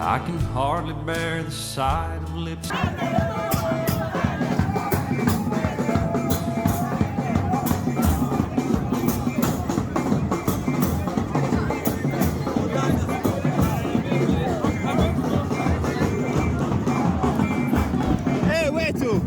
I can hardly bear the sight of lips. Hey, where to?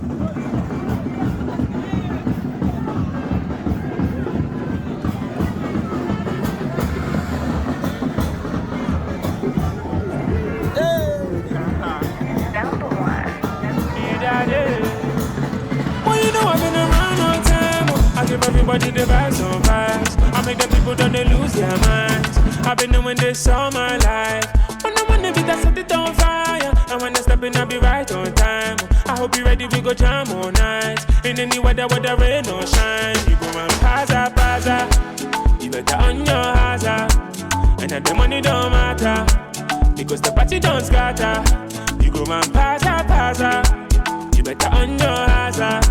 Everybody the vibes on vibes. I make the people don't they lose their minds. I've been doing this all my life. When I wanna be that set it on fire. And when I step in, I'll be right on time. I hope you ready, we go jam all night. In any weather, whether rain or shine. You go and paza, paza. You better on your hazard. And that the money don't matter. Because the party don't scatter. You go and paza, paza. You better on your hazard.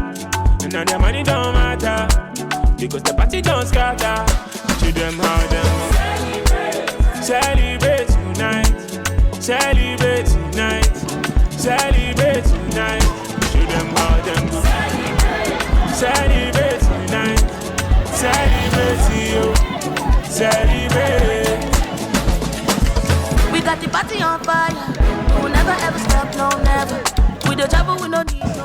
And now the money don't matter. Because the party don't scatter. To them how them celebrate tonight. Celebrate tonight. Celebrate tonight. To them how them celebrate tonight. Celebrate you. Celebrate. We got the party on fire. We will never ever stop, no never. We the trouble, we no need no.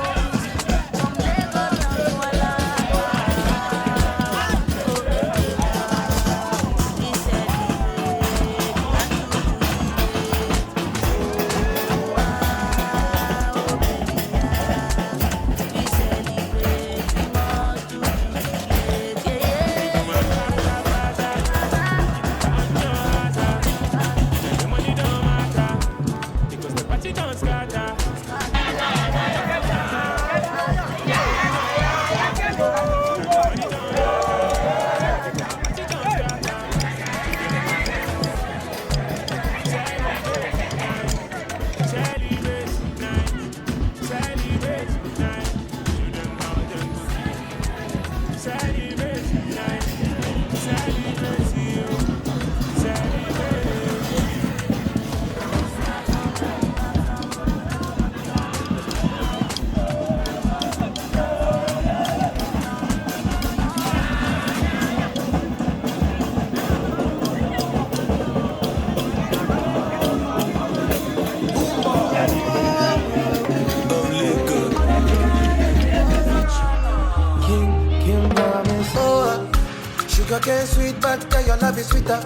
Sugar sweet, but your love is sweeter.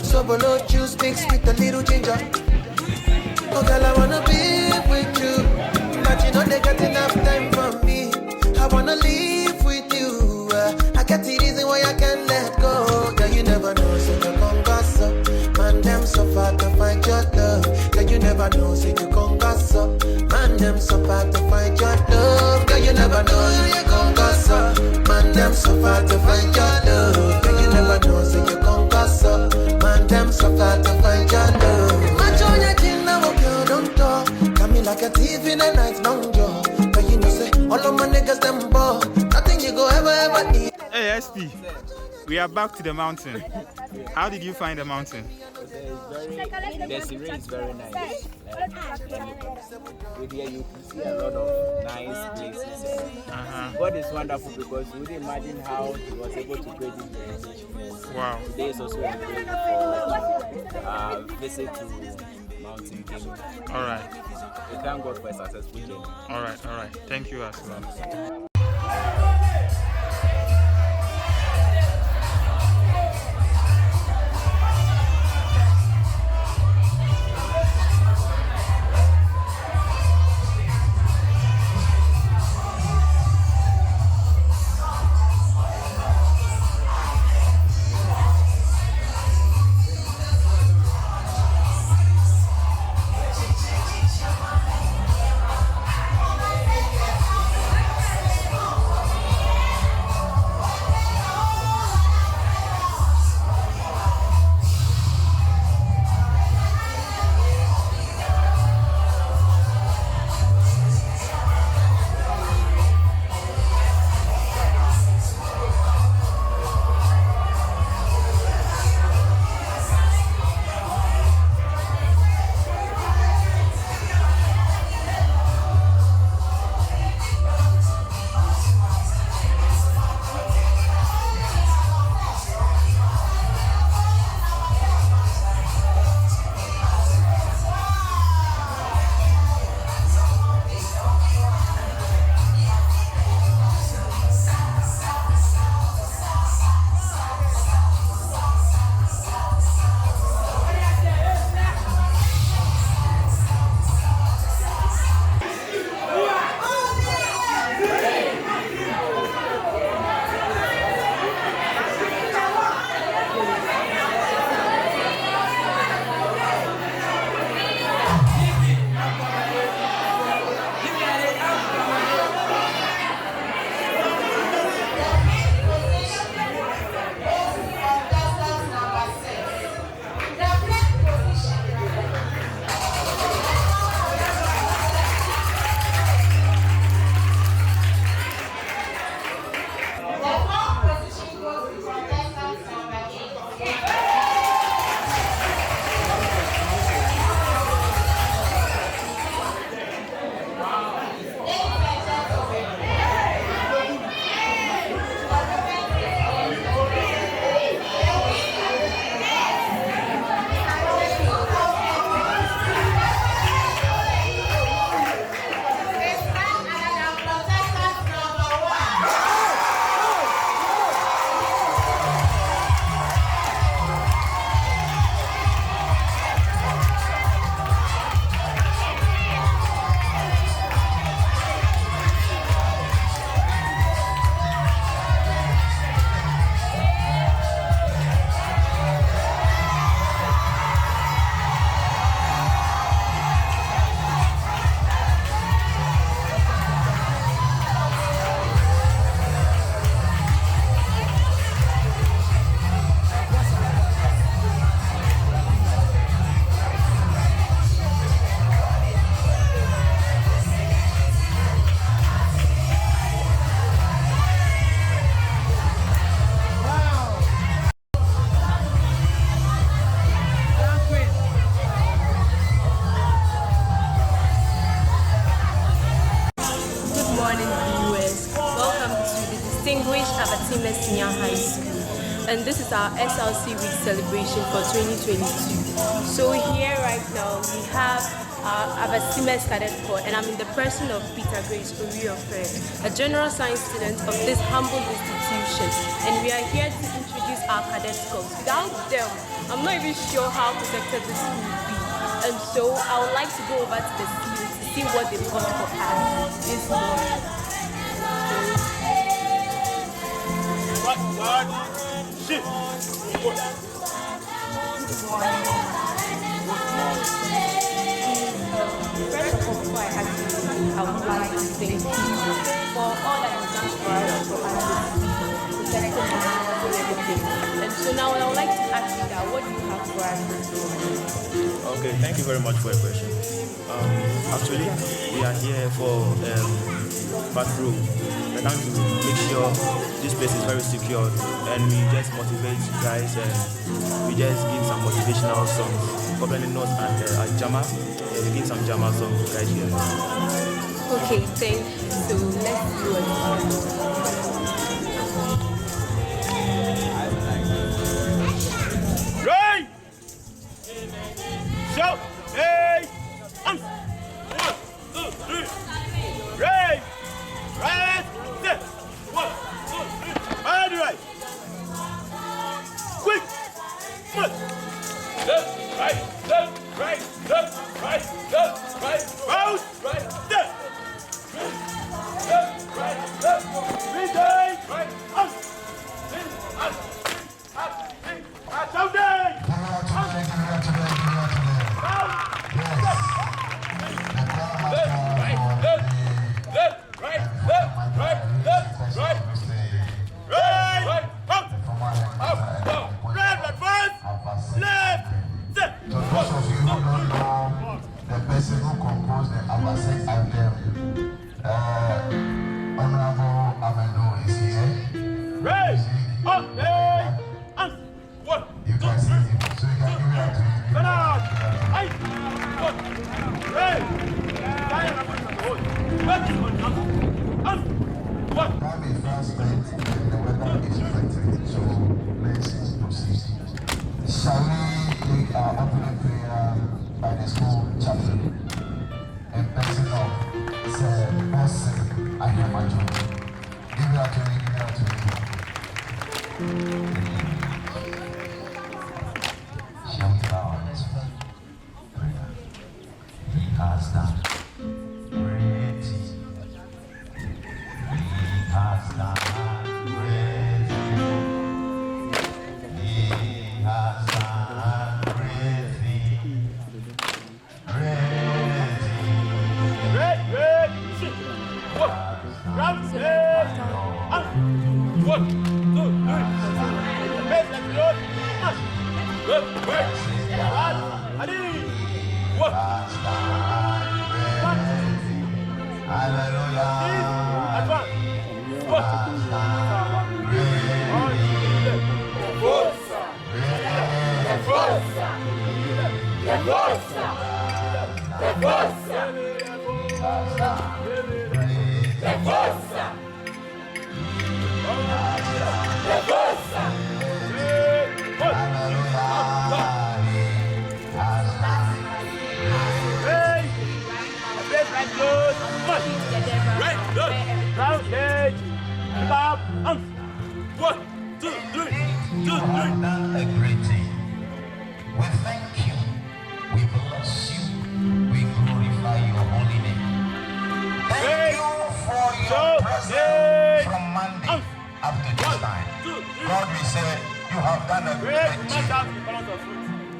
So below juice mixed with a little ginger. Oh girl, I wanna be with you, but you know they got enough time for me. I wanna live with you. I got the reason why I can't let go. Girl, you never know, so you come gossip. Man, them so far to find your love. Girl, you never know, so you come gossip. Man, them so far to find your love. Girl, you never know, so you come gossip. Man, them so far to find your love. Girl, you never know, so you come gossip. Man, them so far to find your love. Match on your chin, now girl, don't talk. Come in like a thief in a night, long jaw. But you know, say, all of my niggas, them ball. Nothing you go ever need. Hey, SP, we are back to the mountain. How did you find the mountain? The scenery is very nice. With here you can see a lot of nice places. God is wonderful because we didn't imagine how He was able to create this vegetation. Wow. Today is also a great visit to Mountain Keynote. All right. We thank God for a successful journey. All right. Thank you as well. finished Avatime Senior High School, and this is our SLC Week celebration for 2022. So here right now we have our Avatime Cadet Corps, and I'm in the person of Peter Grace Oriofe, a general science student of this humble institution, and we are here to introduce our cadet corps. Without them, I'm not even sure how protected this school will be, and so I would like to go over to the field to see what they've got for us this morning. Shit! First of all, before I had to leave, I would like to thank you for all that you've done for us, for protecting us and everything. And so now I would like to ask you that, what do you have for us? Okay, thank you very much for your question. Actually, we are here for patrol. We're trying to make sure this place is very secure, and we just motivate you guys, and we just give some motivational songs, accompanying us and Jama. We give some Jama songs to guys here. Okay, thank you. So let's do it. Right! Shout! Hey! 1, 2, 3! Right! Right! Step! 1, 2, 3! Right! Quick! Left, right, left, right, left, right, left, right, bounce! Right, step! Left, right, left, midday! Right, up! Shout down!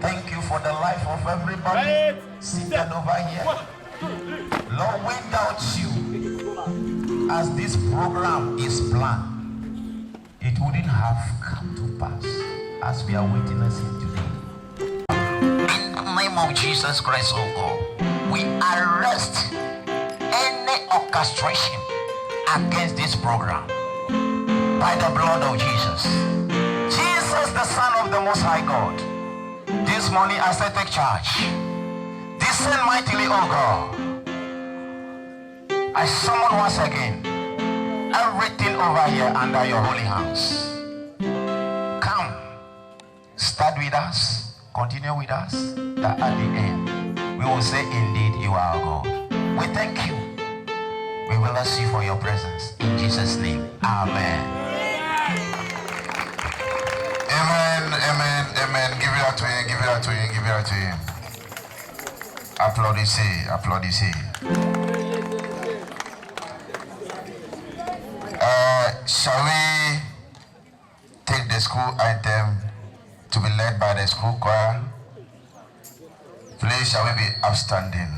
Thank you for the life of everybody seated over here. Lord, without you, as this program is planned, it wouldn't have come to pass as we are witnessing today. In the name of Jesus Christ, oh God, we arrest any orchestration against this program by the blood of Jesus. Jesus, the Son of the Most High God, this morning as I take charge, descend mightily, oh God. I summon once again every everything over here under your holy hands. Come, start with us, continue with us, that at the end, we will say, indeed, you are God. We thank you. We will bless you for your presence. In Jesus' name, amen. Amen, amen, amen. Give it out to him, give it out to him, give it out to him. Applaudissez, applaudissez. Shall we take the school item to be led by the school choir? Please, shall we be upstanding?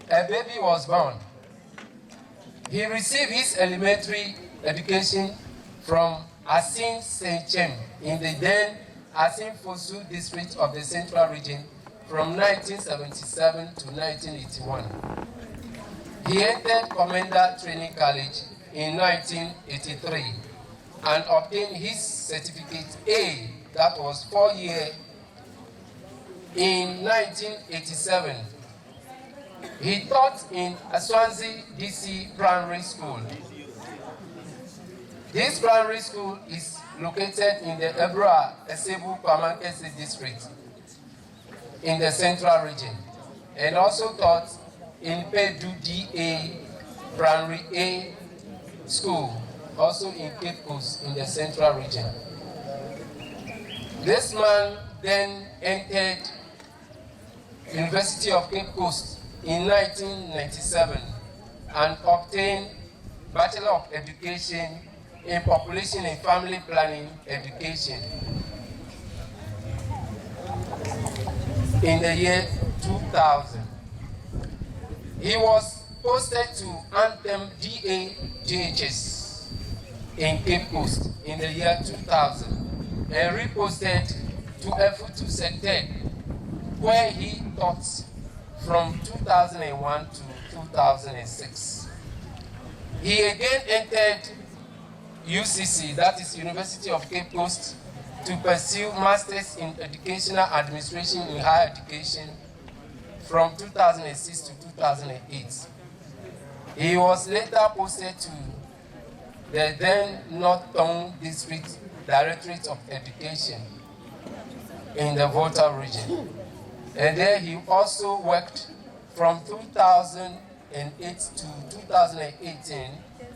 A baby was born. He received his elementary education from Asin St. Chem in the then Asin Fosu district of the Central Region from 1977 to 1981. He entered Commander Training College in 1983 and obtained his certificate A, that was 4 years, in 1987. He taught in Swansea DC Primary School. This primary school is located in the Ebra Esebu Kwamankese district in the Central Region, and also taught in Pedu DA Primary A School, also in Cape Coast in the Central Region. This man then entered University of Cape Coast in 1997 and obtained Bachelor of Education in Population and Family Planning Education in the year 2000. He was posted to Anthem DA JHS in Cape Coast in the year 2000 and reposted to Efutu Sector, where he taught from 2001 to 2006. He again entered UCC, that is University of Cape Coast, to pursue Masters in Educational Administration in Higher Education from 2006 to 2008. He was later posted to the then North Tongue District Directorate of Education in the Volta region. And there he also worked from 2008 to 2018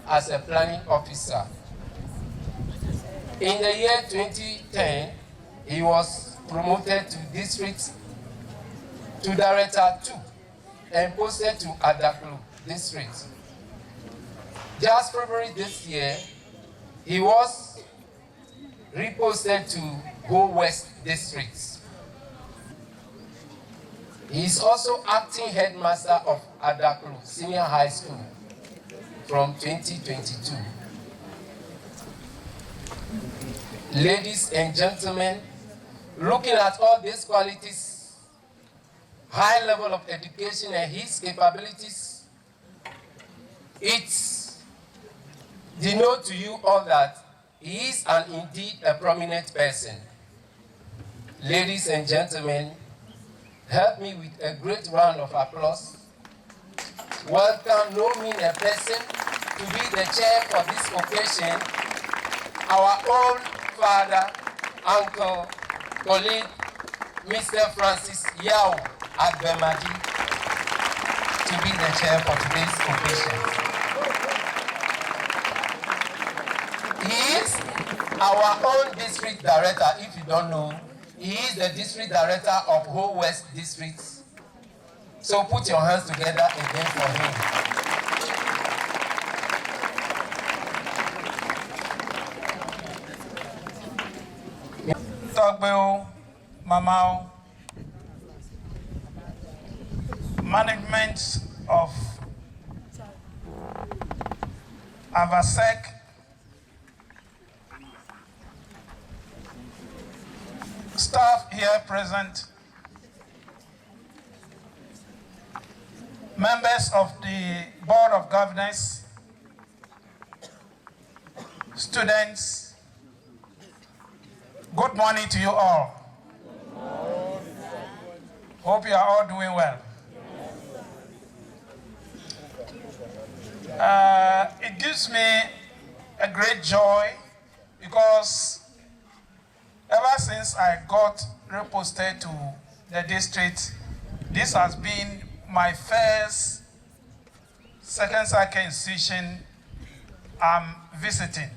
as a planning officer. In the year 2010, he was promoted to Director 2 and posted to Adaklu District. Just February this year, he was reposted to Go West District. He is also acting headmaster of Adaklu Senior High School from 2022. Ladies and gentlemen, looking at all these qualities, high level of education and his capabilities, it denotes to you all that he is indeed a prominent person. Ladies and gentlemen, help me with a great round of applause. Welcome no mean a person to be the chair for this occasion, our own father, uncle, colleague, Mr. Francis Yao Agbemadi, to be the chair for today's occasion. He is our own district director, if you don't know, he is the district director of whole West District. So put your hands together again for him. Togbeo, Mamao, management of Avasec, staff here present, members of the Board of Governors, students, good morning to you all. Hope you are all doing well. It gives me a great joy because ever since I got reposted to the district, this has been my first second cycle institution I'm visiting.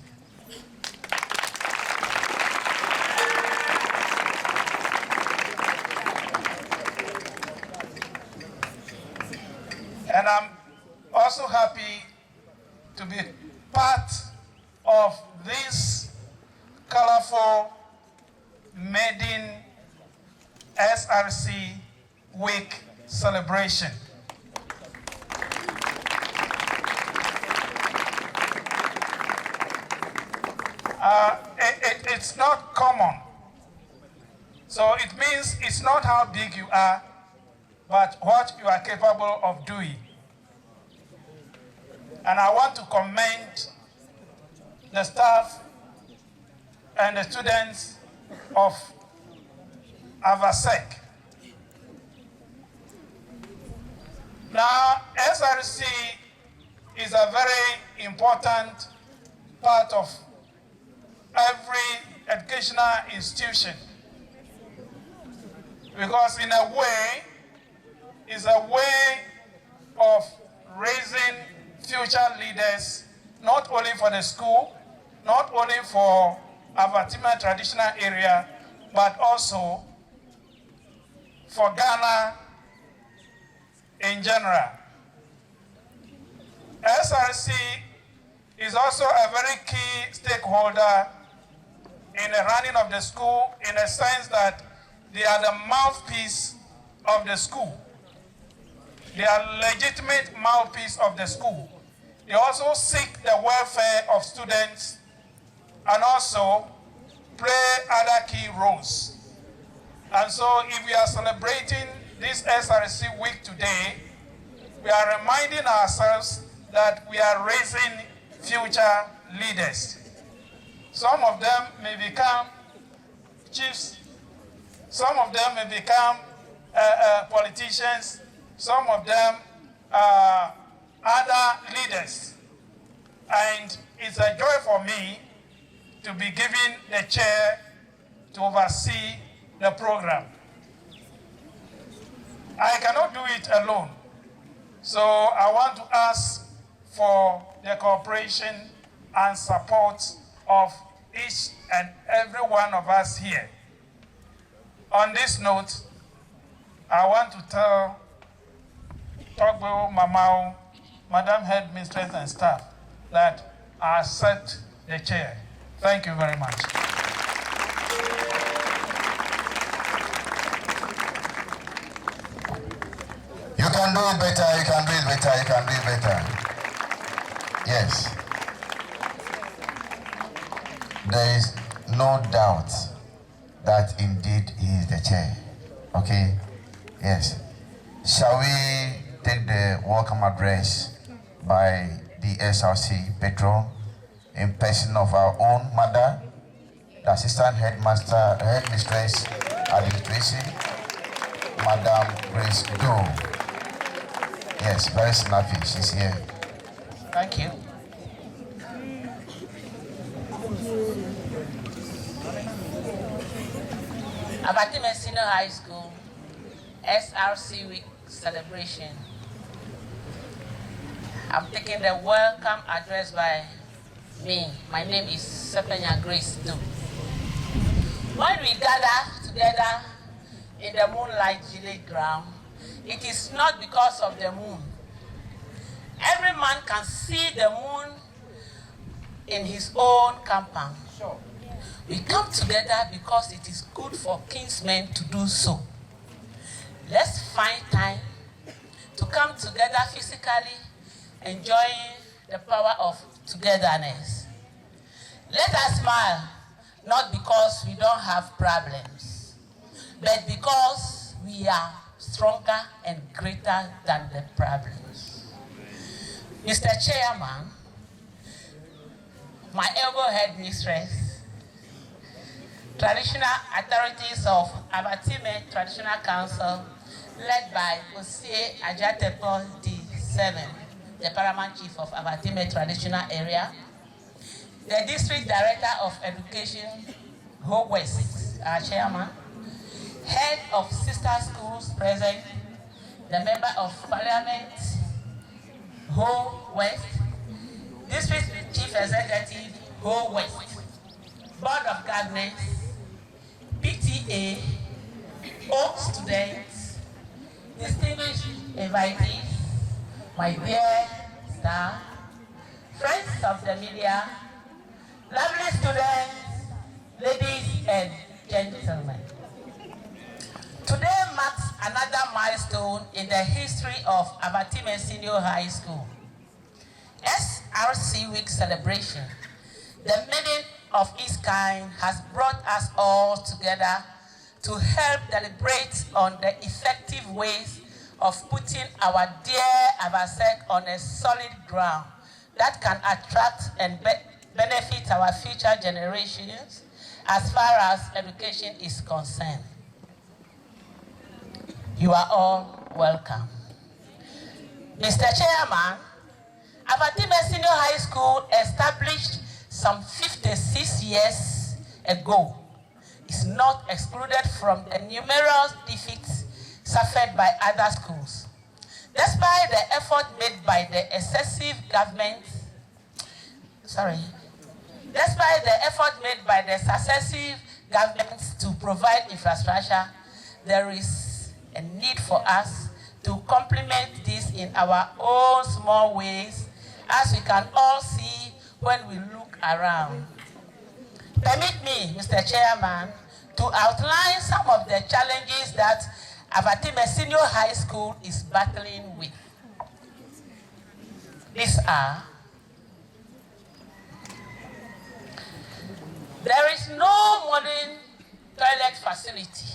And I'm also happy to be part of this colorful maiden SRC week celebration. It's not common. So it means it's not how big you are, but what you are capable of doing. And I want to commend the staff and the students of Avasec. Now, SRC is a very important part of every educational institution because in a way, it's a way of raising future leaders, not only for the school, not only for Avatime traditional area, but also for Ghana in general. SRC is also a very key stakeholder in the running of the school in the sense that they are the mouthpiece of the school. They are legitimate mouthpiece of the school. They also seek the welfare of students and also play other key roles. And so if we are celebrating this SRC week today, we are reminding ourselves that we are raising future leaders. Some of them may become chiefs, some of them may become politicians, some of them other leaders. And it's a joy for me to be given the chair to oversee the program. I cannot do it alone. So I want to ask for the cooperation and support of each and every one of us here. On this note, I want to tell Togbeo, Mamao, Madam Headmistress and staff that I accept the chair. Thank you very much. You can do it better, you can do it better, you can do it better. Yes. There is no doubt that indeed he is the chair. Okay? Yes. Shall we take the welcome address by the SRC patron in person of our own mother, the assistant headmistress administration, Madam Grace Doe. Yes, very snappy. She's here. Thank you. Avatime Senior High School SRC Week celebration. I'm taking the welcome address by me. My name is Sepenya Grace too. When we gather together in the moonlight village ground, it is not because of the moon. Every man can see the moon in his own compound. We come together because it is good for kinsmen to do so. Let's find time to come together physically, enjoying the power of togetherness. Let us smile, not because we don't have problems, but because we are stronger and greater than the problems. Mr. Chairman, my able headmistress, traditional authorities of Avatime Traditional Council, led by Osie Ajatepo D7, the Paramount Chief of Avatime Traditional Area, the District Director of Education, Ho West, our Chairman, Head of Sister Schools present, the Member of Parliament, Ho West, District Chief Executive, Ho West, Board of Governors, PTA, all students, distinguished invitees, my dear staff, friends of the media, lovely students, ladies and gentlemen. Today marks another milestone in the history of Avatime Senior High School. SRC Week celebration, the meeting of its kind, has brought us all together to help deliberate on the effective ways of putting our dear Avasec on a solid ground that can attract and benefit our future generations as far as education is concerned. You are all welcome. Mr. Chairman, Avatime Senior High School, established some 56 years ago, is not excluded from the numerous defeats suffered by other schools. Despite the effort made by the successive governments to provide infrastructure, there is a need for us to complement this in our own small ways, as we can all see when we look around. Permit me, Mr. Chairman, to outline some of the challenges that Avatime Senior High School is battling with. These are: there is no modern toilet facility.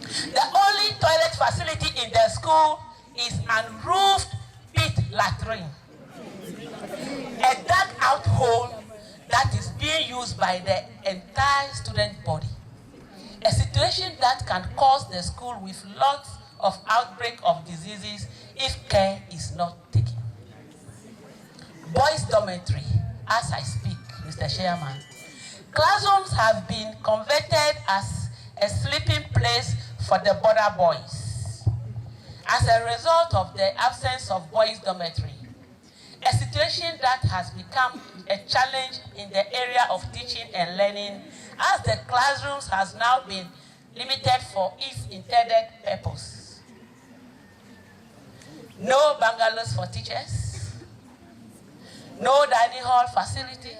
The only toilet facility in the school is an unroofed pit latrine, a dug out hole that is being used by the entire student body. A situation that can cause the school with lots of outbreak of diseases if care is not taken. Boys' dormitory, as I speak, Mr. Chairman. Classrooms have been converted as a sleeping place for the border boys as a result of the absence of boys' dormitory, a situation that has become a challenge in the area of teaching and learning, as the classrooms has now been limited for its intended purpose. No bungalows for teachers, no dining hall facility,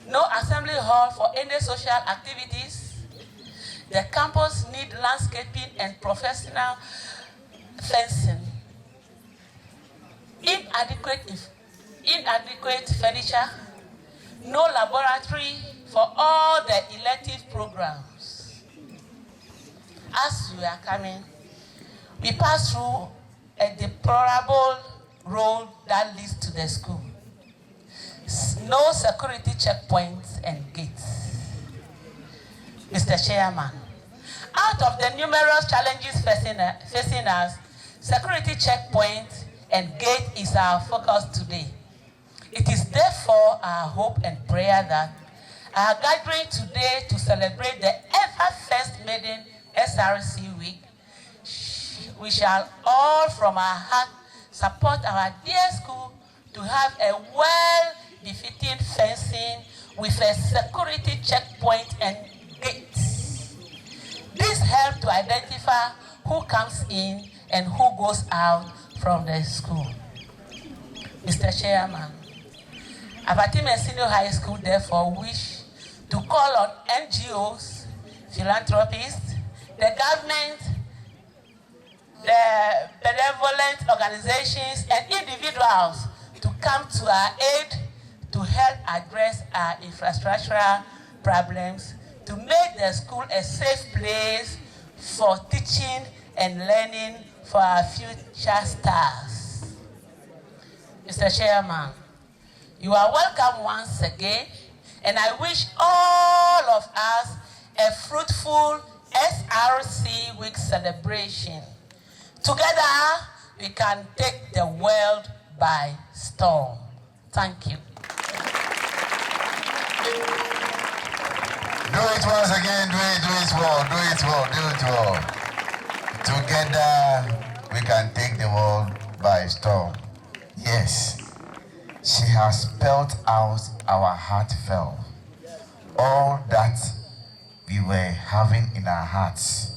no assembly hall for any social activities. The campus needs landscaping and professional fencing. Inadequate furniture, no laboratory for all the elective programs. As we are coming, we pass through a deplorable road that leads to the school. No security checkpoints and gates. Mr. Chairman, out of the numerous challenges facing us, security checkpoints and gate is our focus today. It is therefore our hope and prayer that our gathering today to celebrate the ever-first maiden SRC week, we shall all from our heart support our dear school to have a well-defeating fencing with a security checkpoint and gates. This helps to identify who comes in and who goes out from the school. Mr. Chairman, Avatime Senior High School therefore wish to call on NGOs, philanthropists, the government, the benevolent organizations, and individuals to come to our aid to help address our infrastructural problems, to make the school a safe place for teaching and learning for our future stars. Mr. Chairman, you are welcome once again, and I wish all of us a fruitful SRC Week celebration. Together, we can take the world by storm. Thank you. Do it once again, do it well, do it well, do it well. Together, we can take the world by storm. Yes, she has spelled out our heartfelt. All that we were having in our hearts,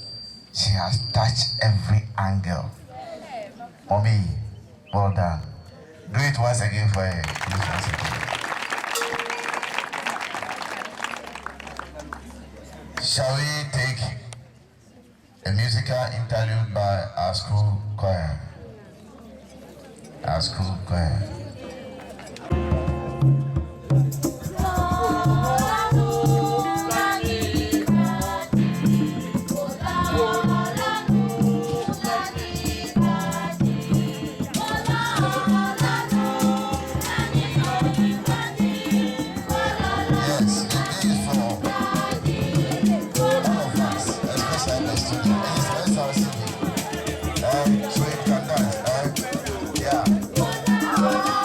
she has touched every angle. Mommy, well done. Do it once again for her. Do it once again. Shall we take a musical interlude by our school choir? Our school choir. Yeah.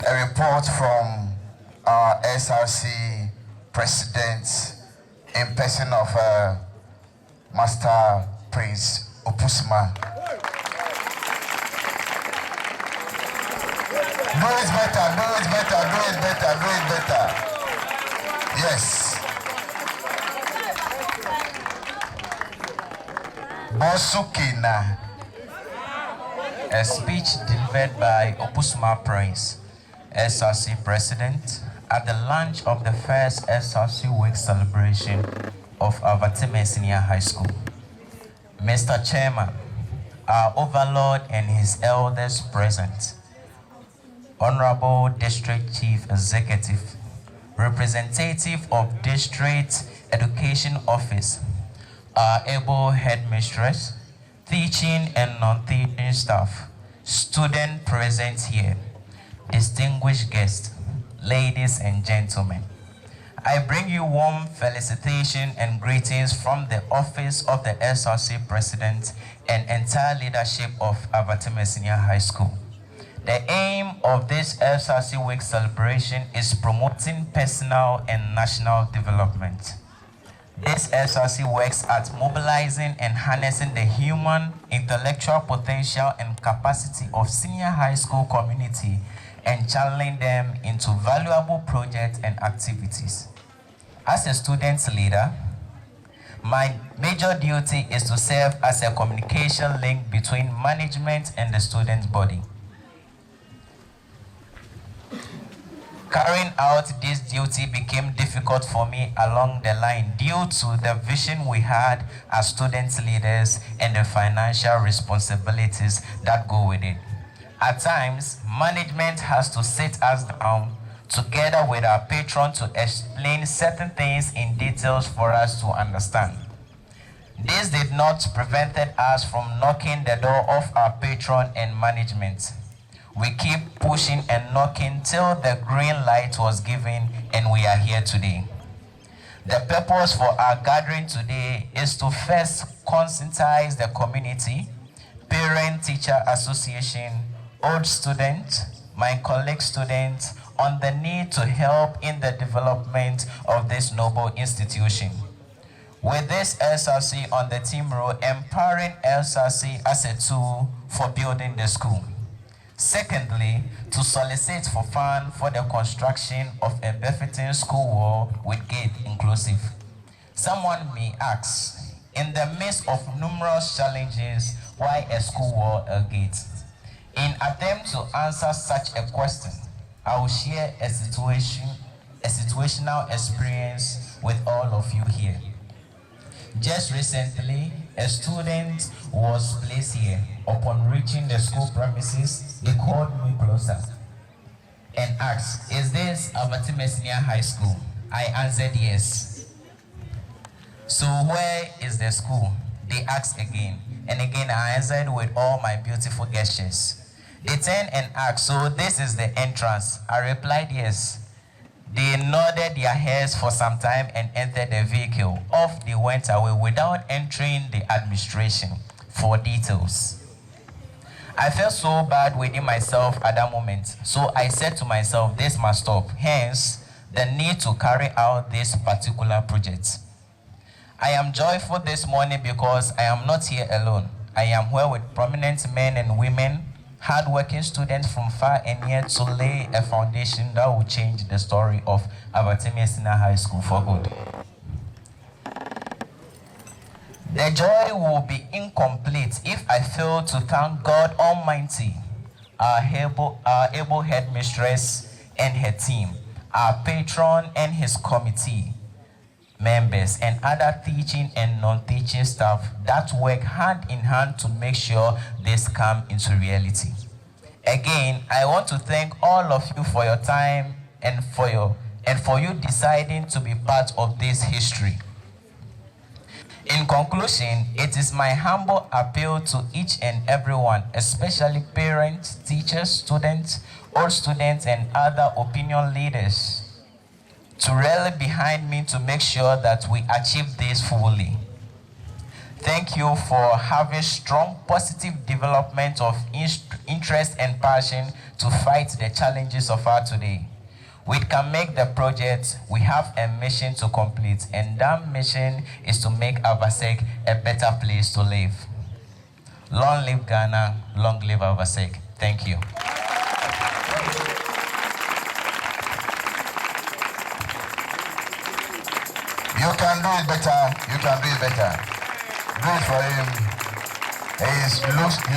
A report from our SRC president in person of Master Prince Opusma. Do it better, do it better, do it better, do it better. Yes. Bosukina. A speech delivered by Opusma Prince, SRC President, at the launch of the first SRC Week celebration of Avatime Senior High School. Mr. Chairman, our overlord and his elders present, Honorable District Chief Executive, representative of District Education Office, our able headmistress, teaching and non-teaching staff, student present here, distinguished guests, ladies and gentlemen. I bring you warm felicitation and greetings from the office of the SRC President and entire leadership of Avatime Senior High School. The aim of this SRC Week celebration is promoting personal and national development. This SRC works at mobilizing and harnessing the human, intellectual potential and capacity of senior high school community and channeling them into valuable projects and activities. As a student leader, my major duty is to serve as a communication link between management and the student body. Carrying out this duty became difficult for me along the line due to the vision we had as student leaders and the financial responsibilities that go with it. At times, management has to sit us down together with our patron to explain certain things in details for us to understand. This did not prevent us from knocking the door of our patron and management. We keep pushing and knocking till the green light was given and we are here today. The purpose for our gathering today is to first conscientize the community, parent-teacher association, old students, my colleague students, on the need to help in the development of this noble institution. With this SRC on the team role, empowering SRC as a tool for building the school. Secondly, to solicit for funds for the construction of a befitting school wall with gate inclusive. Someone may ask, in the midst of numerous challenges, why a school wall or gate? In attempt to answer such a question, I will share a situational experience with all of you here. Just recently, a student was placed here. Upon reaching the school premises, they called me closer and asked, "Is this Avatime Senior High School?" I answered yes. "So where is the school?" They asked again. And again, I answered with all my beautiful gestures. They turned and asked, "So this is the entrance?" I replied yes. They nodded their heads for some time and entered the vehicle. Off they went away without entering the administration for details. I felt so bad within myself at that moment. So I said to myself, this must stop. Hence, the need to carry out this particular project. I am joyful this morning because I am not here alone. I am here with prominent men and women, hardworking students from far and near to lay a foundation that will change the story of Avatime Senior High School for good. The joy will be incomplete if I fail to thank God Almighty, our able headmistress and her team, our patron and his committee members, and other teaching and non-teaching staff that work hand in hand to make sure this come into reality. Again, I want to thank all of you for your time and for you deciding to be part of this history. In conclusion, it is my humble appeal to each and everyone, especially parents, teachers, students, old students, and other opinion leaders, to rally behind me to make sure that we achieve this fully. Thank you for having strong, positive development of interest and passion to fight the challenges of our today. We can make the project. We have a mission to complete, and that mission is to make Avasek a better place to live. Long live Ghana, long live Avasek. Thank you. You can do it better. You can do it better. Do it for him. He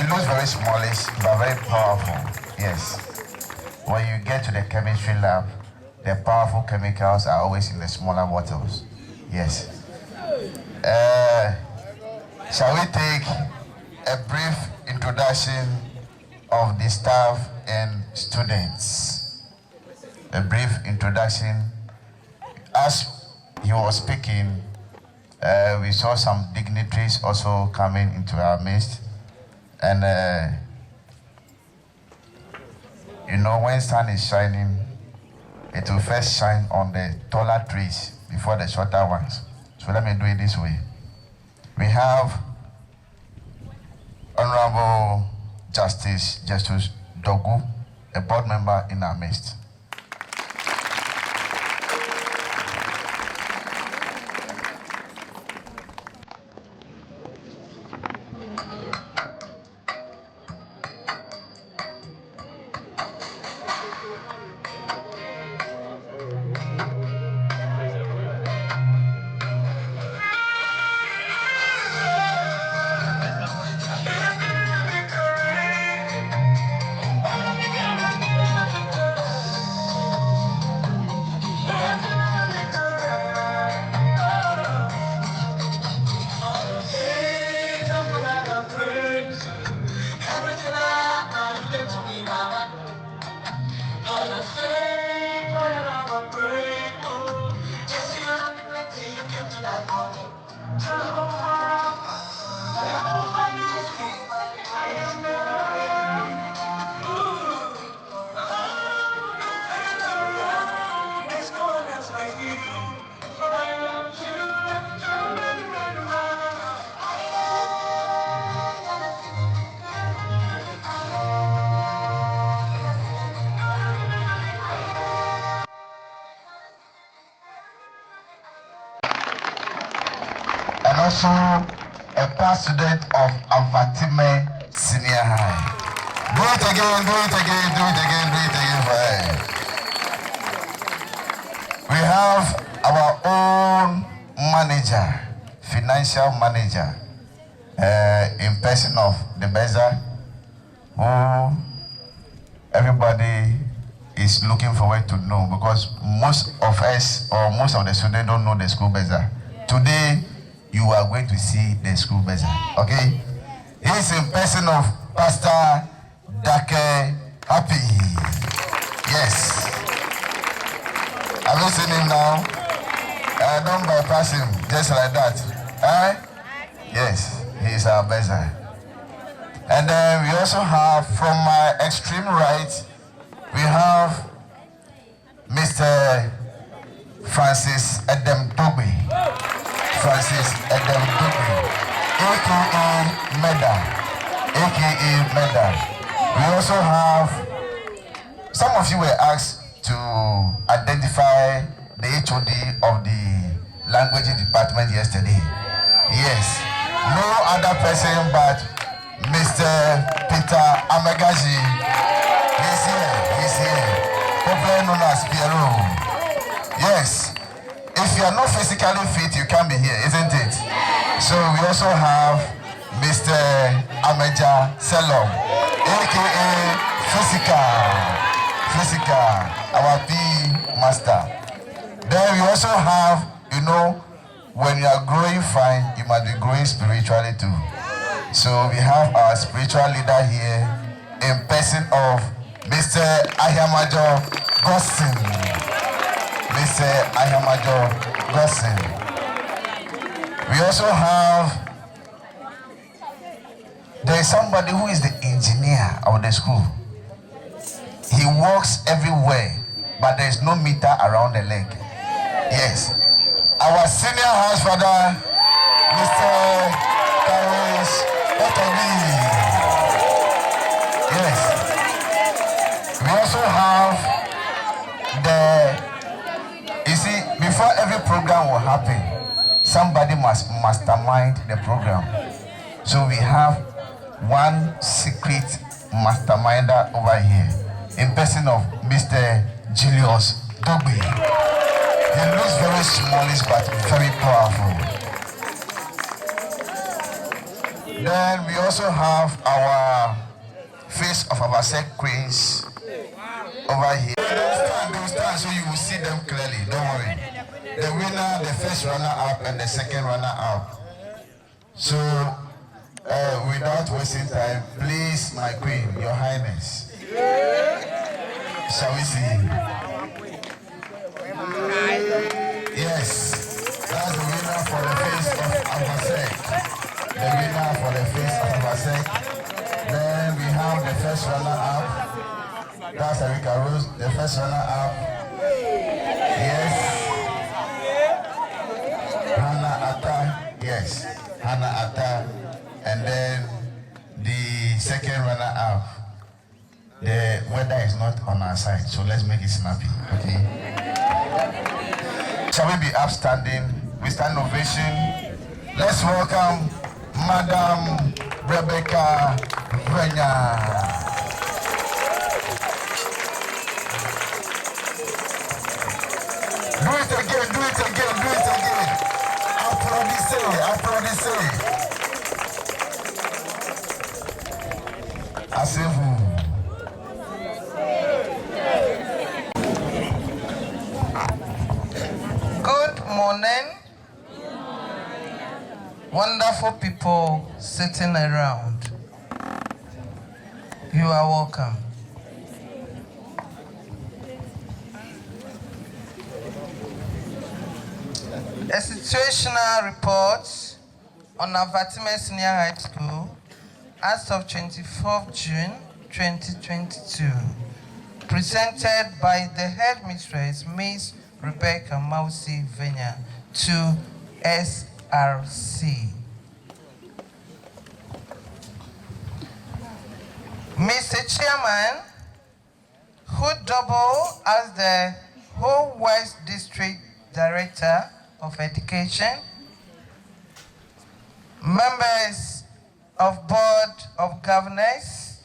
looks very smallish, but very powerful. Yes. When you get to the chemistry lab, the powerful chemicals are always in the smaller bottles. Yes. Shall we take a brief introduction of the staff and students? A brief introduction. As he was speaking, we saw some dignitaries also coming into our midst. And, you know, when sun is shining, it will first shine on the taller trees before the shorter ones. So let me do it this way. We have Honorable Justice Dogu, a board member in our midst. also a past student of Avatime Senior High. Do it again, do it again, do it again, do it again for her. We have our own manager, financial manager, in person of the Beza, who everybody is looking forward to know, because most of us or most of the students don't know the school Beza. Today, you are going to see the school Beza, okay? He's in person of Pastor Dake Happy. Yes. Have you seen him now? Don't bypass him, just like that. Yes, he is our Beza. And then we also have, from my extreme right, we have Mr. Francis Edem Toby. Francis Edem Toby, aka Meda. AKA Meda. We also have, some of you were asked to identify the HOD of the language department yesterday. Yes, no other person but Mr. Peter Amegaji. He's here, popularly known as Piero. Yes, if you are not physically fit, you can't be here, isn't it? So we also have Mr. Ameja Selom, aka Physical, our P master. Then we also have, when you are growing fine, you must be growing spiritually too. So we have our spiritual leader here in person of Mr. Ayamajo Gossin. Mr. Ayamajo Gossin. We also have, there is somebody who is the engineer of the school. He works everywhere, but there is no meter around the leg. Yes. Our senior house father, Mr. Karis Otobi. Yes. We also have you see, before every program will happen, somebody must mastermind the program. So we have one secret masterminder over here, in person of Mr. Julius Dogby. He looks very smallish but very powerful. Then we also have our face of our sect queens over here. Don't stand so you will see them clearly, don't worry. The winner, the first runner-up and the second runner-up. So, without wasting time, please, my queen, your highness. Shall we see? Yes, that's the winner for the face of our sect. The winner for the face of our sect. Then we have the first runner-up. That's Erika Rose, the first runner-up. Yes. Hannah Atta. Yes. Hannah Atta. And then the second runner-up. The weather is not on our side, so let's make it snappy. Okay. Shall we be upstanding? We stand ovation. Let's welcome Madam Rebecca Vrenya. Do it again, do it again, do it again. Applaudissez. Asseyez-vous. Good morning. Wonderful people sitting around. You are welcome. A situational report on Avatime Senior High School as of 24th June 2022, presented by the Headmistress, Miss Rebecca Mausi Venya, to SRC. Mr. Chairman, who double as the whole West District Director of Education, members of Board of Governors,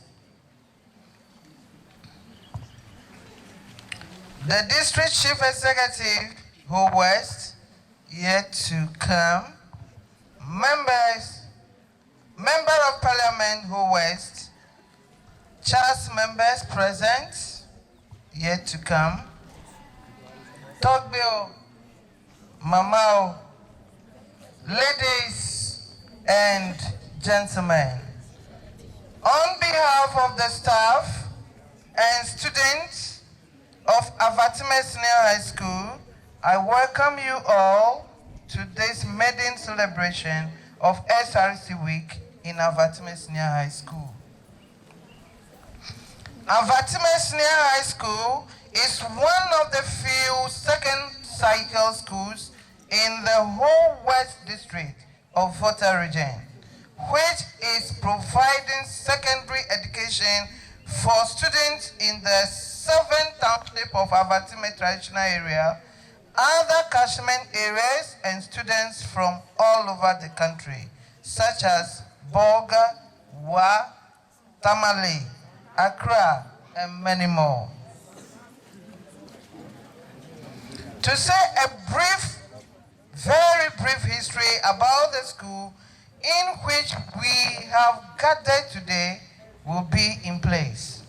the District Chief Executive, who was yet to come, Member of Parliament, who was, Charles members present, yet to come, Togbio, Mamao, ladies and gentlemen, on behalf of the staff and students of Avatime Senior High School, I welcome you all to this maiden celebration of SRC Week in Avatime Senior High School. Avatime Senior High School is one of the few second cycle schools in the whole West District of Volta region, which is providing secondary education for students in the 7th township of Avatime traditional area, other catchment areas, and students from all over the country, such as Bolga, Wa, Tamale, Accra, and many more. To say a brief, very brief history about the school in which we have gathered today will be in place.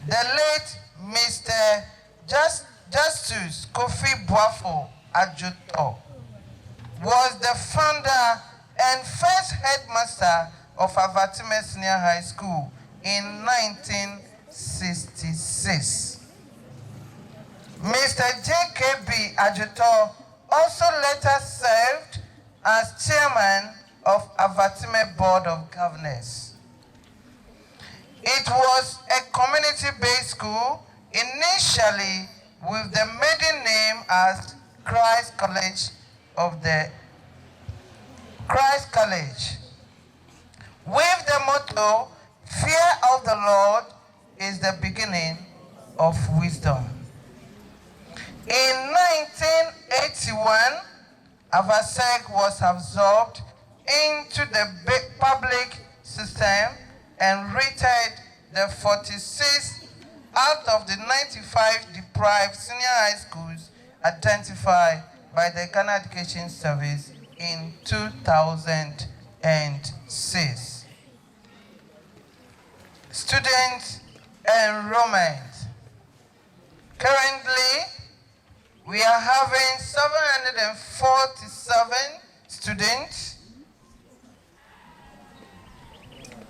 The late Mr. Justus Kofi Boafo Adjuto was the founder and first headmaster of Avatime Senior High School in 1966. Mr. J.K.B. Adjuto also later served as chairman of Avatime Board of Governors. It was a community-based school, initially with the maiden name as Christ College, with the motto, "Fear of the Lord is the beginning of wisdom." In 1981, Avaseg was absorbed into the public system and rated the 46th out of the 95 deprived senior high schools identified by the Ghana Education Service in 2006. Student enrollment. Currently, we are having 747 students.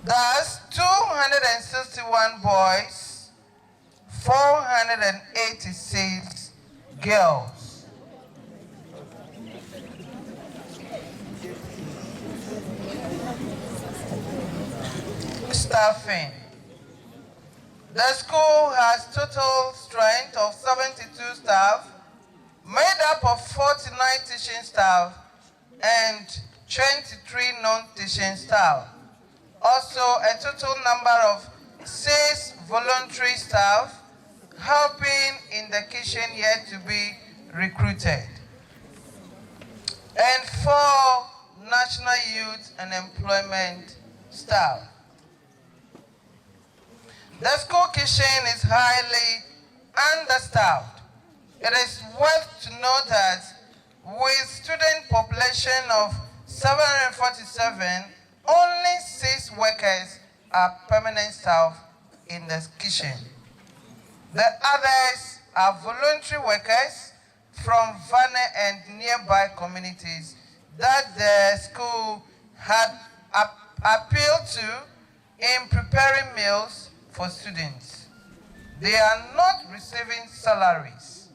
That's 261 boys, 486 girls. Staffing. The school has total strength of 72 staff, made up of 49 teaching staff and 23 non-teaching staff. Also, a total number of 6 voluntary staff helping in the kitchen yet to be recruited, and 4 National Youth and Employment staff. The school kitchen is highly understaffed. It is worth to note that with student population of 747, only 6 workers are permanent staff in the kitchen. The others are voluntary workers from Vane and nearby communities that the school had appealed to in preparing meals for students. They are not receiving salaries.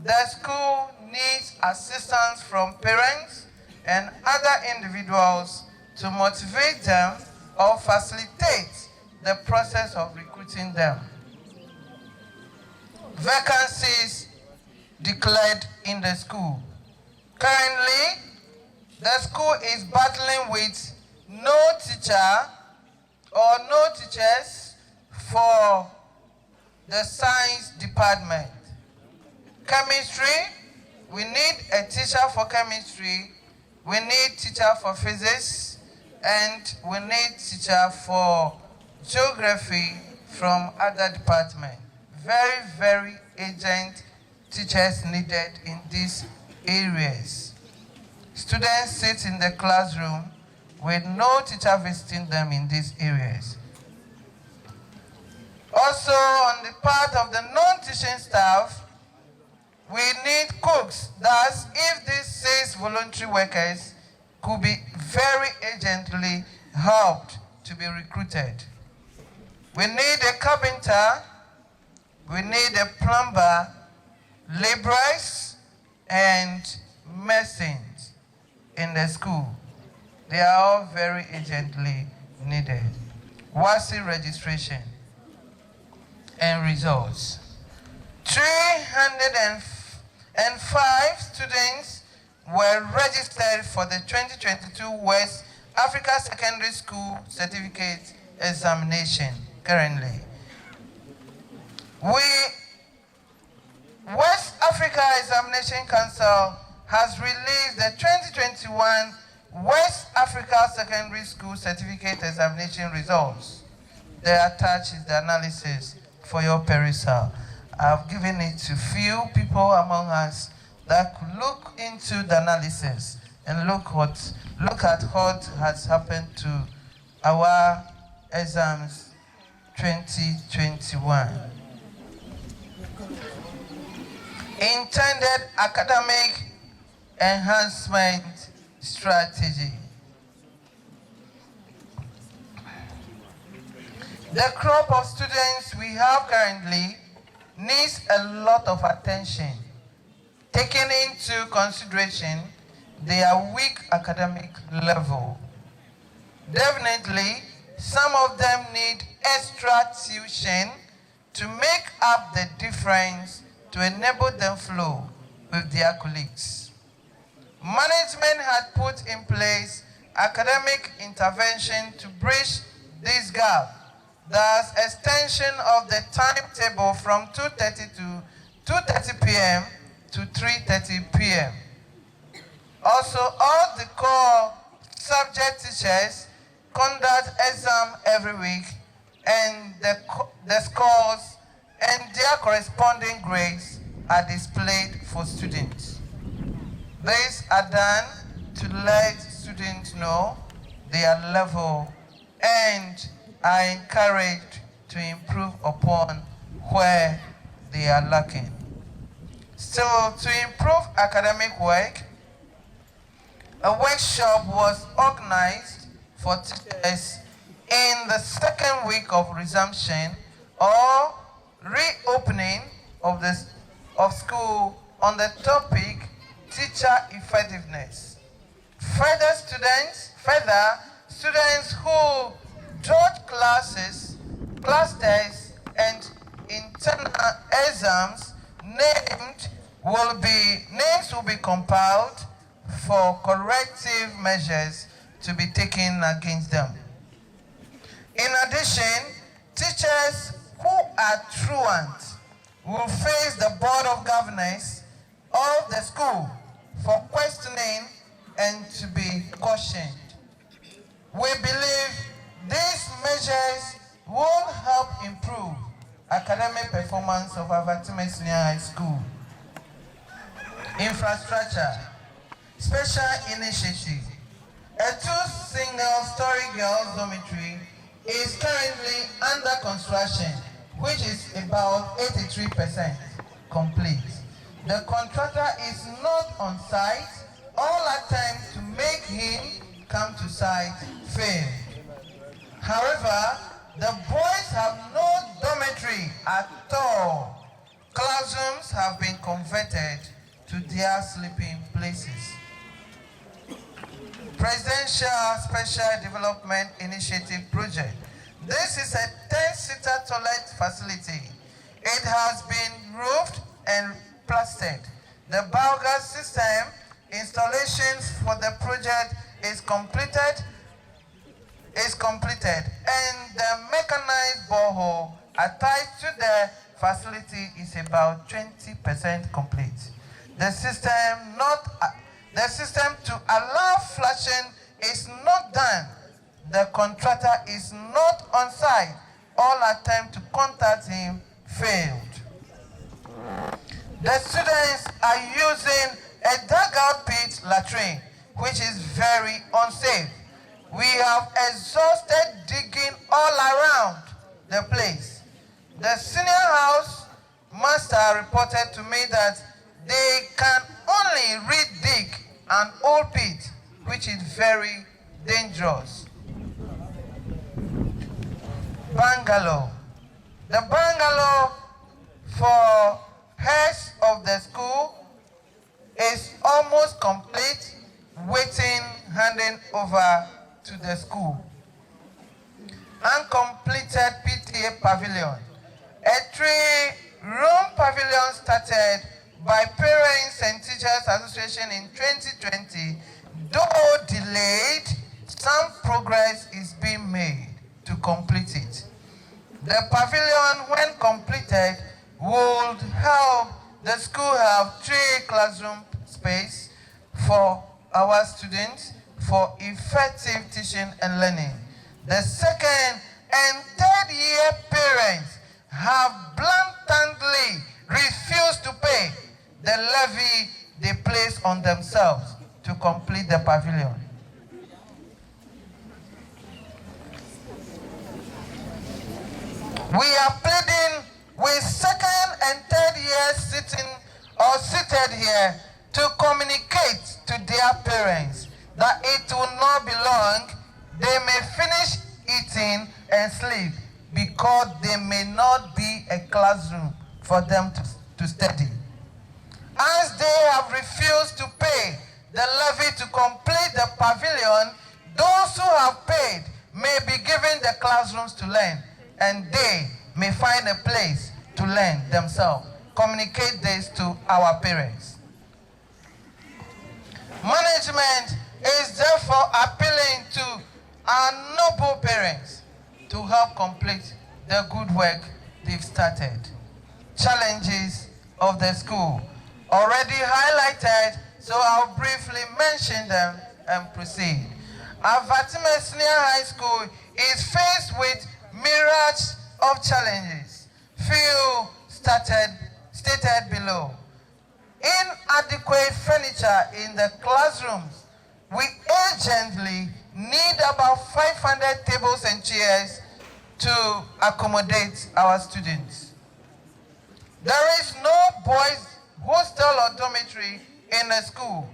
The school needs assistance from parents and other individuals to motivate them or facilitate the process of recruiting them. Vacancies declared in the school. Currently, the school is battling with no teacher or no teachers for the science department. Chemistry, we need a teacher for chemistry. We need teacher for physics. And we need teacher for geography from other departments. Very, very urgent teachers needed in these areas. Students sit in the classroom with no teacher visiting them in these areas. Also, on the part of the non-teaching staff, we need cooks. Thus, if these 6 voluntary workers could be very urgently helped to be recruited. We need a carpenter, we need a plumber, laborers, and masons in the school. They are all very urgently needed. WASI registration and results. 305 students were registered for the 2022 West Africa Secondary School Certificate Examination currently. West Africa Examination Council has released the 2021 West Africa Secondary School Certificate Examination results. There attached is the analysis for your perusal. I've given it to few people among us that could look into the analysis and look at what has happened to our exams 2021. Intended academic enhancement strategy. The crop of students we have currently needs a lot of attention, taking into consideration their weak academic level. Definitely, some of them need extra tuition to make up the difference to enable them flow with their colleagues. Management had put in place academic intervention to bridge this gap. Thus, extension of the timetable from 2:30 to 2:30 p.m. to 3:30 p.m. Also, all the core subject teachers conduct exam every week, and the scores and their corresponding grades are displayed for students. These are done to let students know their level and are encouraged to improve upon where they are lacking. So, to improve academic work, a workshop was organized for teachers in the second week of resumption or reopening of school on the topic teacher effectiveness. Further, students who taught classes, class tests, and internal exams names will be compiled for corrective measures to be taken against them. In addition, teachers who are truant will face the Board of Governors of the school for questioning and to be cautioned. We believe these measures will help improve academic performance of Avatime Senior High School. Infrastructure, special initiative. A 2-single-story girls' dormitory is currently under construction, which is about 83% complete. The contractor is not on site. All attempts to make him come to site failed. However, the boys have no dormitory at all. Classrooms have been converted to their sleeping places. Presidential Special Development Initiative Project. This is a 10-seater toilet facility. It has been roofed and plastered. The biogas system installations for the project is completed, and the mechanized borehole attached to the facility is about 20% complete. The system to allow flushing is not done the contractor is not on site. All attempts to contact him failed. The students are using a dugout pit latrine, which is very unsafe. We have exhausted digging all around the place. The senior house master reported to me that they can only re-dig an old pit, which is very dangerous. Bungalow. The bungalow for heads of the school is almost complete, waiting handing over to the school. Uncompleted PTA pavilion. A 3-room pavilion started by Parents and Teachers Association in 2020. Though delayed, some progress is being made to complete it. The pavilion, when completed, would help the school have 3 classroom space for our students for effective teaching and learning. The second and third year parents have blatantly refused to pay the levy they place on themselves to complete the pavilion. We are pleading with second and third years seated here to communicate to their parents that it will not be long. They may finish eating and sleep because there may not be a classroom for them to study. As they have refused to pay the levy to complete the pavilion, those who have paid may be given the classrooms to learn, and they may find a place to learn themselves. Communicate this to our parents. Management is therefore appealing to our noble parents to help complete the good work they've started. Challenges of the school already highlighted, so I'll briefly mention them and proceed. Avatime Senior High School is faced with myriads of challenges. Few stated below. Inadequate furniture in the classrooms. We urgently need about 500 tables and chairs to accommodate our students. There is no boys' hostel or dormitory in the school.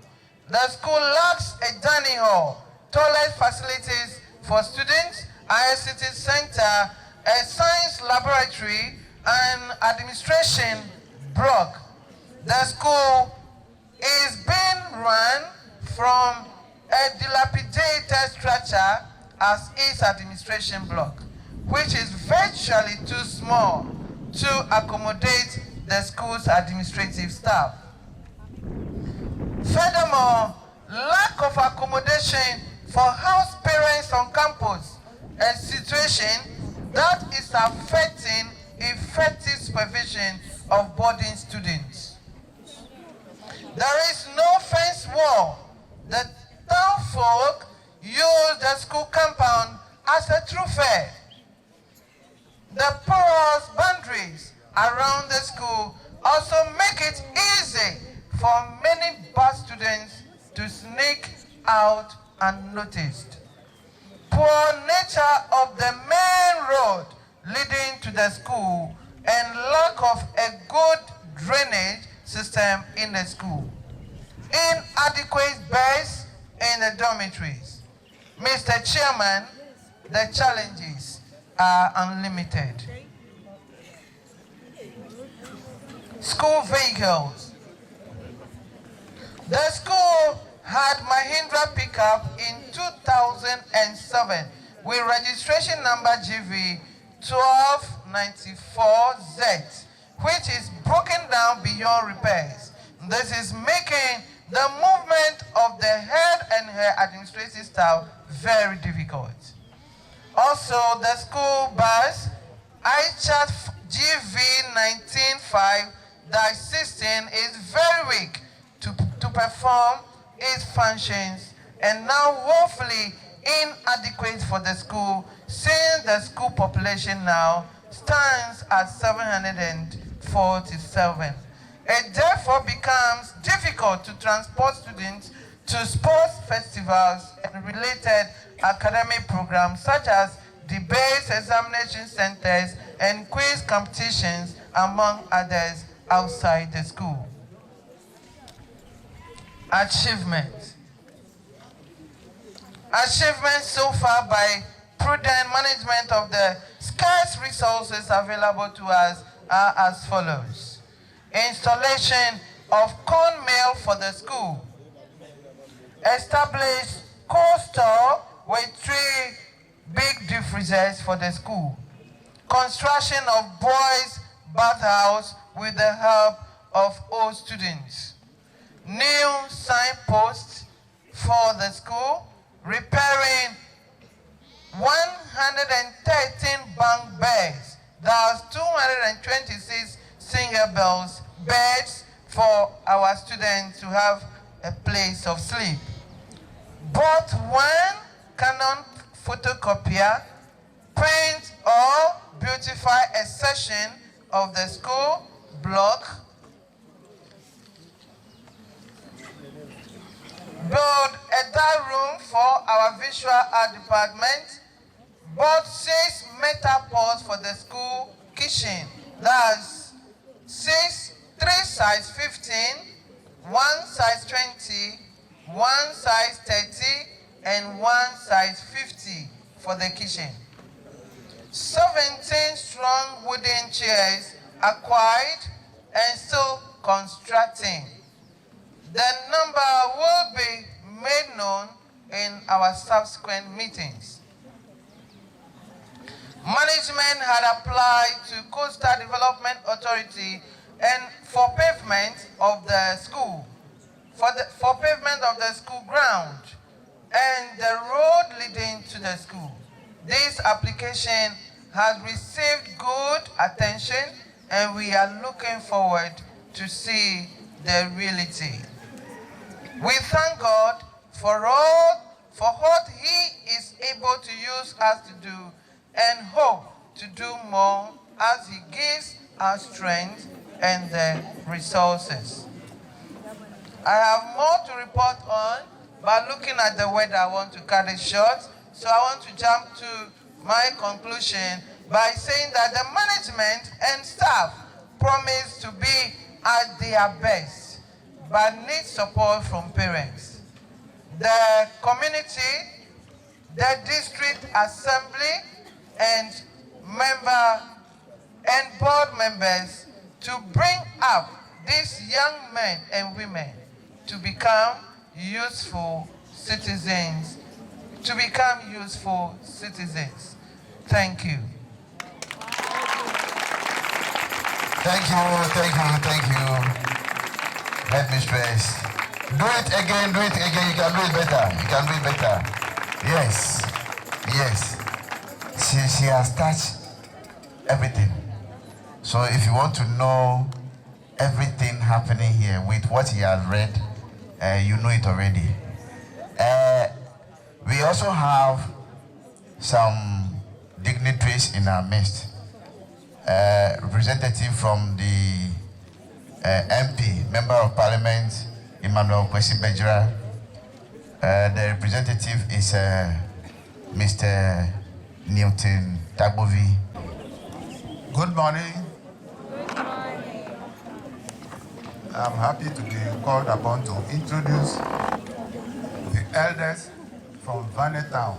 The school lacks a dining hall, toilet facilities for students, ICT center, a science laboratory, and administration block. The school is being run from a dilapidated structure as its administration block, which is virtually too small to accommodate the school's administrative staff. Furthermore, lack of accommodation for house parents on campus, a situation that is affecting effective supervision of boarding students. There is no fence wall. The town folk use the school compound as a thoroughfare. The porous boundaries around the school also make it easy for many bad students to sneak out unnoticed. Poor nature of the main road leading to the school and lack of a good drainage system in the school. Inadequate beds in the dormitories. Mr. Chairman, the challenges are unlimited. School vehicles. The school had Mahindra pickup in 2007 with registration number GV 1294Z, which is broken down beyond repairs. This is making the movement of the head and her administrative staff very difficult. Also, the school bus iChat GV195-16 is very weak to perform its functions, and now woefully inadequate for the school, since the school population now stands at 747. It therefore becomes difficult to transport students to sports festivals and related academic programs such as debates, examination centers, and quiz competitions, among others, outside the school. Achievements. Achievements so far by prudent management of the scarce resources available to us are as follows. Installation of corn mill for the school. Establish cold store with 3 big deep freezers for the school. Construction of boys' bathhouse with the help of old students. New signposts for the school. Repairing 113 bunk beds. That's 226 single beds for our students to have a place of sleep. Bought 1 Canon photocopier, print or beautify a section of the school block. Build a dark room for our visual art department. Bought 6 metal pots for the school kitchen. That's 3 size 15, 1 size 20, 1 size 30, and 1 size 50 for the kitchen. 17 strong wooden chairs acquired and still constructing. The number will be made known in our subsequent meetings. Management had applied to Coastal Development Authority and for pavement of the school, for pavement of the school ground and the road leading to the school. This application has received good attention and we are looking forward to see the reality. We thank God for what He is able to use us to do and hope to do more as He gives us strength and the resources. I have more to report on, but looking at the weather, I want to cut it short. So I want to jump to my conclusion by saying that the management and staff promise to be at their best, but need support from parents, the community, the district assembly, and board members to bring up these young men and women to become useful citizens. Thank you. Thank you, Headmistress. Do it again. You can do it better. Yes. She has touched everything. So if you want to know everything happening here with what he has read, you know it already. We also have some dignitaries in our midst. Representative from the MP, Member of Parliament, Emmanuel Kwesi Bejira. The representative is Mr. Newton Tagbovi. Good morning. I'm happy to be called upon to introduce the elders from Vane Town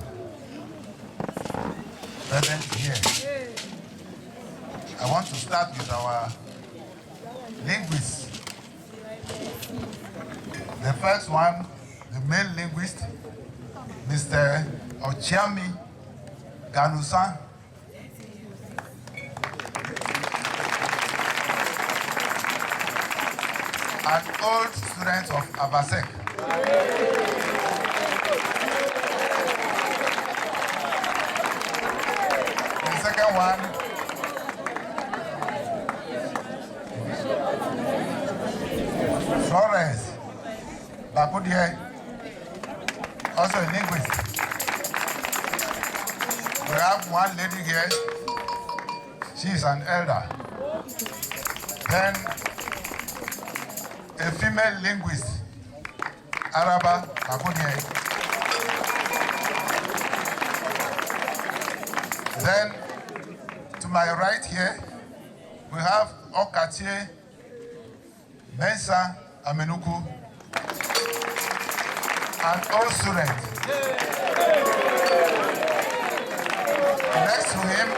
present here. I want to start with our linguists. The first one, the male linguist, Mr. Ochiami Ganusan. An old student of Abasek. The second one, Florence Bakudie, also a linguist. We have one lady here. She is an elder. Then a female linguist, Araba Kabunye. Then to my right here, we have Okatie Mensa Amenuku and all students. Next to him,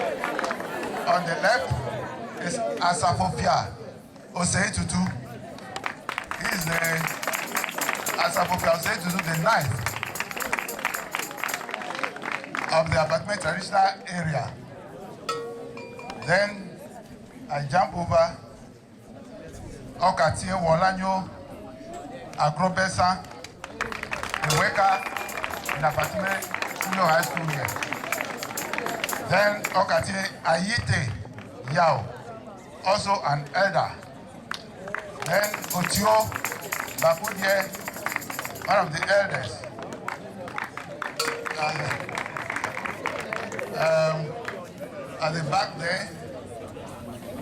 on the left, is Asafofia Oseitutu. He is the Asafofia Oseitutu, the ninth of the Avatime traditional area. Then I jump over Okatie Wolanyo Agrobesa, the worker in Avatime Senior High School here. Then Okatie Ayite Yao, also an elder. Then Otio Bakudye, one of the elders. At the back there,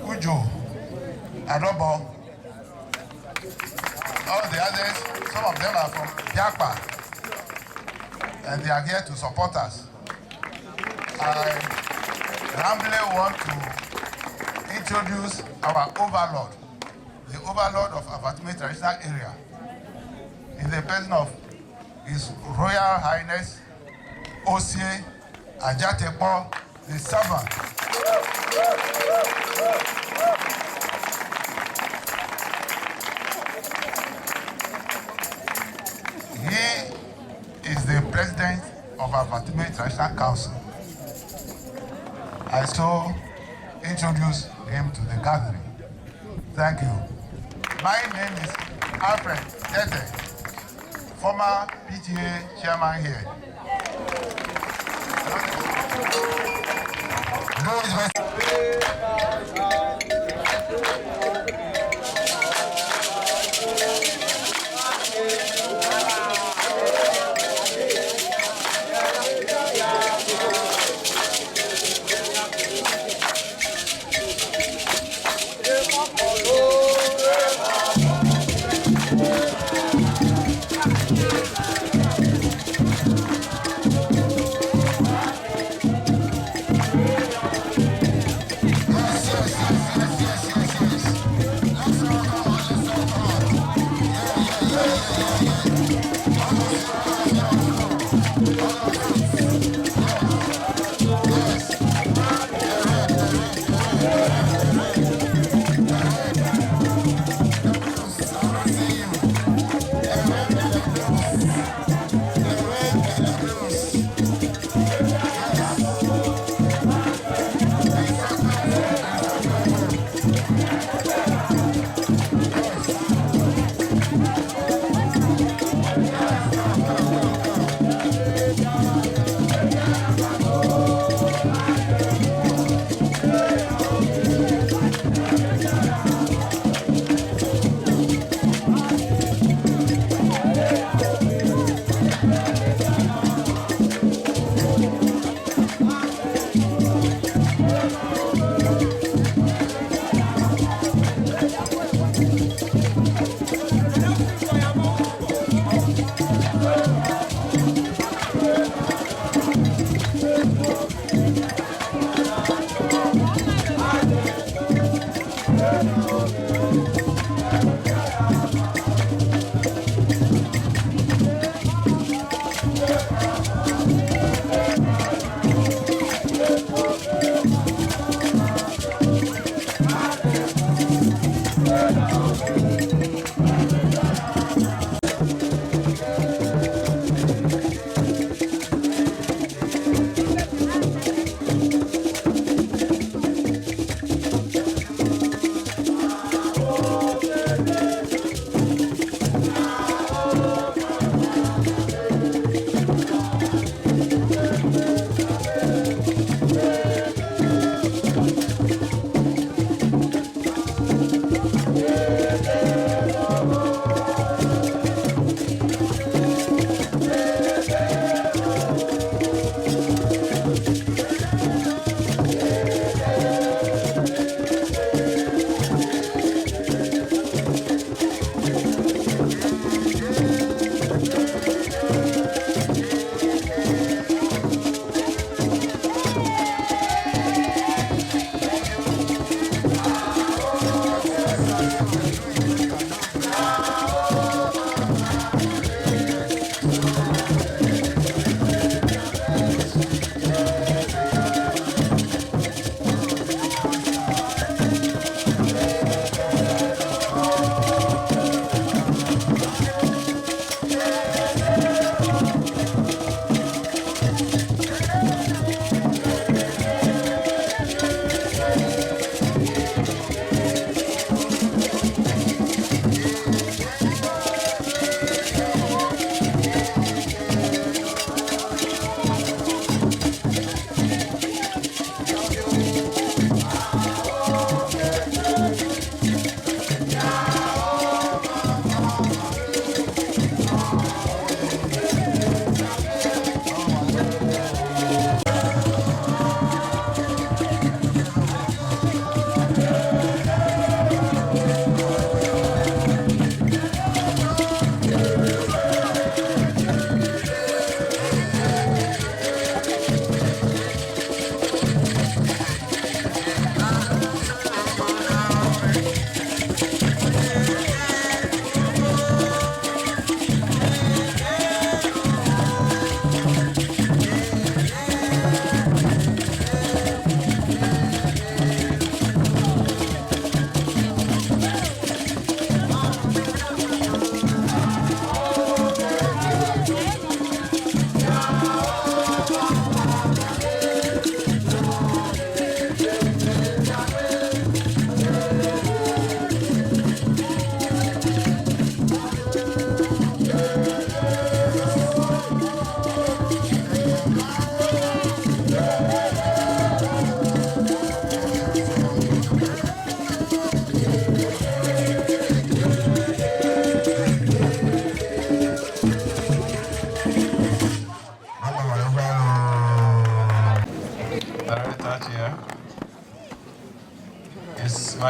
Ujo, Adobo. All the others, some of them are from Yakpa, and they are here to support us. I humbly want to introduce our overlord, the overlord of Avatime traditional area, in the person of His Royal Highness Osie Ajatepo, the servant. He is the president of Avatime Traditional Council. I so introduce him to the gathering. Thank you. My name is Alfred Tete, former PTA chairman here.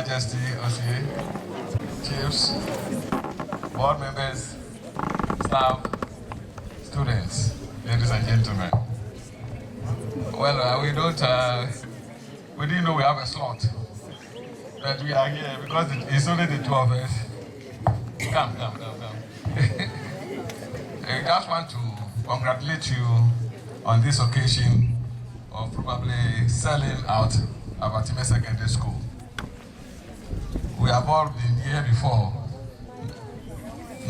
Majesty, Ossie, chiefs, board members, staff, students, ladies and gentlemen. Well, we didn't know we have a slot, but we are here because it's only the two of us. Come. I just want to congratulate you on this occasion of probably selling out Avatime Secondary School. We have all been here before,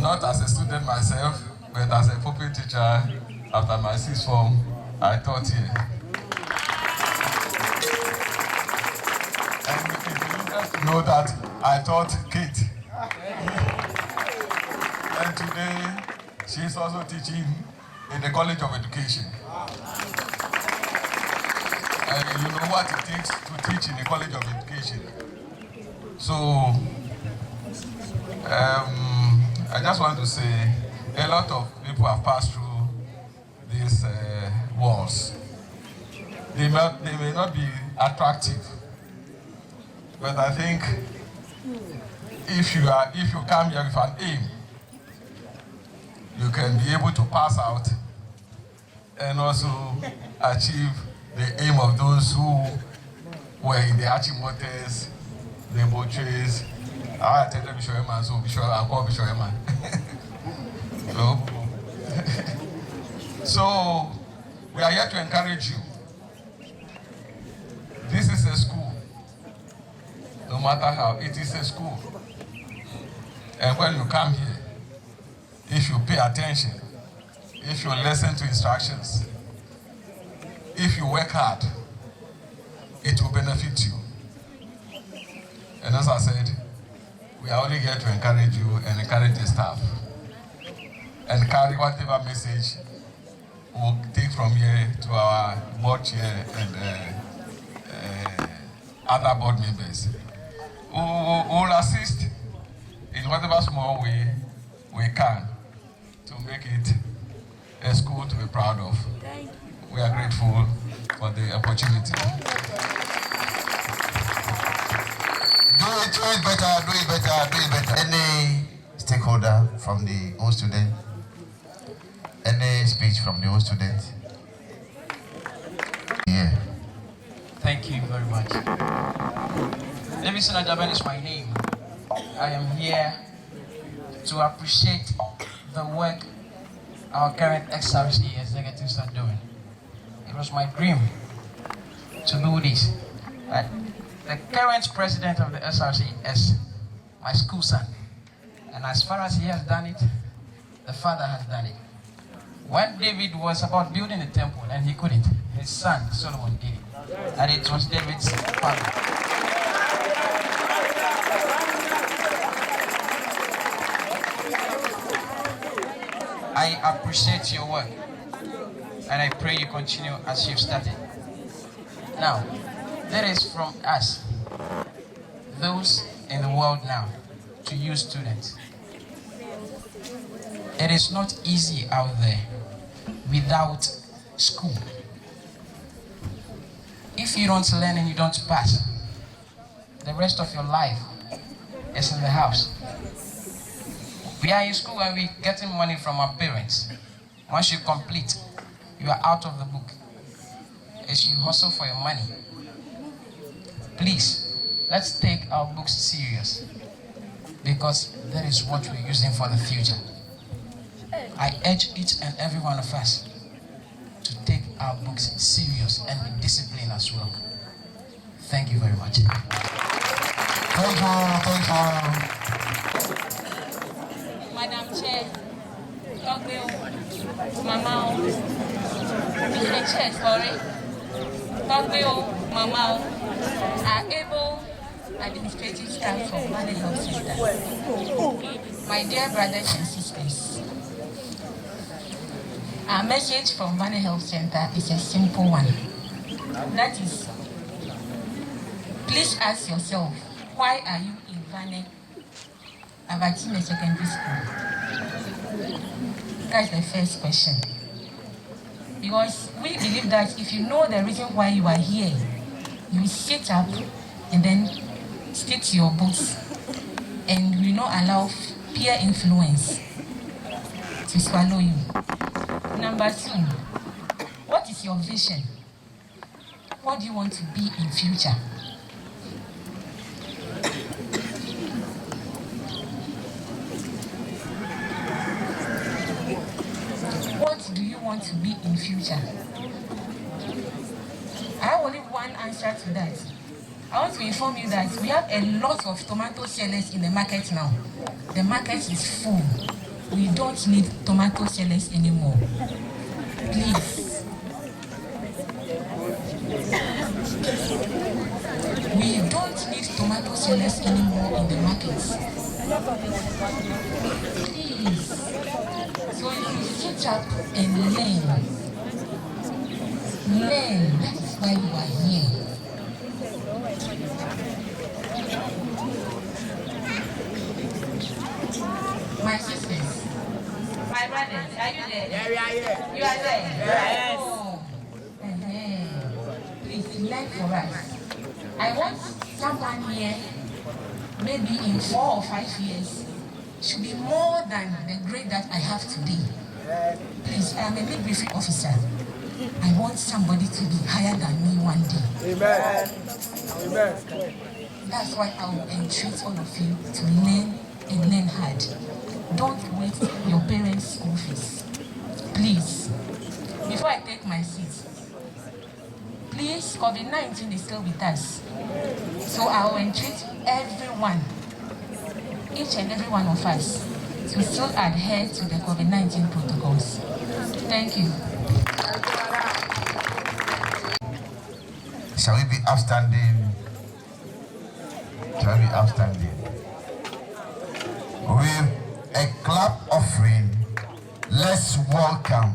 not as a student myself, but as a pupil teacher after my sixth form, I taught here. And if you need to know that I taught Kate. And today, she is also teaching in the College of Education. And you know what it takes to teach in the College of Education. So, I just want to say, a lot of people have passed through these walls. They may not be attractive, but I think if you come here with an aim, you can be able to pass out and also achieve the aim of those who were in the Hachimotes, the Boches. I attended Bishop Eman, so I'll call Bishop Eman. So, we are here to encourage you. This is a school. No matter how, it is a school. And when you come here, if you pay attention, if you listen to instructions, if you work hard, it will benefit you. And as I said, we are only here to encourage you and encourage the staff. And carry whatever message we'll take from here to our board chair and other board members. We will assist in whatever small way we can to make it a school to be proud of. We are grateful for the opportunity. Do it better. Any stakeholder from the old student? Any speech from the old student? Yeah. Thank you very much. Davidson Adaban is my name. I am here to appreciate the work our current XRC executives are doing. It was my dream to do this. The current president of the SRC is my school son. And as far as he has done it, the father has done it. When David was about building the temple and he couldn't, his son Solomon did it. And it was David's father. I appreciate your work, and I pray you continue as you've started. Now, that is from us, those in the world now, to you students. It is not easy out there without school. If you don't learn and you don't pass, the rest of your life is in the house. We are in school and we're getting money from our parents. Once you complete, you are out of the book. As you hustle for your money. Please, let's take our books serious, because that is what we're using for the future. I urge each and every one of us to take our books serious and be disciplined as well. Thank you very much. Thank you. Madam Chair, Mama, Mr. Chair, sorry. Mama are able administrative staff from Valley Health Center. My dear brothers and sisters, our message from Valley Health Center is a simple one. That is, please ask yourself, why are you in Valley Avatime Secondary School? That's the first question. Because we believe that if you know the reason why you are here, you sit up and then stick to your books and will not allow peer influence to swallow you. Number 2, what is your vision? What do you want to be in future? What do you want to be in future? I have only one answer to that. I want to inform you that we have a lot of tomato sellers in the market now. The market is full. We don't need tomato sellers anymore. Please. We don't need tomato sellers anymore in the markets. Please. So you sit up and learn. Learn. That is why you are here. My sisters, my brothers, are you there? Yeah, we are here. You are there? Yes. Oh. Please learn for us. I want someone here, maybe in 4 or 5 years, should be more than the grade that I have today. Please, I am a midwifery officer. I want somebody to be higher than me one day. Amen. Amen. That's why I will entreat all of you to learn and learn hard. Don't waste your parents' school fees. Please, before I take my seat, please, COVID-19 is still with us. So I will entreat everyone, each and every one of us, to still adhere to the COVID-19 protocols. Thank you. Shall we be upstanding? Shall we be upstanding? With a clap offering, let's welcome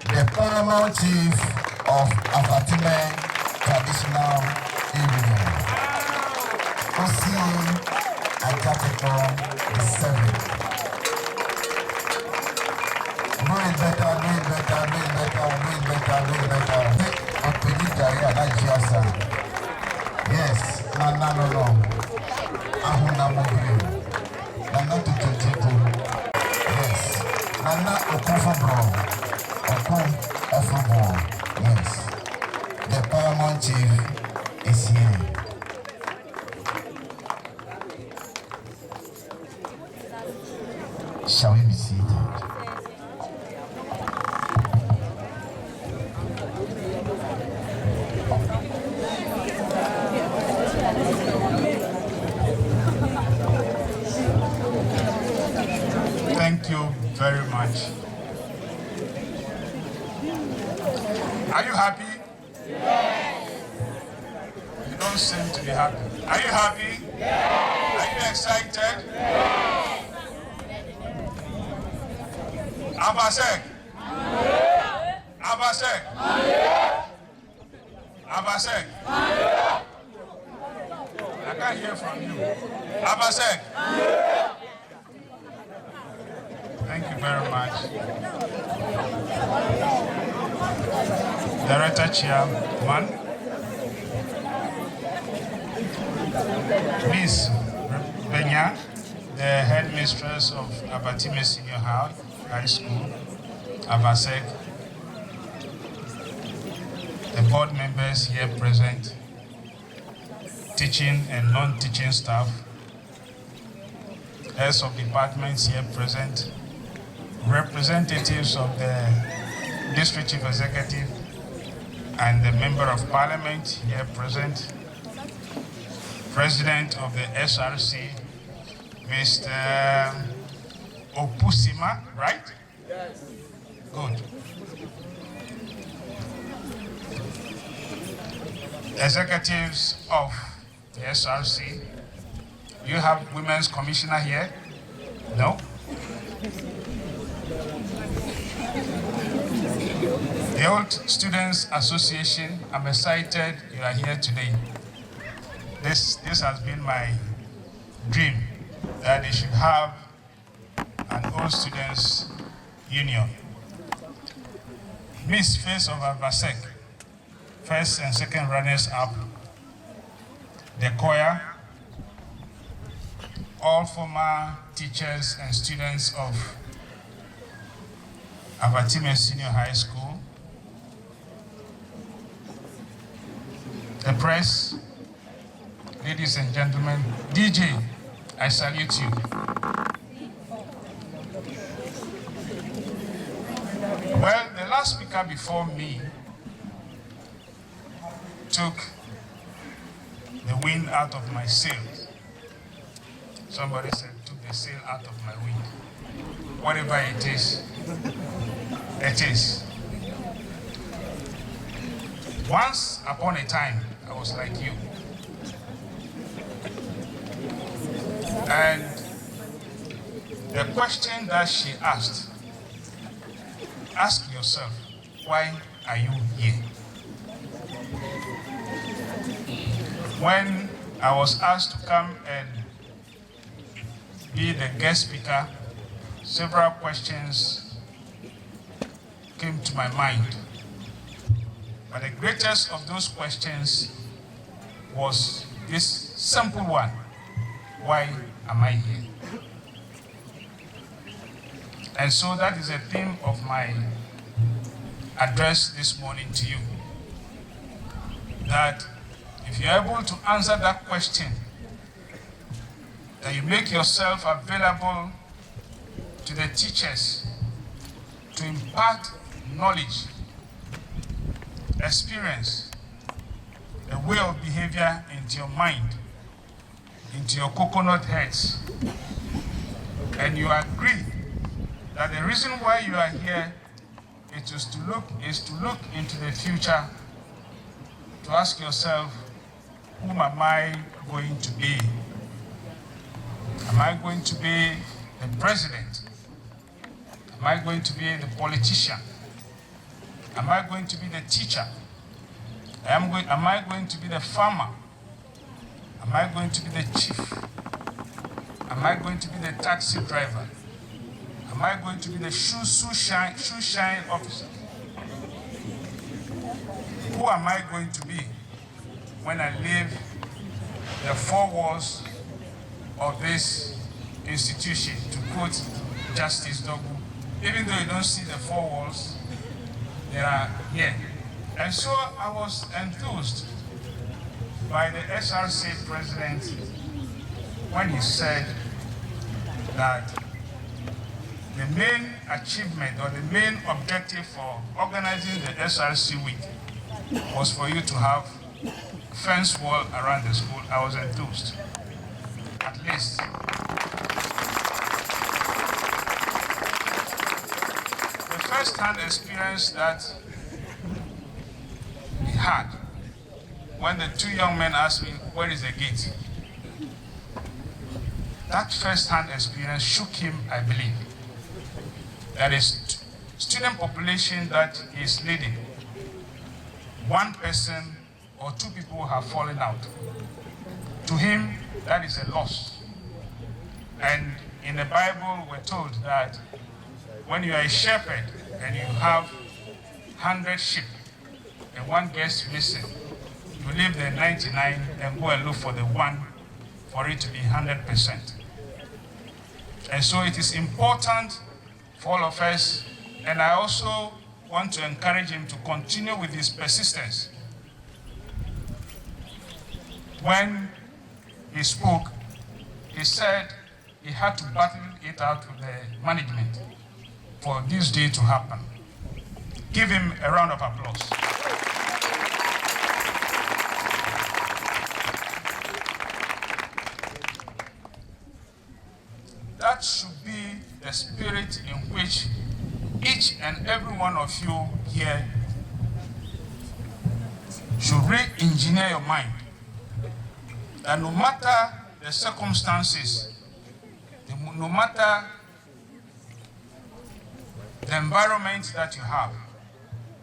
the paramount chief of Avatime traditional evening, Osi Ajateko VII. Do it better, do it better, do it better, do it better, do it better. Yes, no. Ahuna Mobile. Nana to yes. Nana Okofobro. Okofobro. Yes. The paramount chief is here. Shall we be seated? Thank you very much. Are you happy? Yes. You don't seem to be happy. Are you happy? Yes. Are you excited? Yes. Abasek. Abasek. Abasek. I can't hear from you. Abasek. Thank you very much. Director Chairman, Miss Benya, the Headmistress of Avatime Senior High School, Abasek, the board members here present, teaching and non-teaching staff, heads of departments here present, representatives of the District Chief Executive and the Member of Parliament here present, President of the SRC, Mr. Opusima, right? Yes. Good. Executives of the SRC. You have Women's Commissioner here? No? The Old Students Association, I'm excited you are here today. This has been my dream, that they should have an Old Students Union. Miss Face of Avasek, first and second runners up, the choir, all former teachers and students of Avatime Senior High School, the press, ladies and gentlemen, DJ, I salute you. Well, the last speaker before me took the wind out of my sails. Somebody said, took the sail out of my wind. Whatever it is, it is. Once upon a time, I was like you. And the question that she asked, ask yourself, why are you here? When I was asked to come and be the guest speaker, several questions came to my mind. But the greatest of those questions was this simple one: why am I here? And so that is the theme of my address this morning to you. That if you're able to answer that question, that you make yourself available to the teachers to impart knowledge, experience, a way of behavior into your mind, into your coconut heads, and you agree that the reason why you are here is to look into the future, to ask yourself, whom am I going to be? Am I going to be the president? Am I going to be the politician? Am I going to be the teacher? Am I going to be the farmer? Am I going to be the chief? Am I going to be the taxi driver? Am I going to be the shoe shine officer? Who am I going to be when I leave the four walls of this institution, to quote Justice Dogu? Even though you don't see the four walls, they are here. And so I was enthused by the SRC president when he said that the main achievement or the main objective for organizing the SRC week was for you to have a fence wall around the school. I was enthused. At least. The first-hand experience that he had when the two young men asked me, where is the gate? That first-hand experience shook him, I believe. That is student population that he is leading. One person or two people have fallen out. To him, that is a loss. And in the Bible, we're told that when you are a shepherd and you have 100 sheep and one gets missing, you leave the 99 and go and look for the one for it to be 100%. And so it is important for all of us, and I also want to encourage him to continue with his persistence. When he spoke, he said he had to battle it out with the management for this day to happen. Give him a round of applause. That should be the spirit in which each and every one of you here should re-engineer your mind. That no matter the circumstances, no matter the environment that you have,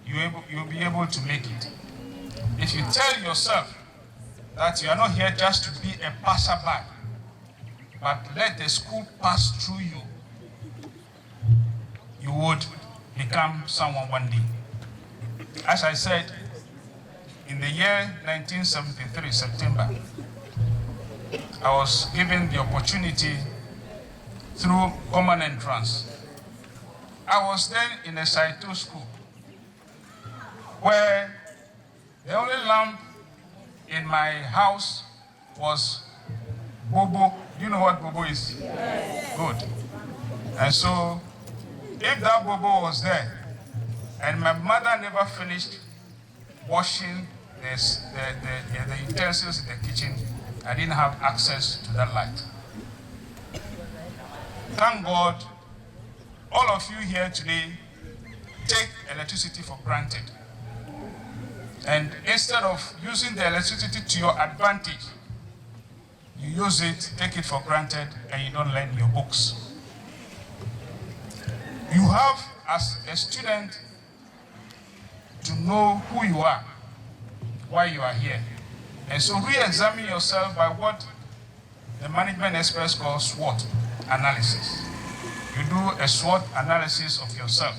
you'll be able to make it. If you tell yourself that you are not here just to be a passerby, but let the school pass through you, you would become someone one day. As I said, in the year 1973, September, I was given the opportunity through common entrance. I was then in a Site 2 school where the only lamp in my house was Bobo. Do you know what Bobo is? Yes. Good. And so, if that Bobo was there, and my mother never finished washing the utensils in the kitchen, I didn't have access to that light. Thank God, all of you here today take electricity for granted. And instead of using the electricity to your advantage, you use it, take it for granted, and you don't learn your books. You have, as a student, to know who you are, why you are here. And so re-examine yourself by what the management experts call SWOT analysis. You do a SWOT analysis of yourself.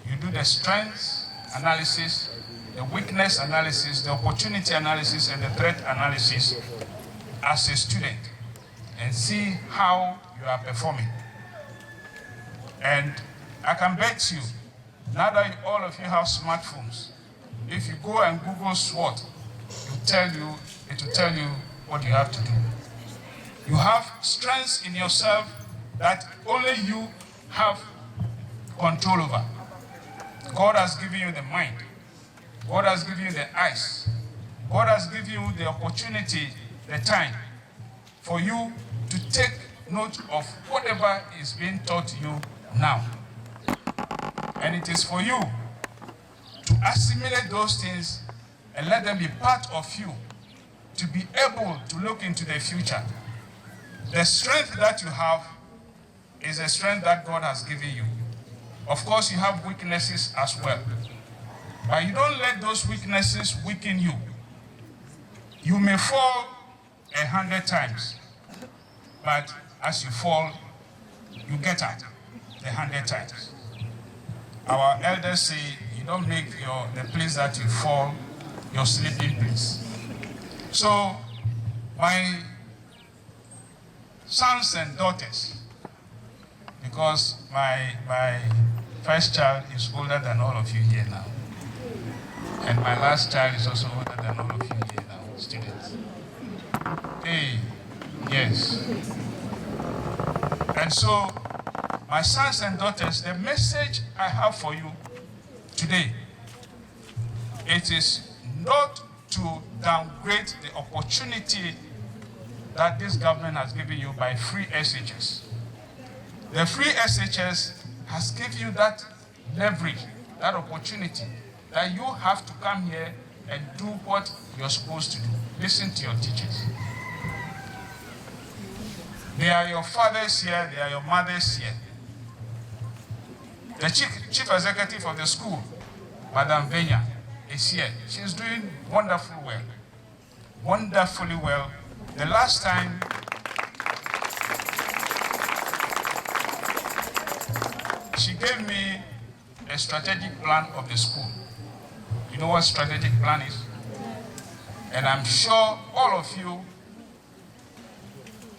You do the strengths analysis, the weakness analysis, the opportunity analysis, and the threat analysis as a student, and see how you are performing. And I can bet you, now that all of you have smartphones, if you go and Google SWOT, it will tell you what you have to do. You have strengths in yourself that only you have control over. God has given you the mind. God has given you the eyes. God has given you the opportunity, the time, for you to take note of whatever is being taught you now. And it is for you to assimilate those things and let them be part of you, to be able to look into the future. The strength that you have is a strength that God has given you. Of course, you have weaknesses as well. But you don't let those weaknesses weaken you. You may fall 100 times, but as you fall, you get up 100 times. Our elders say, you don't make the place that you fall your sleeping place. So, my sons and daughters, because my first child is older than all of you here now, and my last child is also older than all of you here now, students. Hey, yes. And so, my sons and daughters, the message I have for you today, it is not to downgrade the opportunity that this government has given you by free SHS. The free SHS has given you that leverage, that opportunity, that you have to come here and do what you're supposed to do. Listen to your teachers. They are your fathers here, they are your mothers here. The chief executive of the school, Madam Venya, is here. She's doing wonderfully well. Wonderfully well. The last time she gave me a strategic plan of the school. You know what strategic plan is? And I'm sure all of you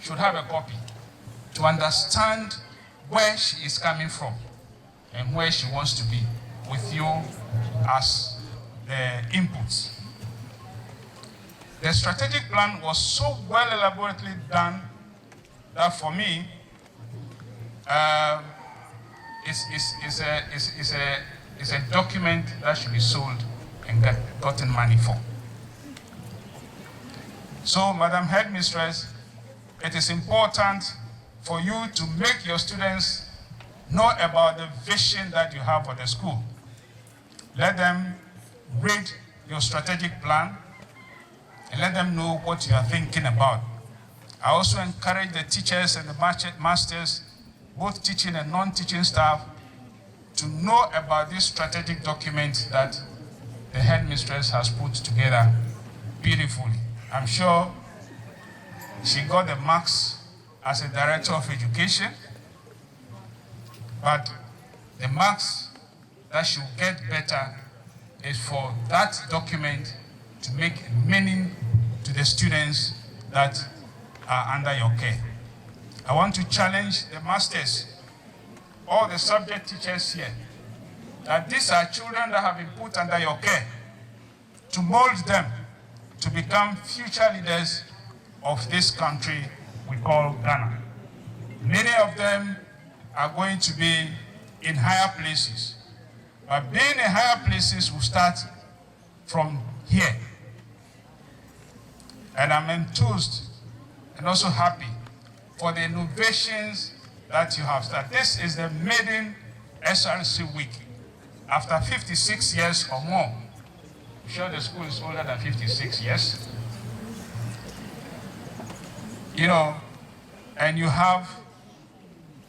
should have a copy to understand where she is coming from and where she wants to be with you as the inputs. The strategic plan was so well elaborately done that for me, it's a document that should be sold and gotten money for. So, Madam Headmistress, it is important for you to make your students know about the vision that you have for the school. Let them read your strategic plan and let them know what you are thinking about. I also encourage the teachers and the masters, both teaching and non-teaching staff, to know about this strategic document that the Headmistress has put together beautifully. I'm sure she got the marks as a director of education, but the marks that she'll get better is for that document to make meaning to the students that are under your care. I want to challenge the masters, all the subject teachers here, that these are children that have been put under your care to mold them to become future leaders of this country we call Ghana. Many of them are going to be in higher places. But being in higher places will start from here. And I'm enthused and also happy for the innovations that you have started. This is the maiden SRC week. After 56 years or more, I'm sure the school is older than 56 years. You know, and you have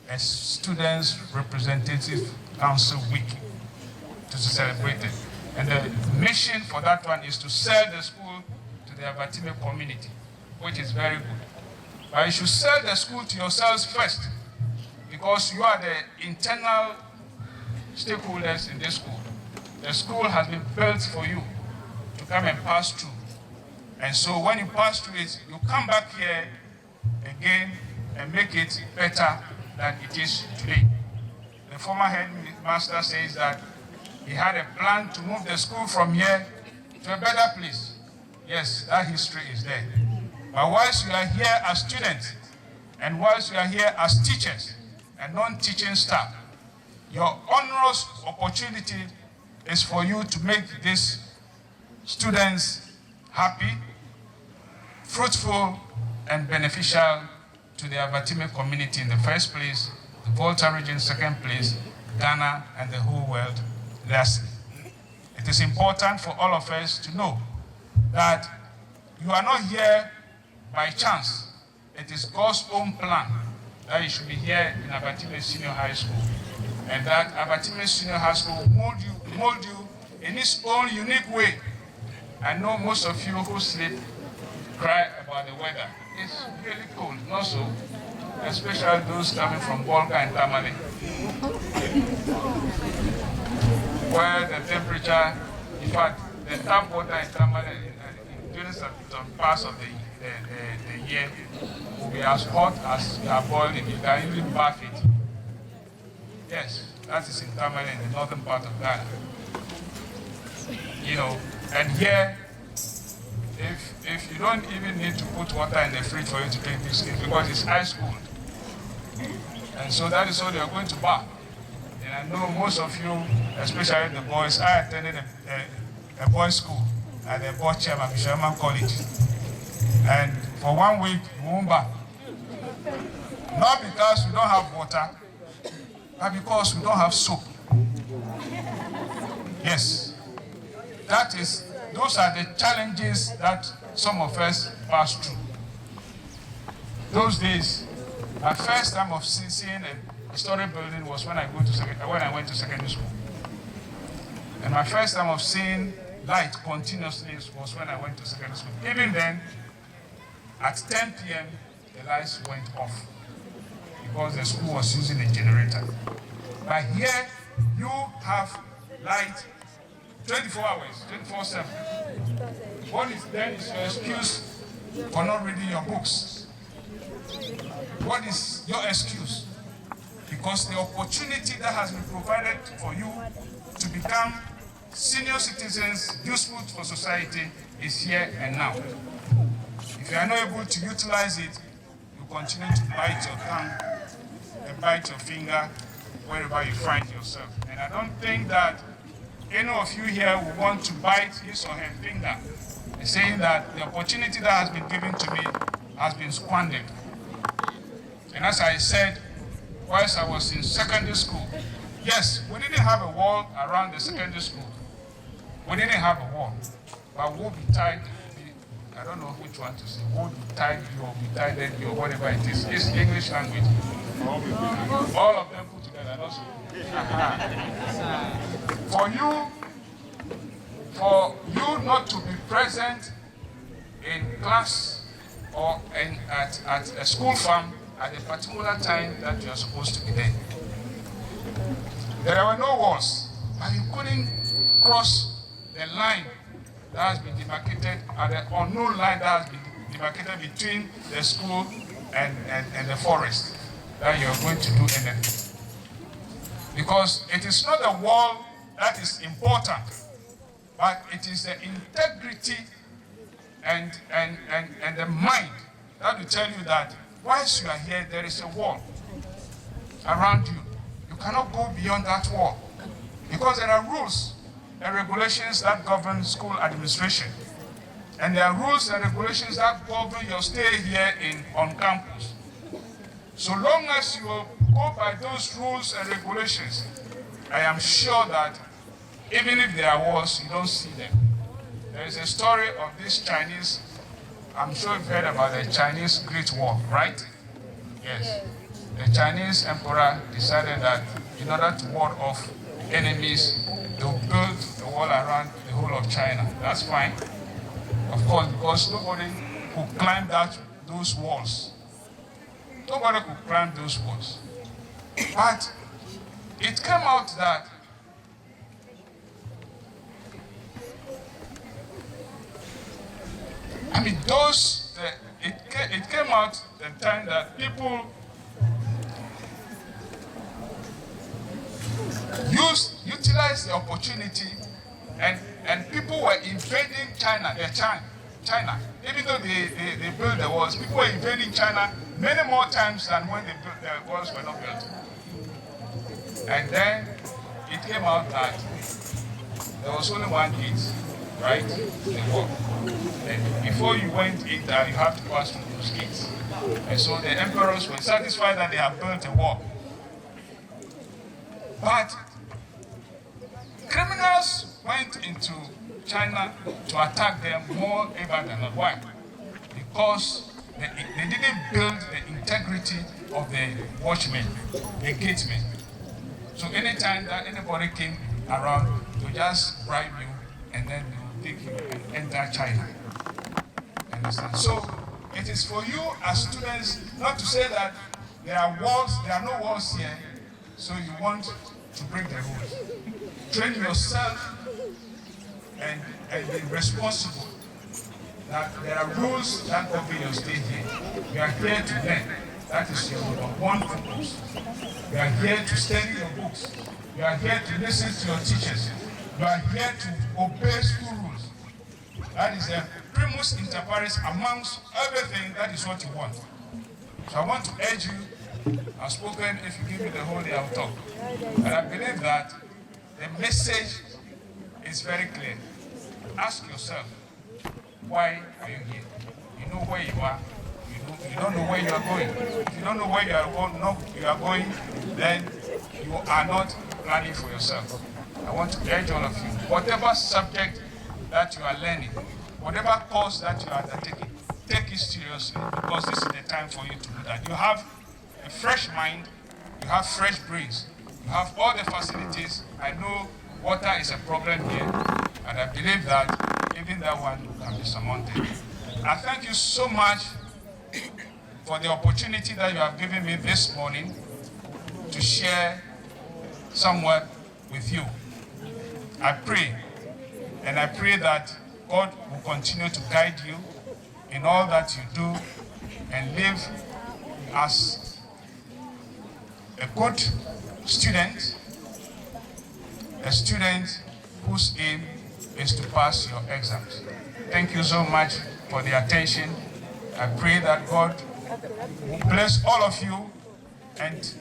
a Students Representative Council week to celebrate it. And the mission for that one is to sell the school to the Avatime community, which is very good. But you should sell the school to yourselves first, because you are the internal stakeholders in this school. The school has been built for you to come and pass through. And so when you pass through it, you come back here again and make it better than it is today. The former headmaster says that he had a plan to move the school from here to a better place. Yes, that history is there. But whilst you are here as students, and whilst you are here as teachers and non-teaching staff, your onerous opportunity is for you to make these students happy, fruitful, and beneficial to the Avatime community in the first place, the Volta region second place, Ghana, and the whole world lastly. It is important for all of us to know that you are not here by chance. It is God's own plan that you should be here in Avatime Senior High School, and that Avatime Senior High School will mold you in its own unique way. I know most of you who sleep cry about the weather. It's really cold, not so, especially those coming from Bolga and Tamale, where the temperature, in fact, the tap water in Tamale during some parts of the year will be as hot as you are boiling. You can even bath it. Yes, that is in Tamale, in the northern part of Ghana. You know, and here, if you don't even need to put water in the fridge for you to drink this thing, because it's ice cold. And so that is how they are going to bath. And I know most of you, especially the boys, I attended a boys' school at the board chairman, Sherman College. And for 1 week, we won't bath. Not because we don't have water, but because we don't have soap. Yes. Those are the challenges that some of us pass through. Those days, my first time of seeing a historic building was when I went to secondary school. And my first time of seeing light continuously was when I went to secondary school. Even then, at 10 p.m., the lights went off because the school was using a generator. But here, you have light 24 hours, 24/7. What is then is your excuse for not reading your books? What is your excuse? Because the opportunity that has been provided for you to become senior citizens useful for society is here and now. If you are not able to utilize it, you continue to bite your tongue and bite your finger wherever you find yourself. And I don't think that any of you here will want to bite his or her finger, saying that the opportunity that has been given to me has been squandered. And as I said, whilst I was in secondary school, yes, we didn't have a wall around the secondary school. We didn't have a wall, but we'll be tied. I don't know which one to say. We'll be tied you or be tied you or whatever it is. It's English language. All of them put together, not so. For you not to be present in class or at a school farm at a particular time that you are supposed to be there. There were no walls, but you couldn't cross the line that has been demarcated, or the unknown line that has been demarcated between the school and the forest that you're going to do anything. Because it is not the wall that is important, but it is the integrity and the mind that will tell you that whilst you are here, there is a wall around you. You cannot go beyond that wall because there are rules and regulations that govern school administration. And there are rules and regulations that govern your stay here on campus. So long as you go by those rules and regulations, I am sure that even if there are walls, you don't see them. There is a story of this Chinese, I'm sure you've heard about the Chinese Great Wall, right? Yes. The Chinese emperor decided that in order to ward off enemies, they would build a wall around the whole of China. That's fine. Of course, because nobody could climb those walls. Nobody could climb those walls. But it came out that it came out the time that people utilized the opportunity and people were invading China. Even though they built the walls, people were invading China many more times than when the walls were not built. And then it came out that there was only one gate, right? The wall. And before you went in there, you have to pass through those gates. And so the emperors were satisfied that they had built a wall. But criminals went into China to attack them more ever than not. Why? Because they didn't build the integrity of the watchmen, the gatemen. So anytime that anybody came around, they just bribe you and then they will take you and enter China. Understand? So it is for you as students not to say that there are no walls here, so you want to break the rules. Train yourself and be responsible that there are rules that govern your stay here. You are here to learn. That is your number one focus. You are here to study your books. You are here to listen to your teachers. You are here to obey school rules. That is the primus inter pares amongst everything. That is what you want. So I want to urge you. I've spoken. If you give me the whole day, I'll talk. And I believe that the message is very clear. Ask yourself, why are you here? You know where you are. You don't know where you are going. If you don't know where you are going, then you are not planning for yourself. I want to urge all of you, whatever subject that you are learning, whatever course that you are undertaking, take it seriously, because this is the time for you to do that. You have a fresh mind, you have fresh brains, you have all the facilities. I know water is a problem here, and I believe that even that one can be surmounted. I thank you so much for the opportunity that you have given me this morning to share somewhat with you. I pray, and I pray that God will continue to guide you in all that you do and live as a good student, a student whose aim is to pass your exams. Thank you so much for the attention. I pray that God will bless all of you, and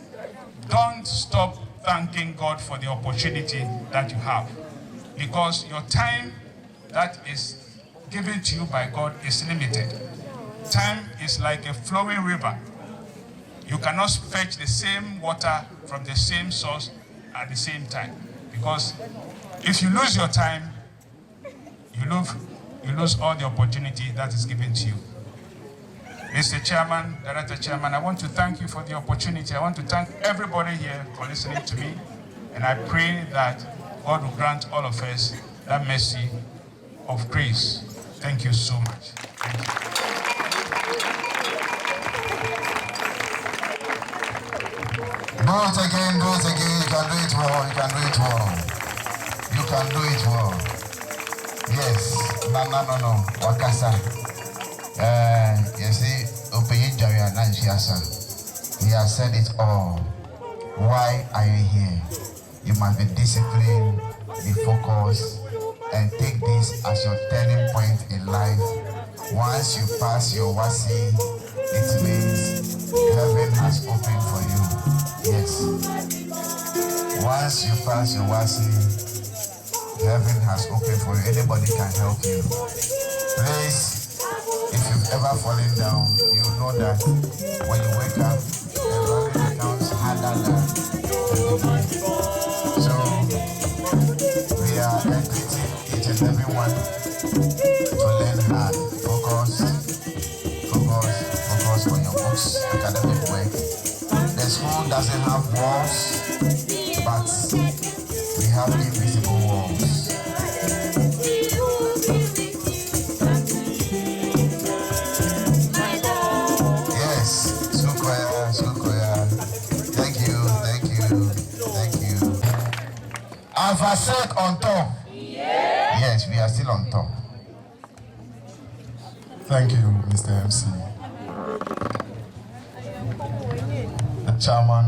don't stop thanking God for the opportunity that you have, because your time that is given to you by God is limited. Time is like a flowing river. You cannot fetch the same water from the same source at the same time, because if you lose your time, you lose all the opportunity that is given to you. Mr. Chairman, Director Chairman, I want to thank you for the opportunity. I want to thank everybody here for listening to me, and I pray that God will grant all of us that mercy of grace. Thank you so much. Thank you. Do it again, you can do it well, you can do it well. You can do it well. Yes, no, Wakasa. You see, he has said it all. Why are you here? You must be disciplined, be focused, and take this as your turning point in life. Once you pass your WASI, it means heaven has opened for you. Yes. Once you pass your WASI, heaven has opened for you. Anybody can help you. Please, if you've ever fallen down, you know that when you wake up, the running becomes harder than the beginning. So, we are encouraging each and everyone to learn hard. Focus on your books, academic work. The school doesn't have walls, but we have invisible walls. Yes, school choir. Thank you. Avasek on top. Yes, we are still on top. Thank you, Mr. MC. The chairman,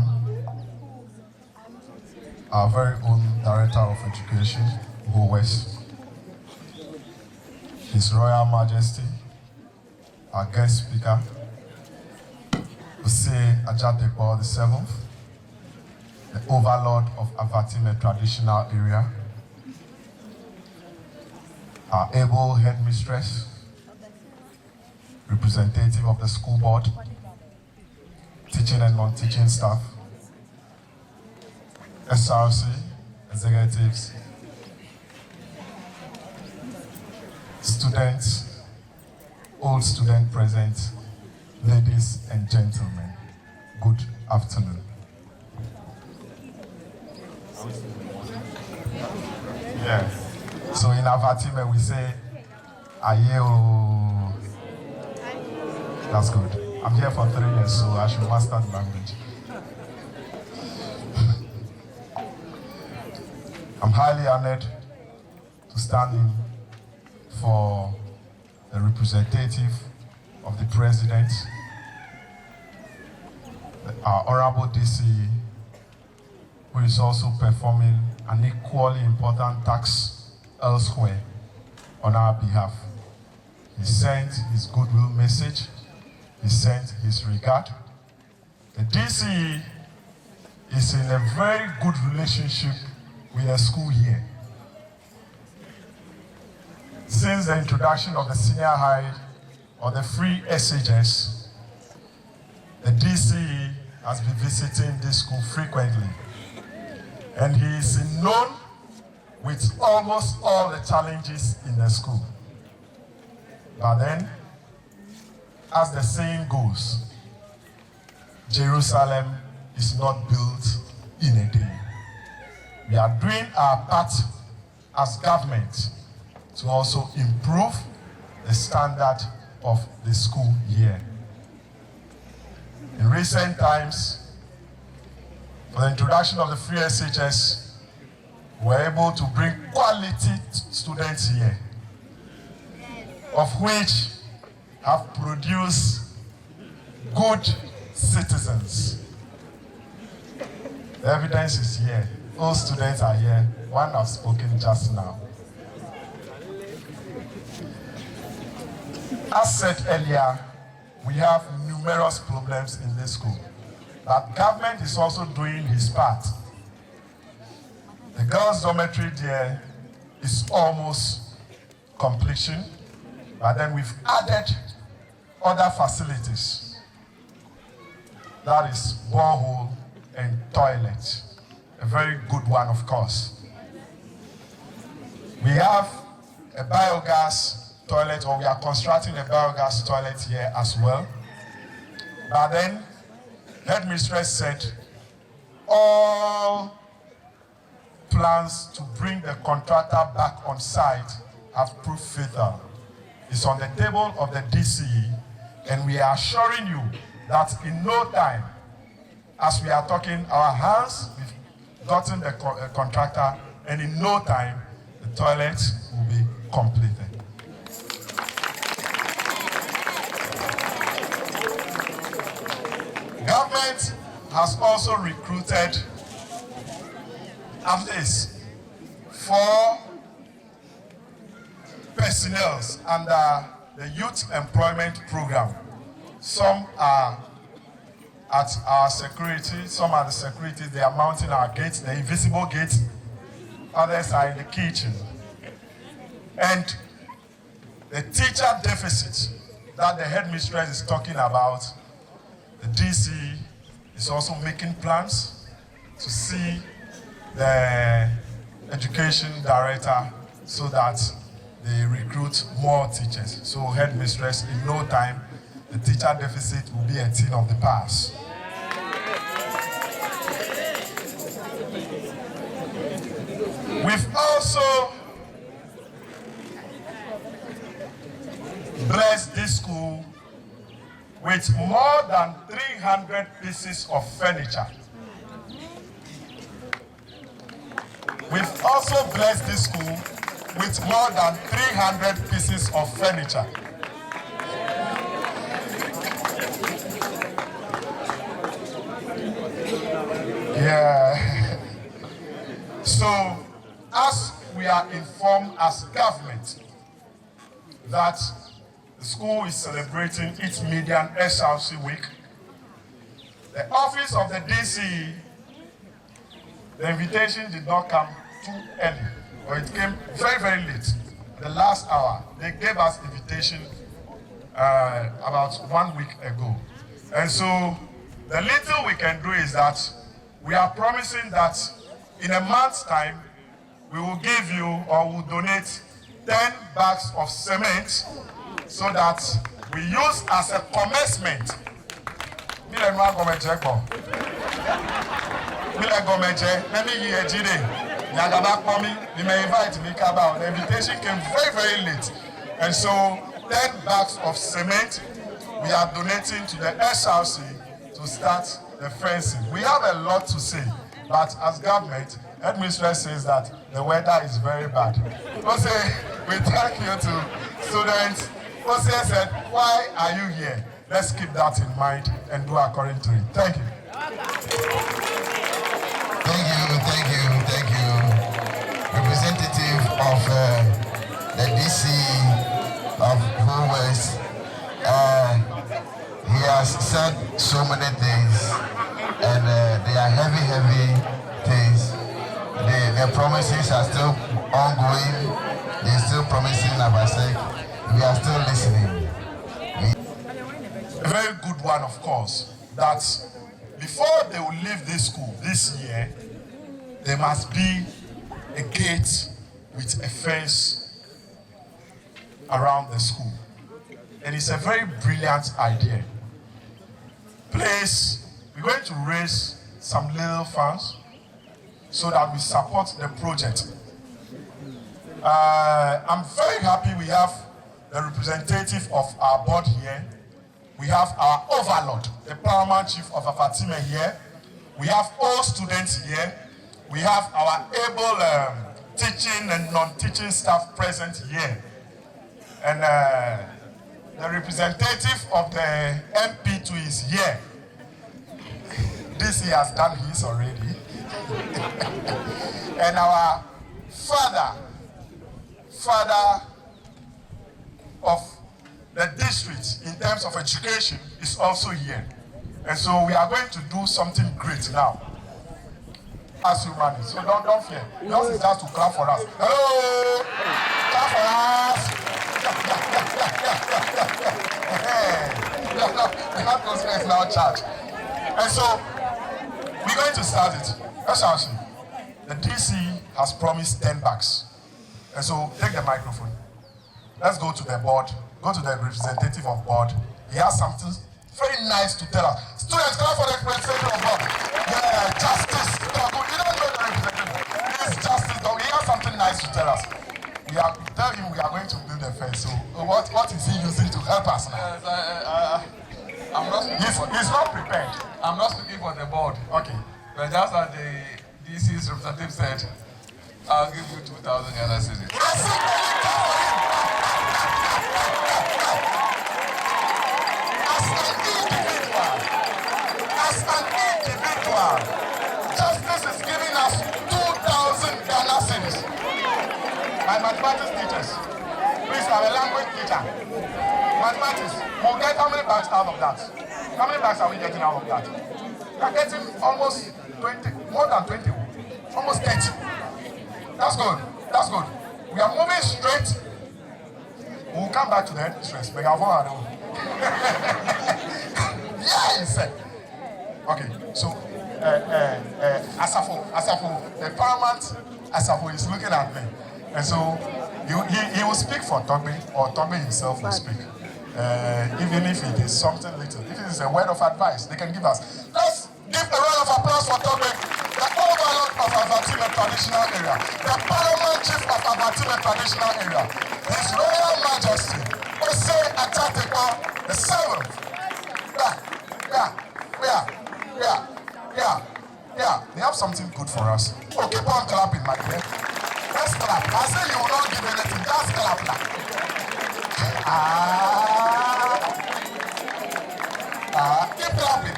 our very own Director of Education, Go West, His Royal Majesty, our guest speaker, Osei Ajadepo VII, the Overlord of Avatime Traditional Area, our able Headmistress, representative of the school board, teaching and non-teaching staff, SRC, executives, students, old student present, ladies and gentlemen, good afternoon. Yeah. So in Avatime we say, Ayeo. That's good. I'm here for 3 years, so I should master the language. I'm highly honored to stand in for the representative of the president, our honorable DC, who is also performing an equally important task elsewhere on our behalf. He sent his goodwill message. He sent his regard. The DCE is in a very good relationship with the school here. Since the introduction of the senior high or the free SHS, the DCE has been visiting this school frequently. And he is known with almost all the challenges in the school. But then, as the saying goes, Jerusalem is not built in a day. We are doing our part as government to also improve the standard of the school year. In recent times, for the introduction of the free SHS, we were able to bring quality students here, of which have produced good citizens. The evidence is here. All students are here. One has spoken just now. As said earlier, we have numerous problems in this school. But government is also doing his part. The girls' dormitory there is almost completion, but then we've added other facilities. That is borehole and toilet. A very good one, of course. We have a biogas toilet, or we are constructing a biogas toilet here as well. But then, Headmistress said all plans to bring the contractor back on site have proved fatal. It's on the table of the DCE, and we are assuring you that in no time, as we are talking, our hands, we've gotten the contractor, and in no time, the toilet will be completed. government has also recruited at least 4 personnel under the Youth Employment Program. Some are at our security, some are the security, they are mounting our gates, the invisible gates, others are in the kitchen. And the teacher deficit that the headmistress is talking about, the DC is also making plans to see the education director so that they recruit more teachers. So headmistress, in no time, the teacher deficit will be a thing of the past. We've also blessed this school with more than 300 pieces of furniture. We've also blessed this school with more than 300 pieces of furniture. Yeah. So, as we are informed as government that the school is celebrating its median SRC week, the office of the DC, the invitation did not come too early, or it came very, very late. The last hour, they gave us invitation about 1 week ago. And so the little we can do is that we are promising that in a month's time, we will give you or will donate 10 bags of cement so that we use as a commencement. The invitation came very, very late. And so 10 bags of cement we are donating to the SRC to start the fencing. We have a lot to say, but as government, Headmistress says that the weather is very bad. Ose, we thank you to students. Ose said, why are you here? Let's keep that in mind and do according to it. Thank you. Thank you. Representative of the DC of Whole West, he has said so many things, and they are heavy things. The promises are still ongoing. They're still promising Abasek. We are still listening. A very good one, of course, that before they will leave this school this year, there must be a gate with a fence around the school. And it's a very brilliant idea. Please, we're going to raise some little funds so that we support the project. I'm very happy we have the representative of our board here. We have our overlord, the paramount chief of Avatime here. We have all students here. We have our able teaching and non-teaching staff present here. And the representative of the MP2 is here. This he has done his already. And our father of the district in terms of education is also here. And so we are going to do something great now as humanity. So don't fear. Yours is just to clap for us. Hello! Clap for us! We have those guys now charge. And so we're going to start it. SRC, the DC has promised 10 bags. And so take the microphone. Let's go to the board. Go to the representative of board. He has something very nice to tell us. Students, clap for the representative of board. Yeah, justice. You don't know the representative. Yes, justice. He has something nice to tell us. We are tell him we are going to build a fence. So what is he using to help us now? I'm not speaking he's not prepared. I'm not speaking for the board. Okay. But just as the DC's representative said, I'll give you 2,000 Ghana cedis. As an My mathematics teachers. Please, I'm a language teacher. Mathematics. We'll get how many bags out of that? How many bags are we getting out of that? We're getting almost 20, more than 20, almost 30. That's good. That's good. We are moving straight. We'll come back to the headmistress. Yes. Okay. So, Asafo, the paramount Asafo is looking at me, and so he will speak for Togbe, or Togbe himself will speak. Even if it is something little, if it is a word of advice, they can give us. Let's give a round of applause for Togbe, the overlord of Avatime traditional area, the paramount chief of Avatime traditional area, His Royal Majesty, Ose Atatepa the seventh. Yeah. They have something good for us. Oh, keep on clapping, my dear. Let's clap. I say you will not give anything. Just clap now. Keep clapping.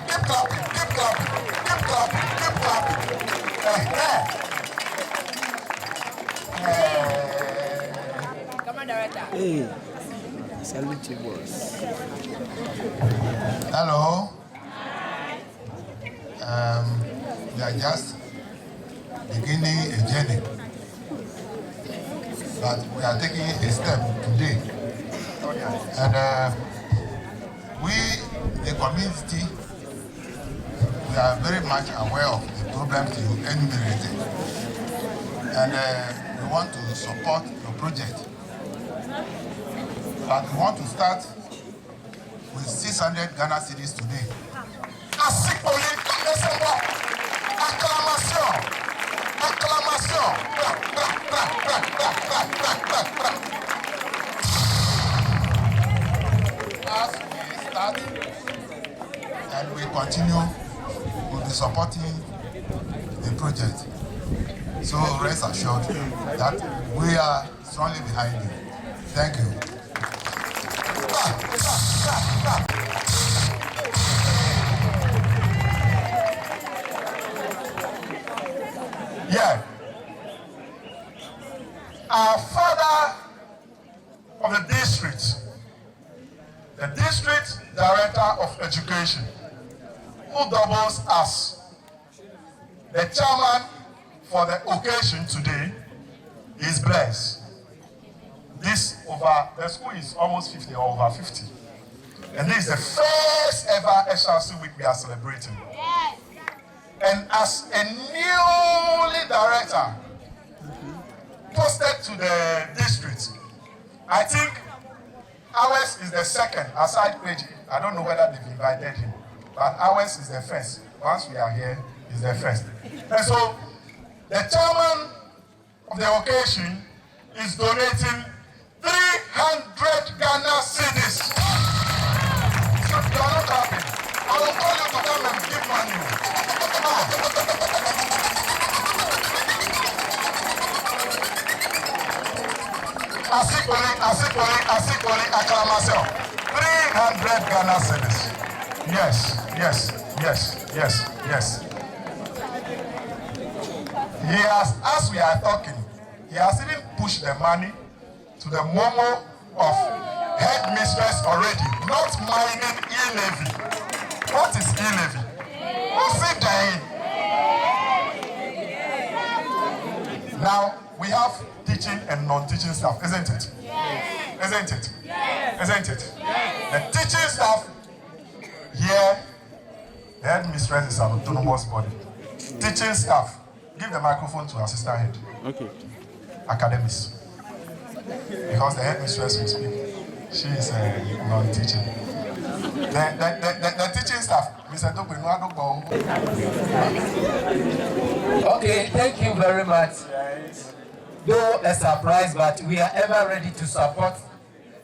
Come on, director. Hey, salute you, boss. Hello. We are just beginning a journey, but we are taking a step today. And we, the community, we are very much aware of the problems you enumerated. And we want to support your project. But we want to start with 600 Ghana cedis today. Acclamation! As we start and we continue, we'll be supporting the project. So rest assured that we are strongly behind you. Thank you. Yeah. Our father of the district director of education, who doubles as the chairman for the occasion today, is blessed. The school is almost 50 or over 50. And this is the first ever SRC week we are celebrating. Yes. And as a newly director posted to the district, I think ours is the second, aside Peji. I don't know whether they've invited him, but ours is the first. Once we are here, is the first. And so, the chairman of the occasion is donating 300 Ghana cedis. So you are not clapping. I will call you to come and give money. Asikoli, acclamation. 300 Ghana cedis. Yes. He has, as we are talking, he has even pushed the money to the Momo of Headmistress already, not mining e-levy. What is e-levy? Who's it dying? Now, we have teaching and non-teaching staff, isn't it? Yes. Isn't it? Yes. Isn't it? Yes. The teaching staff here, the headmistress is an autonomous body. Teaching staff, give the microphone to assistant head. Okay. Academics. Because the headmistress will speak. She is non-teaching. The teaching staff, Mr. Okay, thank you very much. Though a surprise, but we are ever ready to support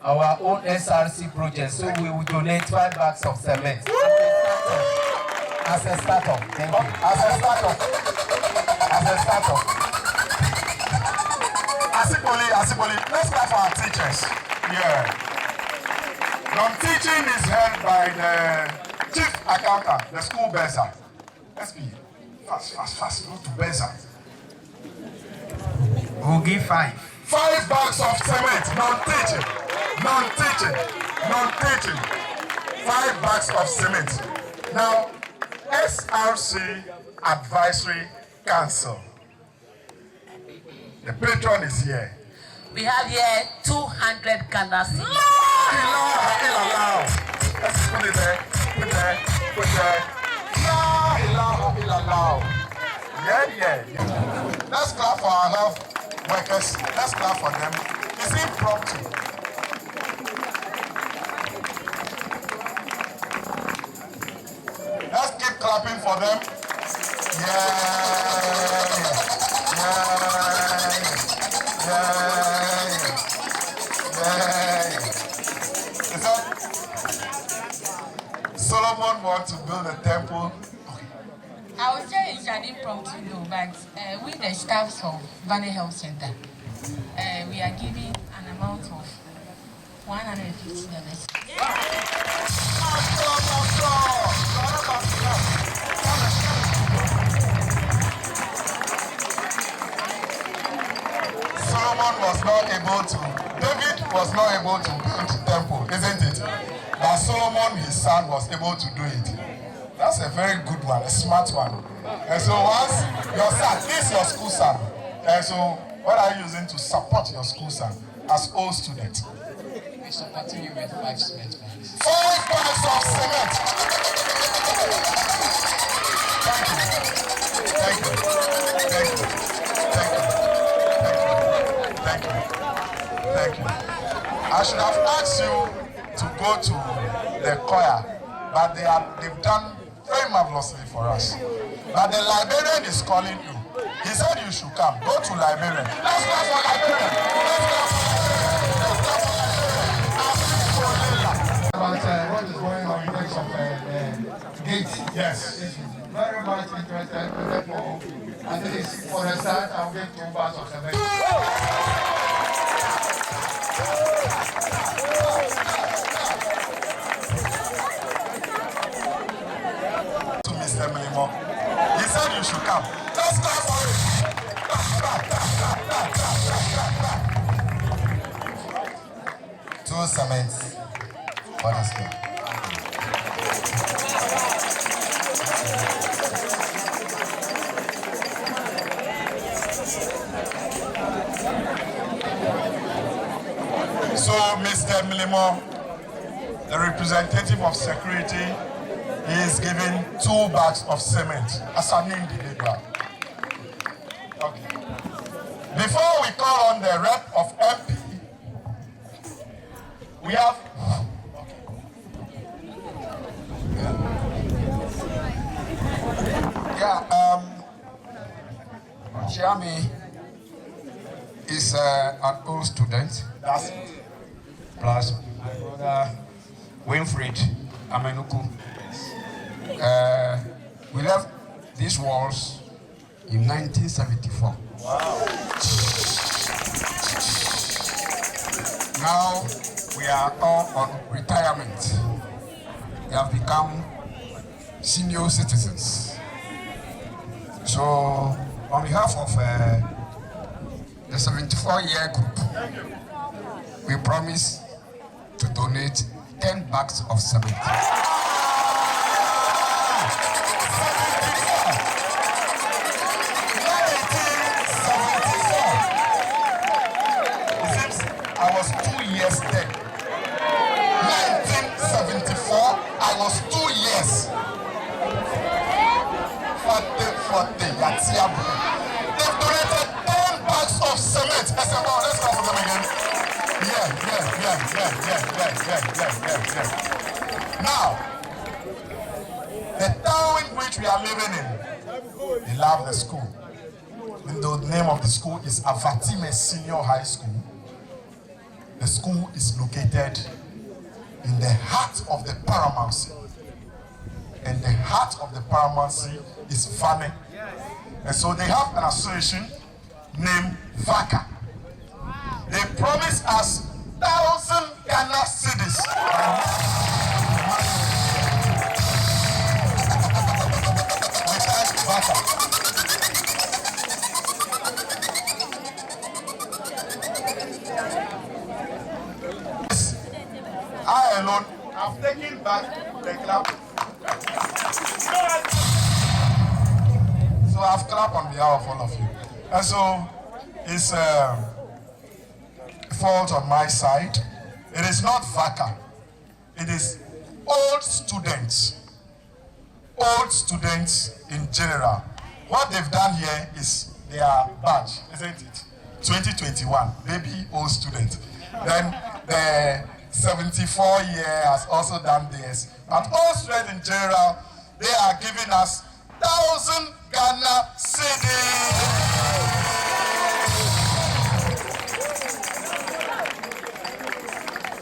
our own SRC project, so we will donate 5 bags of cement. As a startup, thank you. As a startup. Asipoli, let's start for our teachers. Yeah. Non-teaching is held by the chief accountant, the school Beza. Let's be fast. Go to Beza. We'll give 5. 5 bags of cement, non-teaching, non-teaching, non-teaching. 5 bags of cement. Now, SRC Advisory Council. The patron is here. We have here 200 Ghana cedis. Let's put it there, put there, put there. Yeah. Let's clap for our health workers. Let's clap for them. It's impromptu. Let's keep clapping for them. Solomon wants to build a temple. I would say it's an impromptu though, but with the staffs of Valley Health Center, we are giving an amount of $150. Solomon was not able to, David was not able to build the temple, isn't it? But Solomon, his son, was able to do it. That's a very good one, a smart one. And so once your son, this is your school son. And so what are you using to support your school son as old student? We're supporting you with 5 cement bags. 5 bags of cement. Thank you. I should have asked you to go to the choir, but they've done very marvelously for us. But the librarian is calling you. He said you should come. Go to librarian. Let's go for librarian. About what is going on in terms of gates. Yes. It's very much interested. Therefore, at least for the start, I'll get 2 bags of cement. To Mr. Milimo. He said you should come. Let's go for it. Two cements. What is good? So, Mr. Milimo, the representative of security, is giving 2 bags of cement as an individual. Okay. Before we call on the rep of MP, we have. Chiami is an old student. That's it. Plus my brother Winfried Amenuku. We left these walls in 1974. Wow. Now we are all on retirement. We have become senior citizens. So on behalf of the 74-year group, we promise to donate 10 bags of cement. I was 2 years then. 1974, I was 2 years. 40, Yatiabu. They've donated 10 bags of cement. Let's go for them again. Yeah. Now, the town in which we are living in, they love the school. The name of the school is Avatime Senior High School. The school is located in the heart of the Paramouncy. And the heart of the Paramouncy is Vane. And so they have an association named VACA. They promise us 1,000 Ghana cedis. We thank VACA. have taken back the clap. So I've clapped on behalf of all of you. And so it's a fault on my side. It is not VACA. It is old students in general. What they've done here is their badge, isn't it? 2021, baby old student. Then the 74-year has also done this. But all students in general, they are giving us 1,000 Ghana cedis.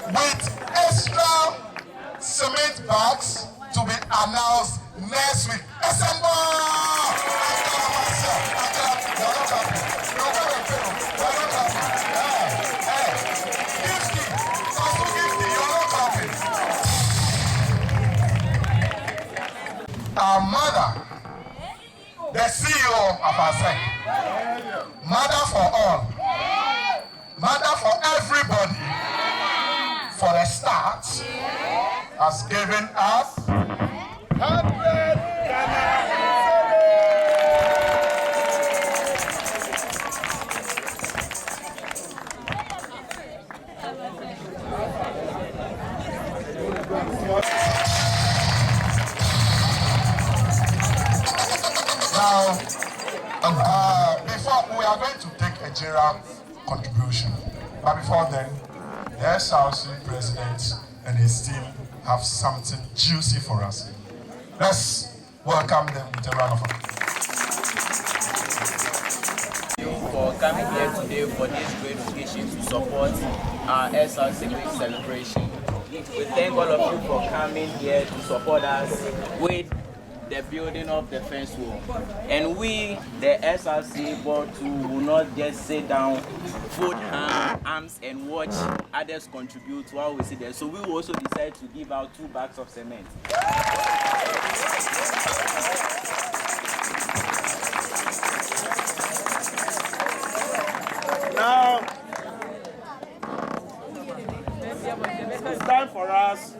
With extra cement bags to be announced next week. Assemble! Our mother, the CEO of Avatime, mother for all, mother for everybody, for a start, has given us 100 Ghana. Now, before we are going to take a general contribution, but before then, the SRC president and his team have something juicy for us. Let's welcome them with a round of applause. Thank you for coming here today for this great occasion to support our SRC Week celebration. We thank all of you for coming here to support us with the building of the fence wall. And we, the SRC board too, will not just sit down, fold arms and watch others contribute while we sit there. So we will also decide to give out 2 bags of cement. Now, it's time for us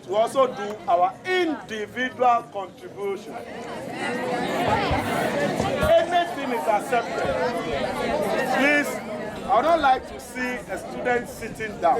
to also do our individual contribution. Anything is accepted. Please, I would not like to see a student sitting down.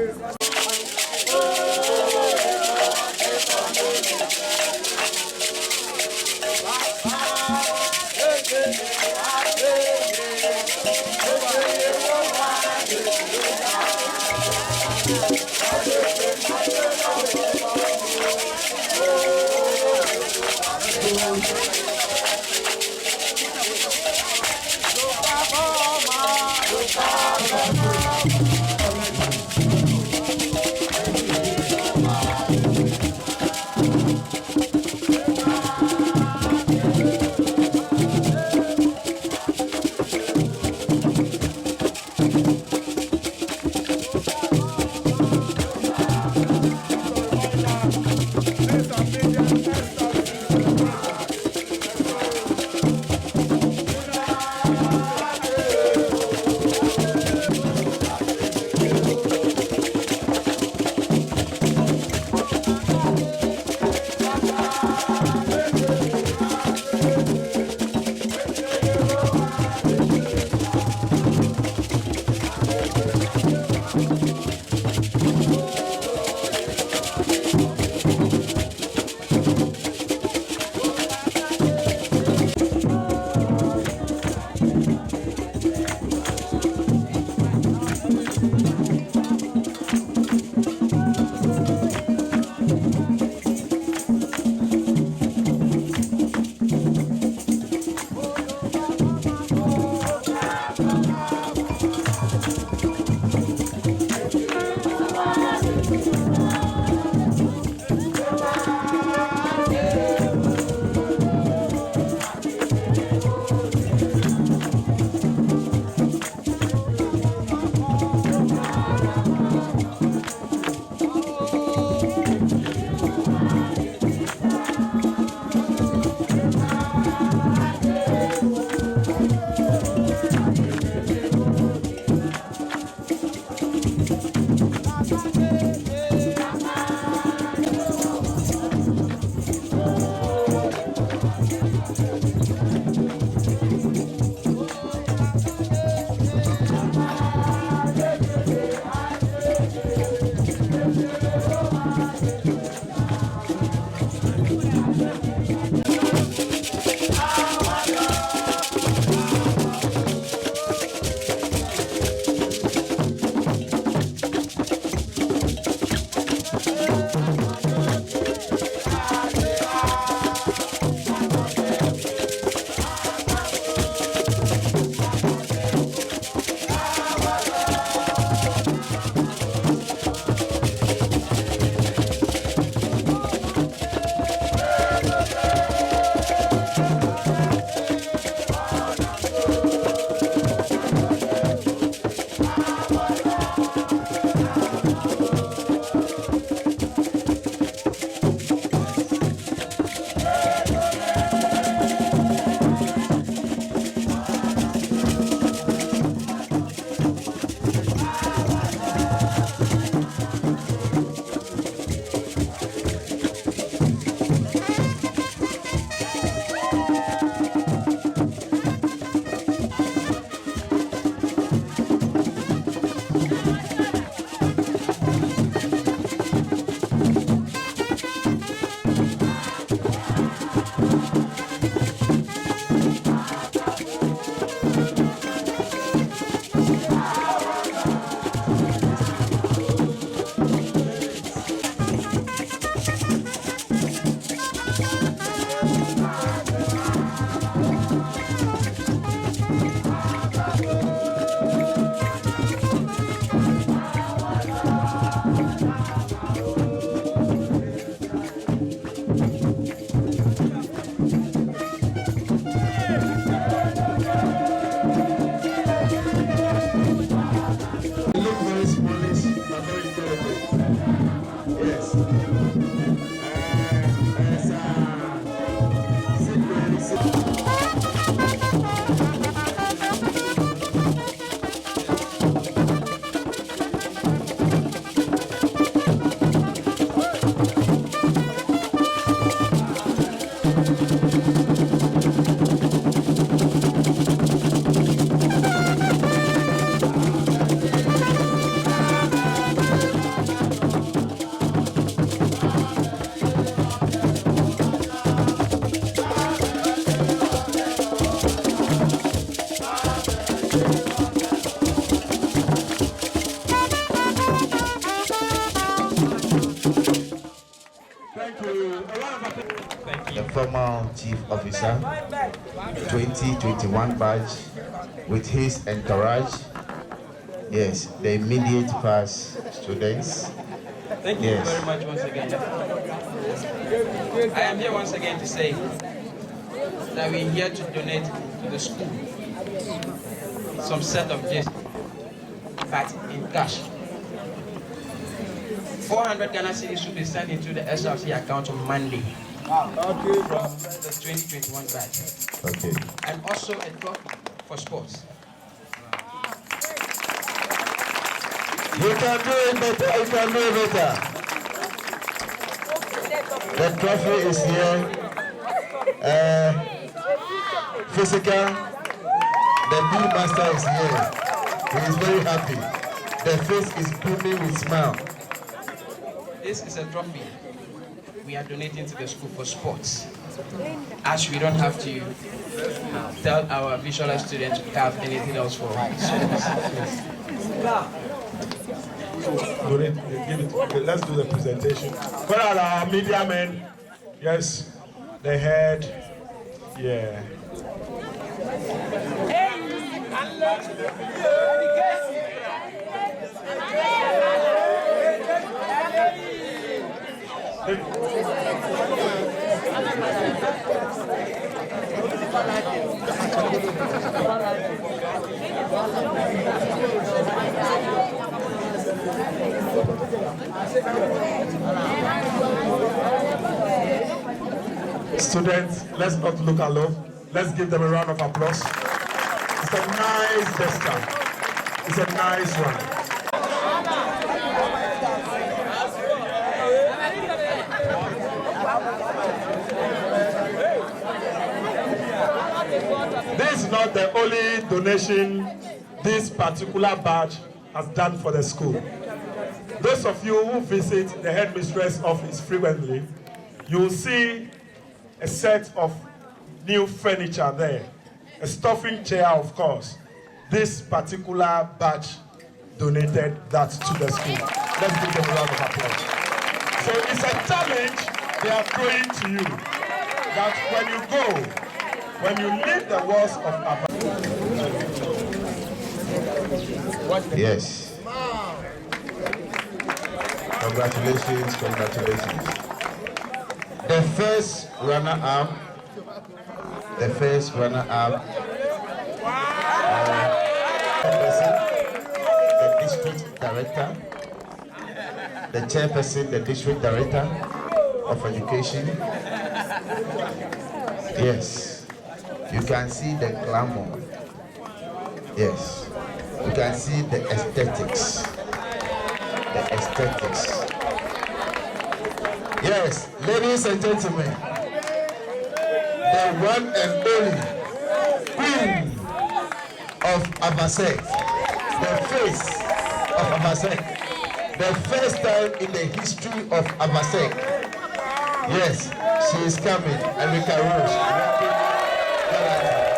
The former chief officer, 2021 badge, with his entourage. Yes, the immediate pass students. Thank you very much once again. I am here once again to say that we're here to donate to the school some set of gifts, but in cash. 400 Ghana cedis should be sent into the SRC account on Monday from the 2021 batch. Okay. And also a trophy for sports. You can do it better, you can do it better. The trophy is here. Physical. The big master is here. He is very happy. The face is beaming with smile. This is a trophy we are donating to the school for sports. As we don't have to tell our visualized students to have anything else for sports. Donate, give it. Okay, let's do the presentation. Where are our media men? Yes, the head. Yeah. Students, let's not look alone. Let's give them a round of applause. It's a nice gesture. It's a nice one. This is not the only donation this particular badge has done for the school. Those of you who visit the headmistress office frequently, you will see a set of new furniture there, a stuffing chair, of course. This particular batch donated that to the school. Let's give them a round of applause. So it's a challenge they are throwing to you, that when you leave the walls of Avatime. Yes. Congratulations, congratulations. The first runner-up, the district director, the chairperson, the district director of education. Yes, you can see the glamour. Yes, you can see the aesthetics. The aesthetics. Yes, ladies and gentlemen, the one and only queen of Abasek, the face of Abasek, the first time in the history of Abasek. Yes, she is coming, Erika Rose.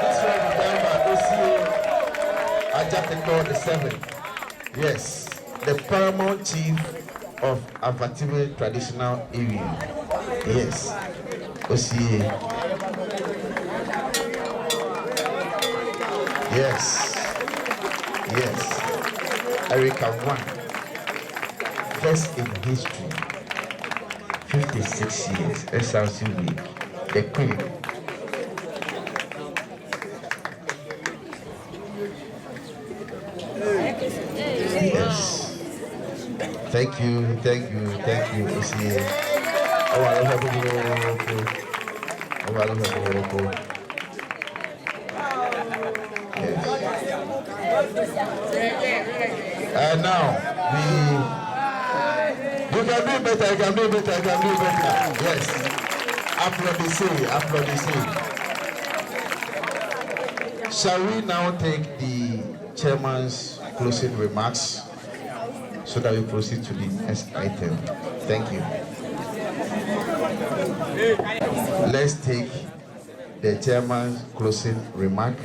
This one is done by OCA Ajapeko the 7th. Yes, the paramount chief of Avatime traditional area. Yes, OCA. Yes, yes, Erika 1, first in history, 56 years, SRC Week, the queen. Yes, thank you, OCA. And now you can do better, you can do better. Yes. Applaudissez. Shall we now take the chairman's closing remarks so that we proceed to the next item? Thank you. Let's take the chairman's closing remark.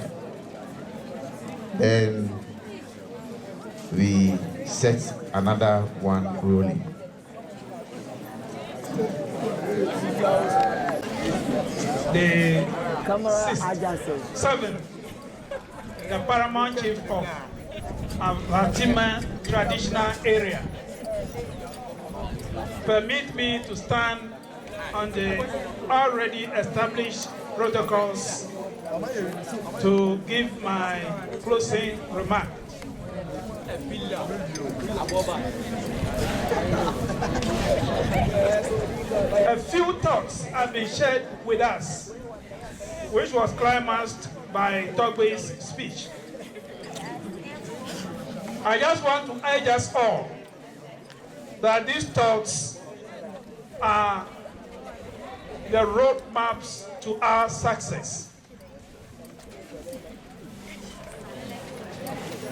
then we set another one rolling. The seven, the paramount chief of Avatime traditional area. Permit me to stand on the already established protocols to give my closing remark. A few thoughts have been shared with us, which was climaxed by Togbe's speech. I just want to urge us all that these thoughts are the roadmaps to our success.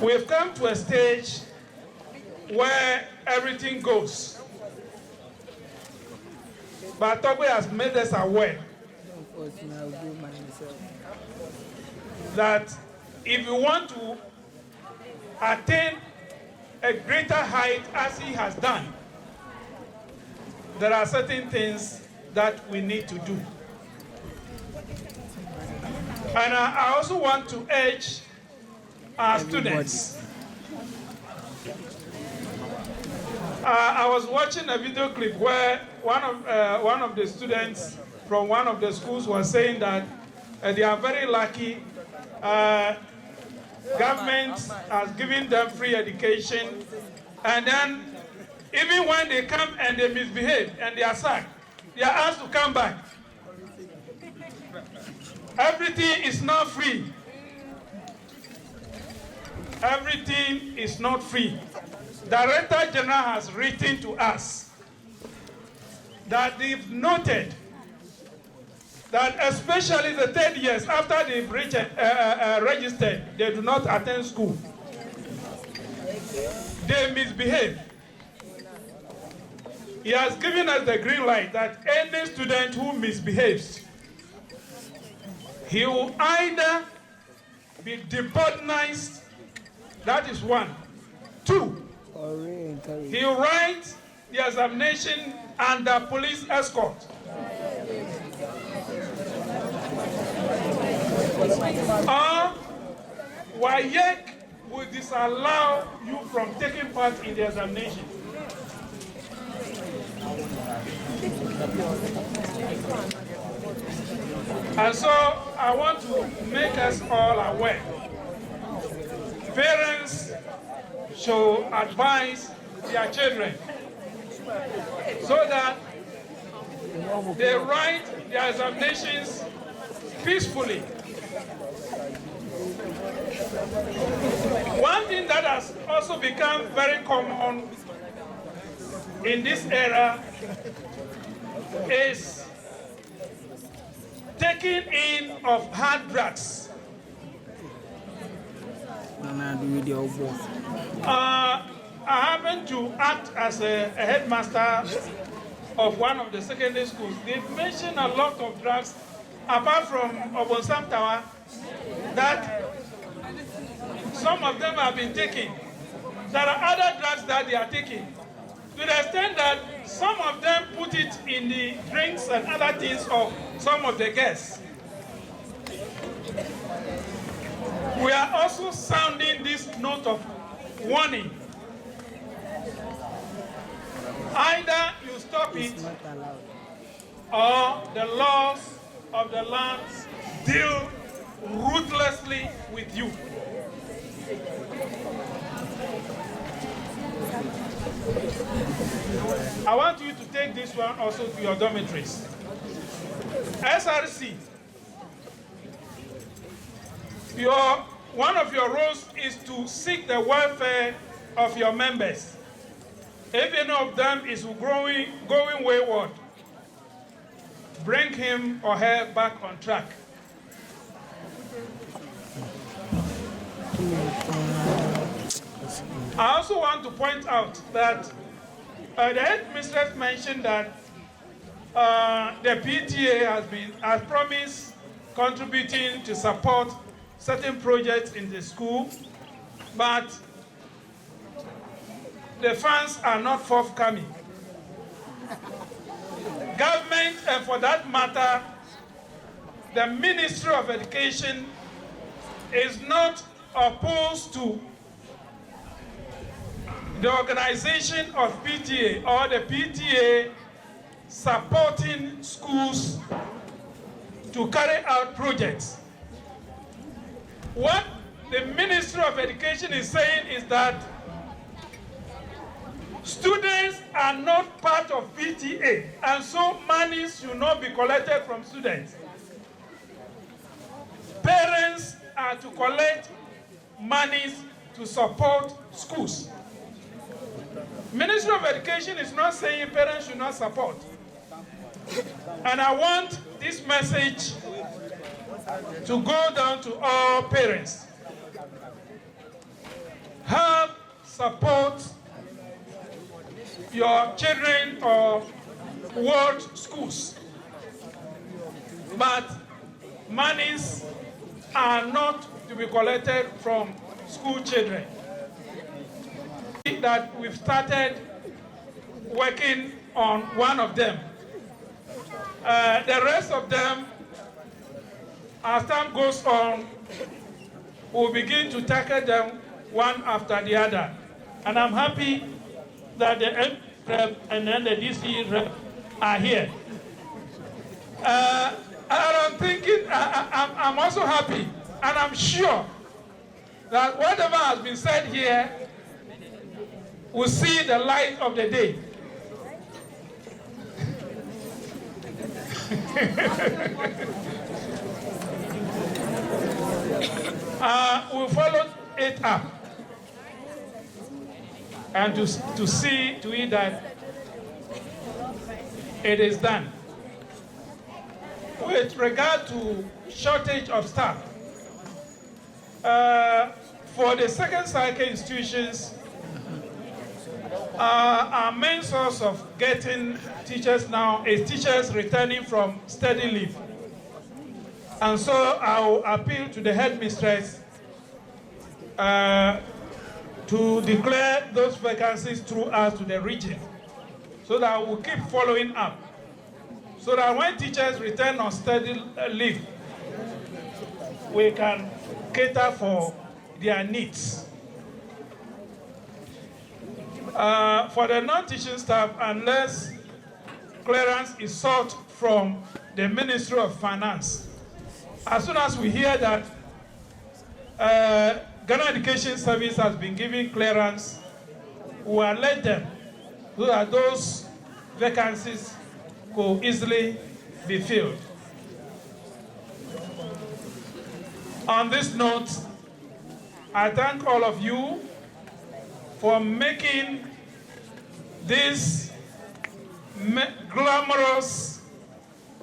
We've come to a stage where everything goes. But Togbe has made us aware that if you want to attain a greater height as he has done, there are certain things that we need to do. And I also want to urge our students. I was watching a video clip where one of the students from one of the schools was saying that they are very lucky. Government has given them free education, and then even when they come and they misbehave and they are sacked, they are asked to come back. Everything is not free. Everything is not free. Director General has written to us that they've noted that especially the 3rd years after they've registered, they do not attend school. They misbehave. He has given us the green light that any student who misbehaves, he will either be deported, that is 1. 2, he will write the examination under police escort. Or WAEC will disallow you from taking part in the examination. And so I want to make us all aware. Parents should advise their children so that they write their examinations peacefully. One thing that has also become very common in this era is taking in of hard drugs. I happen to act as a headmaster of one of the secondary schools. They've mentioned a lot of drugs, apart from Obonsam Tower, that some of them have been taken. There are other drugs that they are taking, to the extent that some of them put it in the drinks and other things of some of the guests. We are also sounding this note of warning. Either you stop it, or the laws of the land deal ruthlessly with you. I want you to take this one also to your dormitories. SRC, one of your roles is to seek the welfare of your members. If any of them is going wayward, bring him or her back on track. I also want to point out that the Headmistress mentioned that the PTA has promised contributing to support certain projects in the school, but the funds are not forthcoming. Government, and for that matter, the Ministry of Education is not opposed to the organization of PTA or the PTA supporting schools to carry out projects. What the Ministry of Education is saying is that students are not part of PTA, and so money should not be collected from students. Parents are to collect monies to support schools. Ministry of Education is not saying parents should not support. And I want this message to go down to all parents. Help support your children or world schools. But monies are not to be collected from school children. That we've started working on one of them. The rest of them, as time goes on, we'll begin to tackle them one after the other. And I'm happy that the M rep and then the DC rep are here. And I'm thinking, I'm also happy, and I'm sure that whatever has been said here will see the light of the day. We'll follow it up and to see to it that it is done. With regard to shortage of staff, for the second cycle institutions, our main source of getting teachers now is teachers returning from study leave. And so I'll appeal to the headmistress to declare those vacancies through us to the region, so that we'll keep following up, so that when teachers return on study leave, we can cater for their needs. For the non-teaching staff, unless clearance is sought from the Ministry of Finance, as soon as we hear that Ghana Education Service has been given clearance, we will let them, so that those vacancies could easily be filled. On this note, I thank all of you for making this glamorous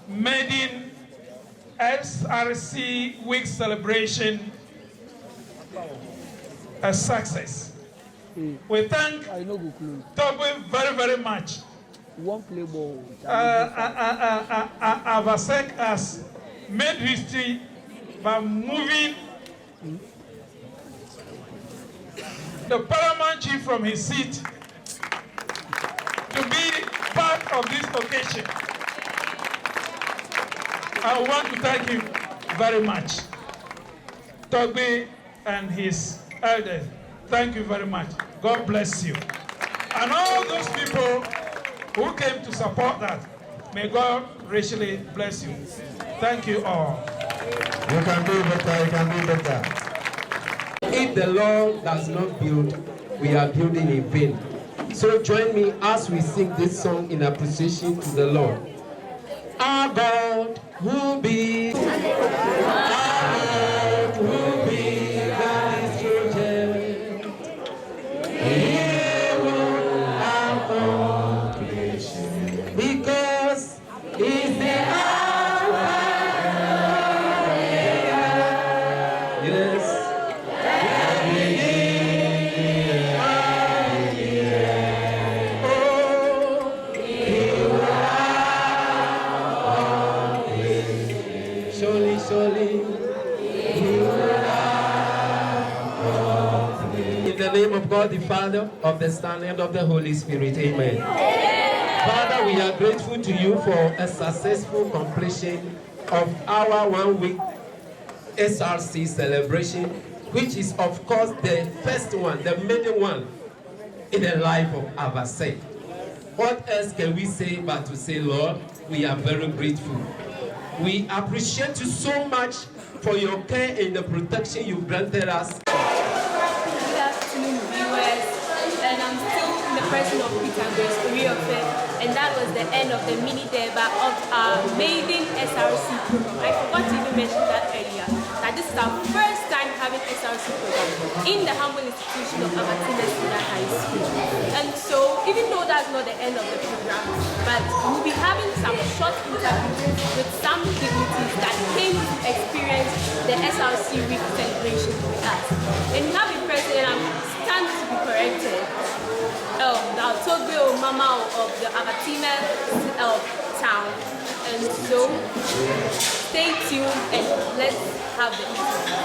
maiden SRC week celebration a success. We thank Toby very, very much. Avasek has made history by moving the paramount chief from his seat to be part of this occasion. I want to thank him very much. Toby and his elders, thank you very much. God bless you. And all those people who came to support that, may God richly bless you. Thank you all. You can do better, you can do better. If the Lord does not build, we are building in vain. So join me as we sing this song in appreciation to the Lord. Our God will be, our God will be God's children. He will accomplish because He's the Alpha. Yes. Surely, surely. the name of God the Father, of the Son, and of the Holy Spirit. Amen. Father, we are grateful to you for a successful completion of our 1 week SRC celebration, which is of course the first one, the main one in the life of Avasek. What else can we say but to say, Lord, we are very grateful. We appreciate you so much for your care and the protection you granted us. Good afternoon, viewers, and I'm still in the person of Peter Grace Oriofe, and that was the end of the mini deba of our maiden SRC program. I forgot to even mention that earlier, that this is our first time having SRC program in the humble institution of Avatime Senior High School. And so, even though that's not the end of the program, but we'll be having some short interviews with some dignitaries that came to experience the SRC week celebration with us. And we have a president, I'm stand to be corrected, the Togbe Mama of the Avatime town. And so, stay tuned and let's have the interview.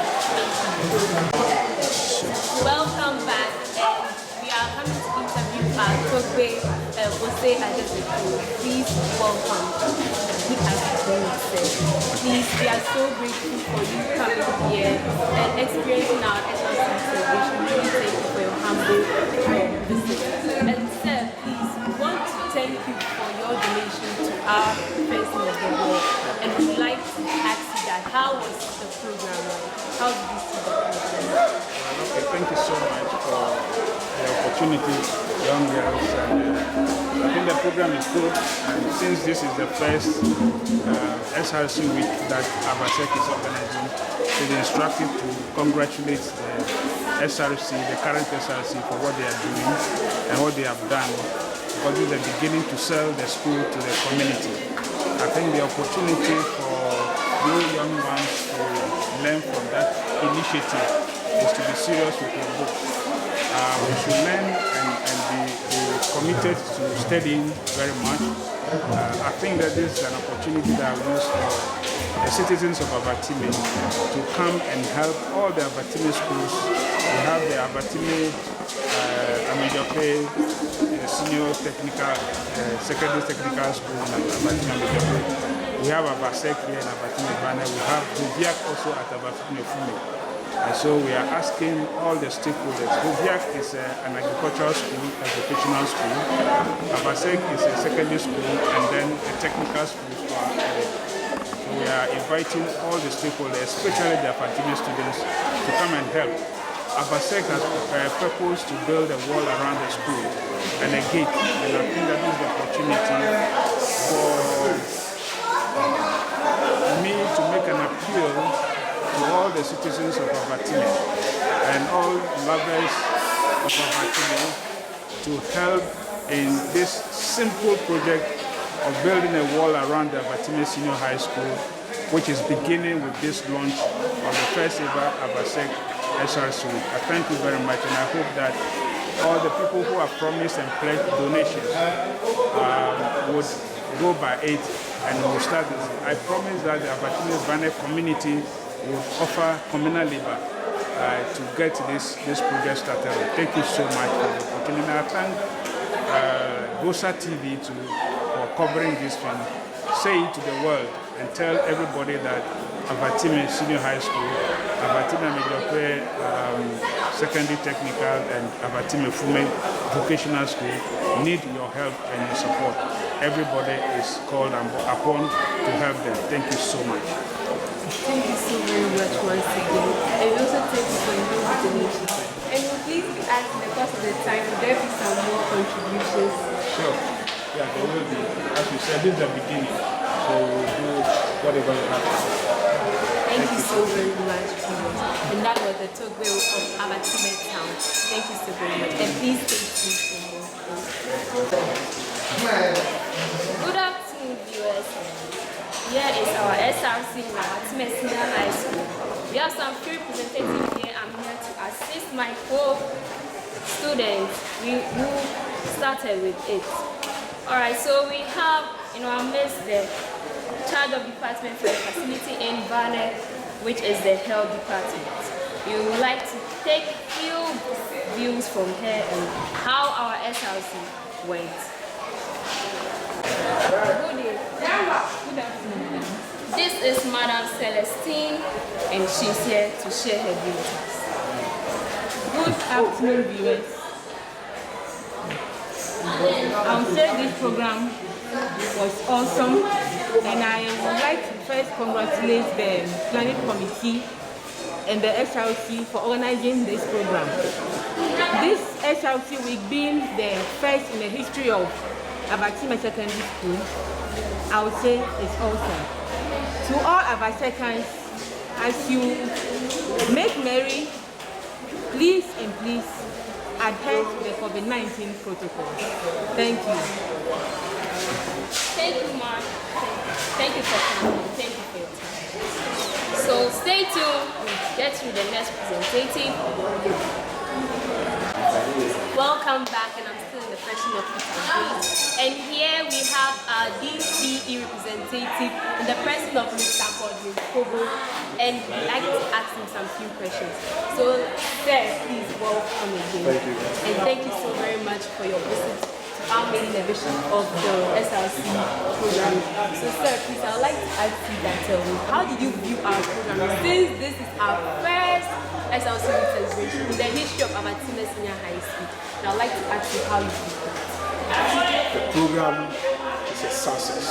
Welcome back, and we are coming to interview Togbe Jose Adeseku. Please welcome. Please, we are so grateful for you coming here and experiencing our SRC celebration. Please thank you for your humble visit. And sir, please, we want to thank you for your donation to our person of the war. And we'd like to ask you that, how was the program? How did you see the program? Okay, thank you so much for the opportunity, young girls. And, I think the program is good, and since this is the first SRC week that Avasek is organizing, it is instructive to congratulate the SRC, the current SRC, for what they are doing and what they have done, because it's the beginning to sell the school to the community. I think the opportunity for you young ones to learn from that initiative is to be serious with your books. We should learn and be committed to studying very much. I think that this is an opportunity that I will use for the citizens of Avatime to come and help all the Avatime schools. We have the Avatime Amejope Senior Technical, Secondary Technical School in Avatime Amejope. We have Avasek here in Avatime Vane. We have Rubiak also at Avatime Fume. And so we are asking all the stakeholders. Rubiak is an agricultural school, a vocational school. Avasek is a secondary school, and then a technical school for our area. So we are inviting all the stakeholders, especially the Avatime students, to come and help. Avasek has proposed to build a wall around the school and a gate, and I think that is the opportunity for me to make an appeal to all the citizens of Avatime and all lovers of Avatime to help in this simple project of building a wall around the Avatime Senior High School, which is beginning with this launch of the first ever Avasek SRC. I thank you very much, and I hope that all the people who have promised and pledged donations would go by it and will start this. I promise that the Avatime Vane community will offer communal labor to get this project started. Thank you so much for the opportunity. I thank Gosa TV for covering this film. Say it to the world and tell everybody that Avatime Senior High School, Avatime Amejope Secondary Technical, and Avatime Fume Vocational School need your help and your support. Everybody is called upon to help them. Thank you so much. Thank you so very much once again. And we also thank you for your donation. And we'll please be asking, the course of the time, will there be some more contributions? Sure. Yeah, there will be. As you said, this is the beginning. So we'll do whatever you have to do. Thank you so very much, please. And that was the Togbe of Avatime Town. Thank you so very much. And please stay tuned for more. Good afternoon, viewers. Here is our SRC in Avatime Senior High School. We have some few representatives here. I'm here to assist my co-students who started with it. Alright, so we have in our midst the charge of department for the facility in Vane, which is the health department. We would like to take few views from her and how our SLC went. Good day. Good afternoon. This is Madam Celestine, and she's here to share her views. Good afternoon, viewers. I would say this program was awesome, and I would like to first congratulate the planning committee and the SLC for organizing this program. This SLC week being the first in the history of Avatime Secondary School, I would say it's awesome. To all Avatecans, as you make merry, please and please adhere to the COVID-19 protocol. Thank you. Thank you, Mark. Thank you for coming. Thank you for your time. So stay tuned. We'll get to the next representative. Welcome back, and I'm still in the person of Peter. And here we have our DCE representative in the person of Mr. Kodri Kogo, and we'd like to ask him some few questions. So, sir, please welcome again. Thank you. And thank you so very much for your visit to our main division of the SLC program. So, sir, please, I would like to ask you that, how did you view our program? Since this is our first SLC celebration in the history of Avatime Senior High School, and I'd like to ask you how you view that. The program is a success.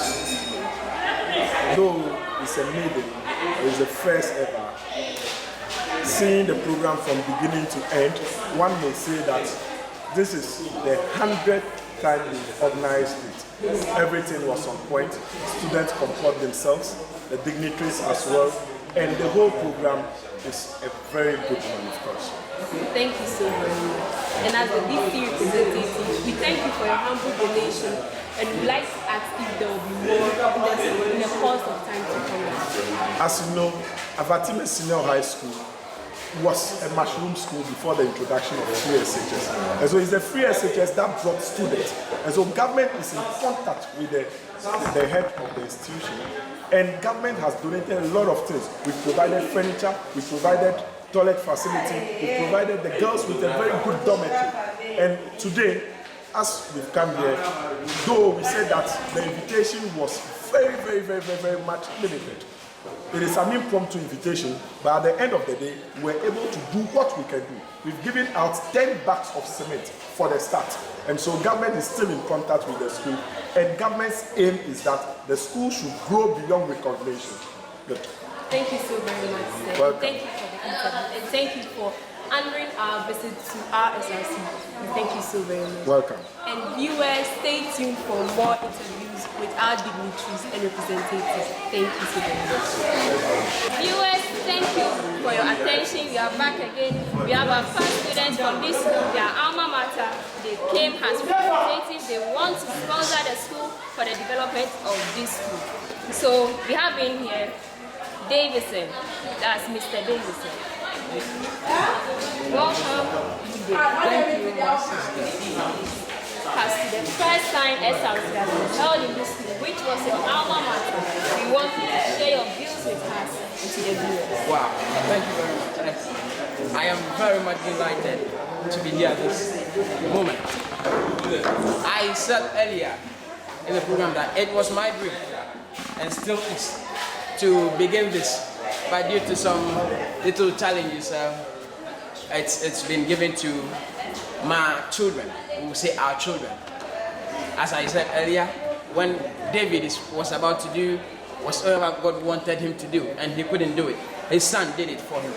Though it's a maiden, it's the first ever. Seeing the program from beginning to end, one may say that this is the 100th time we organized it. Everything was on point. Students comport themselves, the dignitaries as well, and the whole program is a very good one, of course. Thank you so very much. And as the DC representative, we thank you for your humble donation, and we'd like to ask if there will be more in the course of time to come. As you know, Avatime Senior High School was a mushroom school before the introduction of free SHS. And so it's the free SHS that brought students. And so government is in contact with the head of the institution. And government has donated a lot of things. We've provided furniture, we've provided toilet facility, we provided the girls with a very good dormitory. And today, as we've come here, though we said that the invitation was very much limited. It is an impromptu invitation, but at the end of the day, we're able to do what we can do. We've given out 10 bags of cement for the start. And so government is still in contact with the school, and government's aim is that the school should grow beyond recognition. Good. Thank you so very much, sir. Welcome. Thank you for the interview, and thank you for honoring our visit to our SLC. Thank you so very much. Welcome. And viewers, stay tuned for more interviews with our dignitaries and representatives. Thank you so very much. Viewers, thank you for your attention. We are back again. We have our first students from this school. They are alma mater. They came as representatives. They want to sponsor the school for the development of this school. So we have in here Davison. That's Mr. Davison. Welcome. Thank you very much. As to the first time SLC has been held in this school, which was your alma mater, we want you to share your views with us and to the viewers. Wow, thank you very much. I am very much delighted to be here at this moment. I said earlier in the program that it was my dream, and still is, to begin this, but due to some little challenges, it's been given to my children. We will say our children. As I said earlier, when David was about to do whatever God wanted him to do, and he couldn't do it, his son did it for him.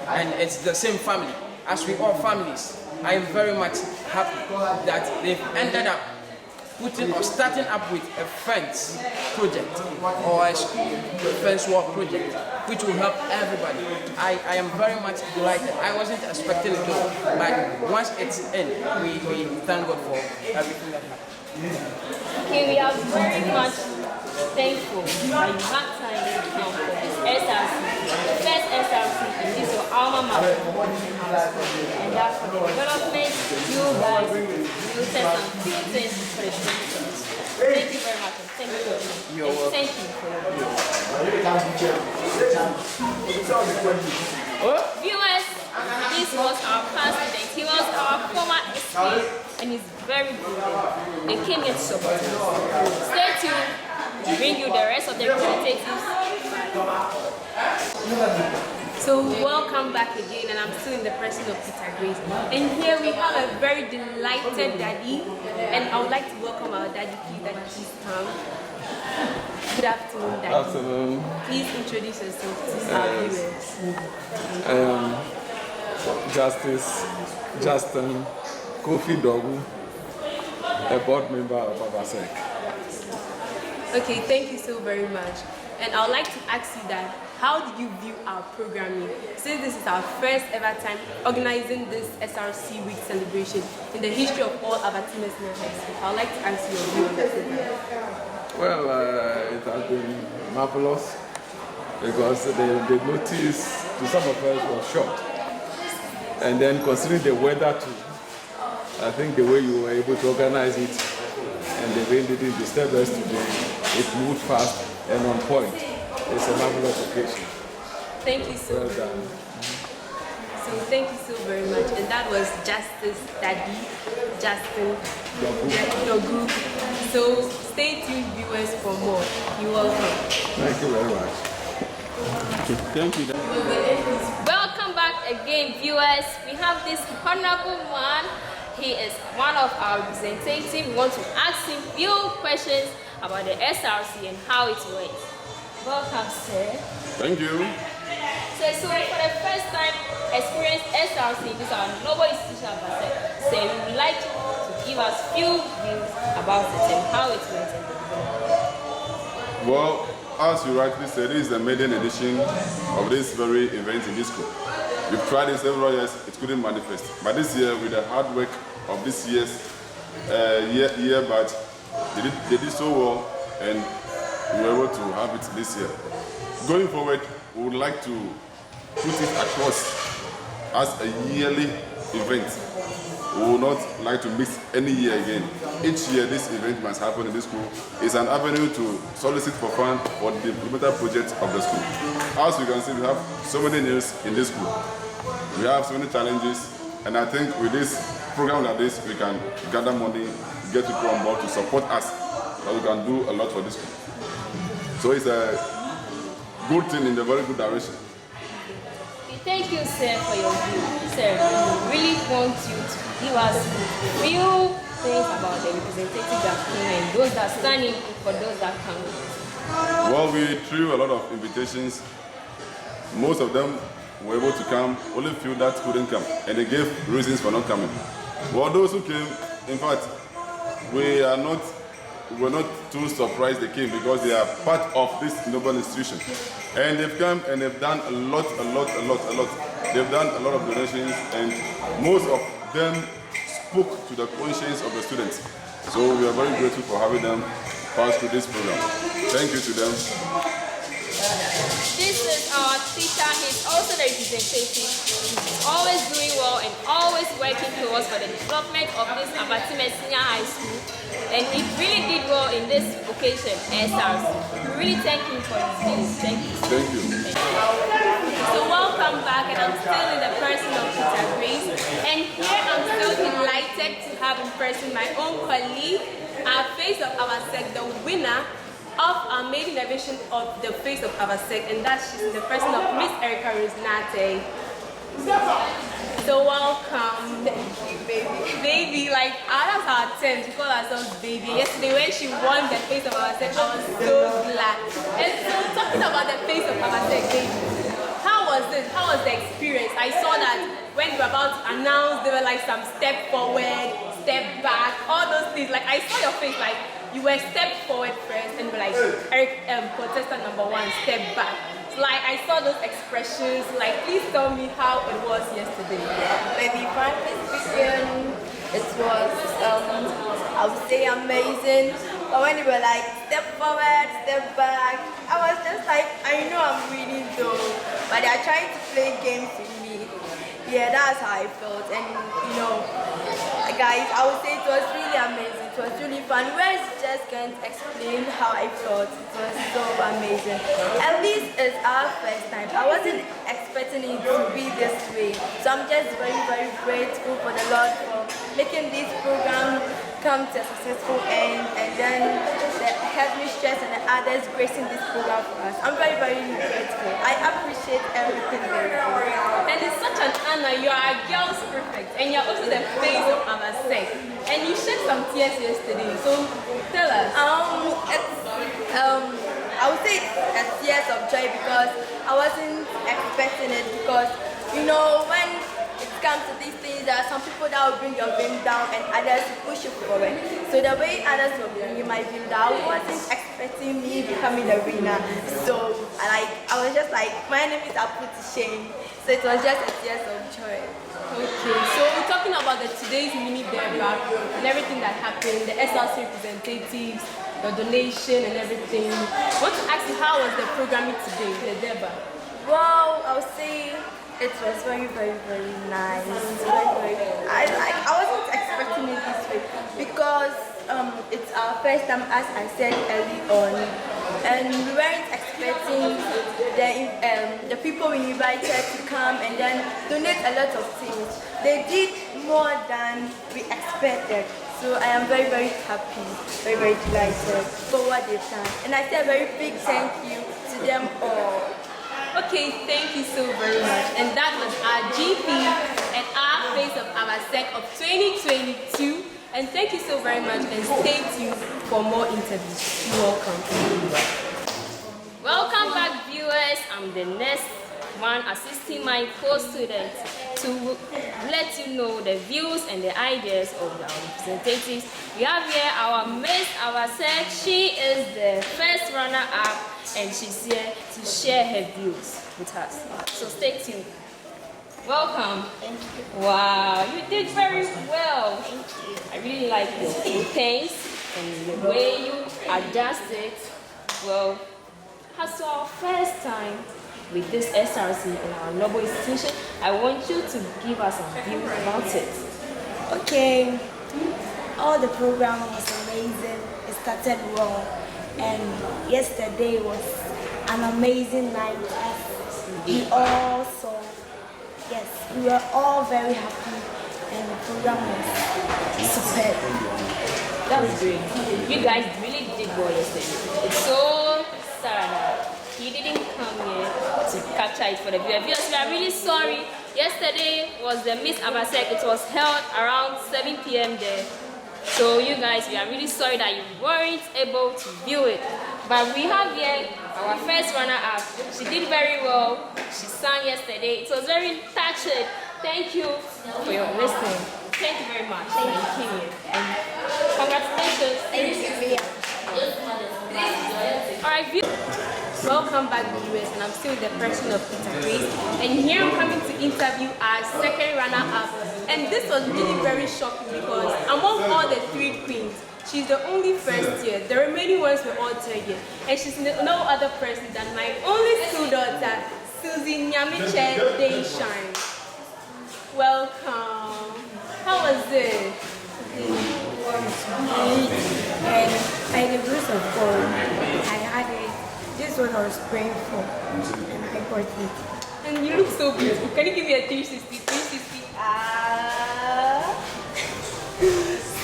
And it's the same family. As we all families, I am very much happy that they've ended up putting or starting up with a fence project or a school fence wall project, which will help everybody. I am very much delighted. I wasn't expecting it though, but once it's in, we thank God for everything that happened. Okay, we are very much thankful that you had time to come for this SRC, the first SRC, and this is your alma mater. And that's for the development, you guys will set some few things for the future. Thank you very much, and thank you. And thank you for your viewers. This was our past student. He was our trained and is very good. They came here to support us. Stay tuned to bring you the rest of the representatives. So welcome back again, and I'm still in the presence of Peter Grace. And here we have a very delighted daddy, and I would like to welcome our daddy. Please come. Good afternoon, daddy. Good afternoon. Please introduce yourself to our viewers. I am Justice Justin Kofi Dogu, a board member of Avasec. Okay, thank you so very much. And I would like to ask you that, how did you view our programming? Since this is our first ever time organizing this SRC Week celebration in the history of all Avatime Senior High School, I would like to ask you your view on the program. Well, it has been marvelous because the notice to some of us was short. And then considering the weather too, I think the way you were able to organize it and the rain didn't disturb us today, it moved fast and on point. It's a marvelous occasion. Thank you so well much. done. So thank you so very much. And that was Justice Daddy, Justin Dogu. So stay tuned, viewers, for more. You're welcome. Thank you very much. Okay, thank you. Welcome back again, viewers. We have this honorable man. He is one of our representatives. We want to ask him few questions about the SRC and how it works. Welcome, sir. Thank you. So for the first time experience SRC, this is our Global Institution of Avasec. So we would like you to give us few views about it and how it works. Well, as you rightly said, this is the maiden edition of this very event in this school. We've tried it several years, it couldn't manifest. But this year, with the hard work of this year's year batch, they did so well, and we were able to have it this year. Going forward, we would like to put it across as a yearly event. We would not like to mix any year again. Each year this event must happen in this school. It's an avenue to solicit for funds for the implemental projects of the school. As you can see, we have so many needs in this school. We have so many challenges, and I think with this program like this, we can gather money, get people on board to support us, so we can do a lot for this school. So it's a good thing in a very good direction. Thank you, sir, for your view. Sir, we really want you to give us few things about the representatives that came and those that are standing for those that come. Well, we threw a lot of invitations. Most of them were able to come, only few that couldn't come, and they gave reasons for not coming. Well, those who came, in fact, we're not too surprised they came because they are part of this noble institution. And they've come and they've done a lot. They've done a lot of donations, and most of them spoke to the conscience of the students. So we are very grateful for having them pass through this program. Thank you to them. This is our teacher. He's also the representative. He's always doing well and always working towards for the development of this Avatime Senior High School. And he really did well in this occasion, SRC. We really thank him for his views. Thank you. Thank you. So welcome back, and I'm still in the person of Peter Grace. And here I'm still delighted to have in person my own colleague, our face of Avasec, the winner of our maiden edition of the Face of Avasec, and that's she's in the person of Miss Erica Rosnate. So welcome. Thank you, baby. Baby, like that's our term to call ourselves baby. Yesterday when she won the Face of Avasec, I was so glad. And so talking about the Face of Avasec, baby, how was it? How was the experience? I saw that when you were about to announce, there were like some step forward, step back, all those things. Like I saw your face, like you were step forward first and were like, Eric, contestant number 1, step back. So, like I saw those expressions. Like, please tell me how it was yesterday. Baby, frankly speaking, it was, I would say amazing. But when you were like, step forward, step back, I was just like, I know I'm winning though, but they are trying to play games with me. Yeah, that's how I felt. And you know, guys, I would say it was really amazing. It was really fun. Words just can't explain how I felt. It was so amazing. At least it's our first time. I wasn't expecting expecting it to be this way. So I'm just very, very grateful for the Lord for making this program come to a successful end, and then the Headmistress and the others gracing this program for us. I'm very, very grateful. I appreciate everything very much. And it's such an honor. You are a girl's perfect, and you're also the face of our sex. And you shed some tears yesterday, so tell us. I would say it's a tears of joy because I wasn't expecting it, because you know when it comes to these things, there are some people that will bring your vein down and others will push you forward. So the way others were bringing my vein down, I wasn't expecting me becoming the winner. So I was just like, my enemies are put to shame. So it was just a tears of joy. Okay, so we're talking about today's mini debate and everything that happened, the SLC representatives, the donation and everything. I want to ask you, how was the programming today, the debate? Well, I would say it was very, very, very nice. I wasn't expecting it this way because it's our first time, as I said early on, and we weren't expecting the people we invited to come and then donate a lot of things. They did more than we expected. So I am very, very happy, very, very delighted for what they've done. And I say a very big thank you to them all. Okay, thank you so very much. And that was our GP and our face of our sec of 2022. And thank you so very much, and stay tuned for more interviews. You're welcome. Welcome back, viewers. I'm the next one assisting my co-student to let you know the views and the ideas of our representatives. We have here our Miss Avasek. She is the first runner-up, and she's here to share her views with us. So stay tuned. Welcome. Thank you. Wow, you did very well. Thank you. I really like the pace and the way you adjusted. Well, as our first time with this SRC in our noble institution, I want you to give us some views about it. Okay, all the program was amazing. It started well, and yesterday was an amazing night. We all saw. Yes, we were all very happy, and the program was superb. That was great. You guys really did well yesterday. It's so sad that he didn't come here to capture it for the viewers. We are really sorry. Yesterday was the Miss Abasek. It was held around 7 p.m. there. So you guys, we are really sorry that you weren't able to view it. But we have here our first runner-up. She did very well. She sang yesterday. It was very touching. Thank you for your listening. Thank you very much. Thank you. And congratulations. Thank you. Alright, welcome back, viewers, and I'm still with the person of Peter Grace. And here I'm coming to interview our second runner-up. And this was really very shocking because among all the three queens, she's the only first year. The remaining ones were all third year. And she's no other person than my only school daughter, Susie Nyamiche Dayshine. Welcome. How was it? And by the grace of God, I had it. This one I was praying for, and I got it. And you look so beautiful. Can you give me a 360? 360.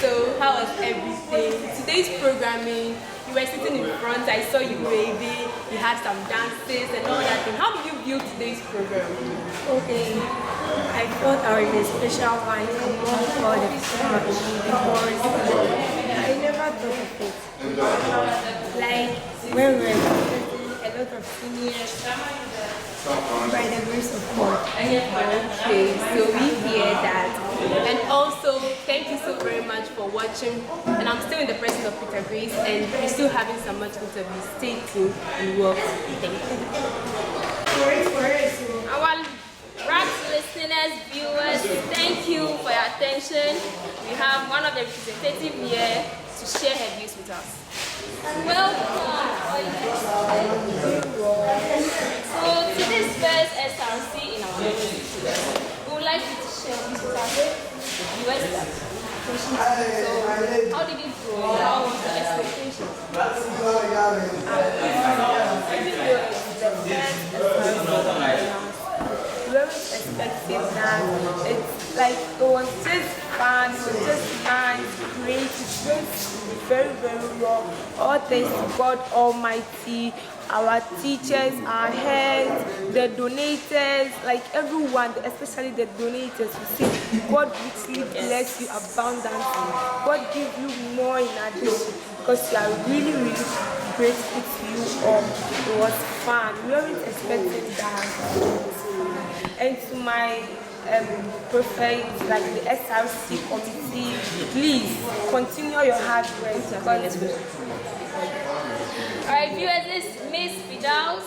So, how was everything? Today's programming, you were sitting in front, I saw you waving, you had some dances and all that thing. How did you view today's program? Okay, I thought I was a special one among all the people because I never thought of it. Like when we were a lot of seniors, by the grace of God. Okay, so we hear that. And also, thank you so very much for watching. And I'm still in the presence of Peter Grace, and we're still having some much interviews. Stay tuned and work. Thank you. Our rapt listeners, viewers, thank you for your attention. We have one of the representatives here to share her views with us. Welcome. So to this first SRC in our university, we would like you to share views with us. So how did it go? How was the expectation? weren't expecting that. It's like it was just fun, it was just nice, great, it went very, very well. All thanks to God Almighty, our teachers, our heads, the donators, like everyone, especially the donators, who say God richly bless you abundantly. God give you more in addition, because you are really, really grateful to you all. It was fun. We weren't expecting that. And to my prefect, like the SRC committee, please continue your hard work. Alright, viewers, this is Miss Fidaus.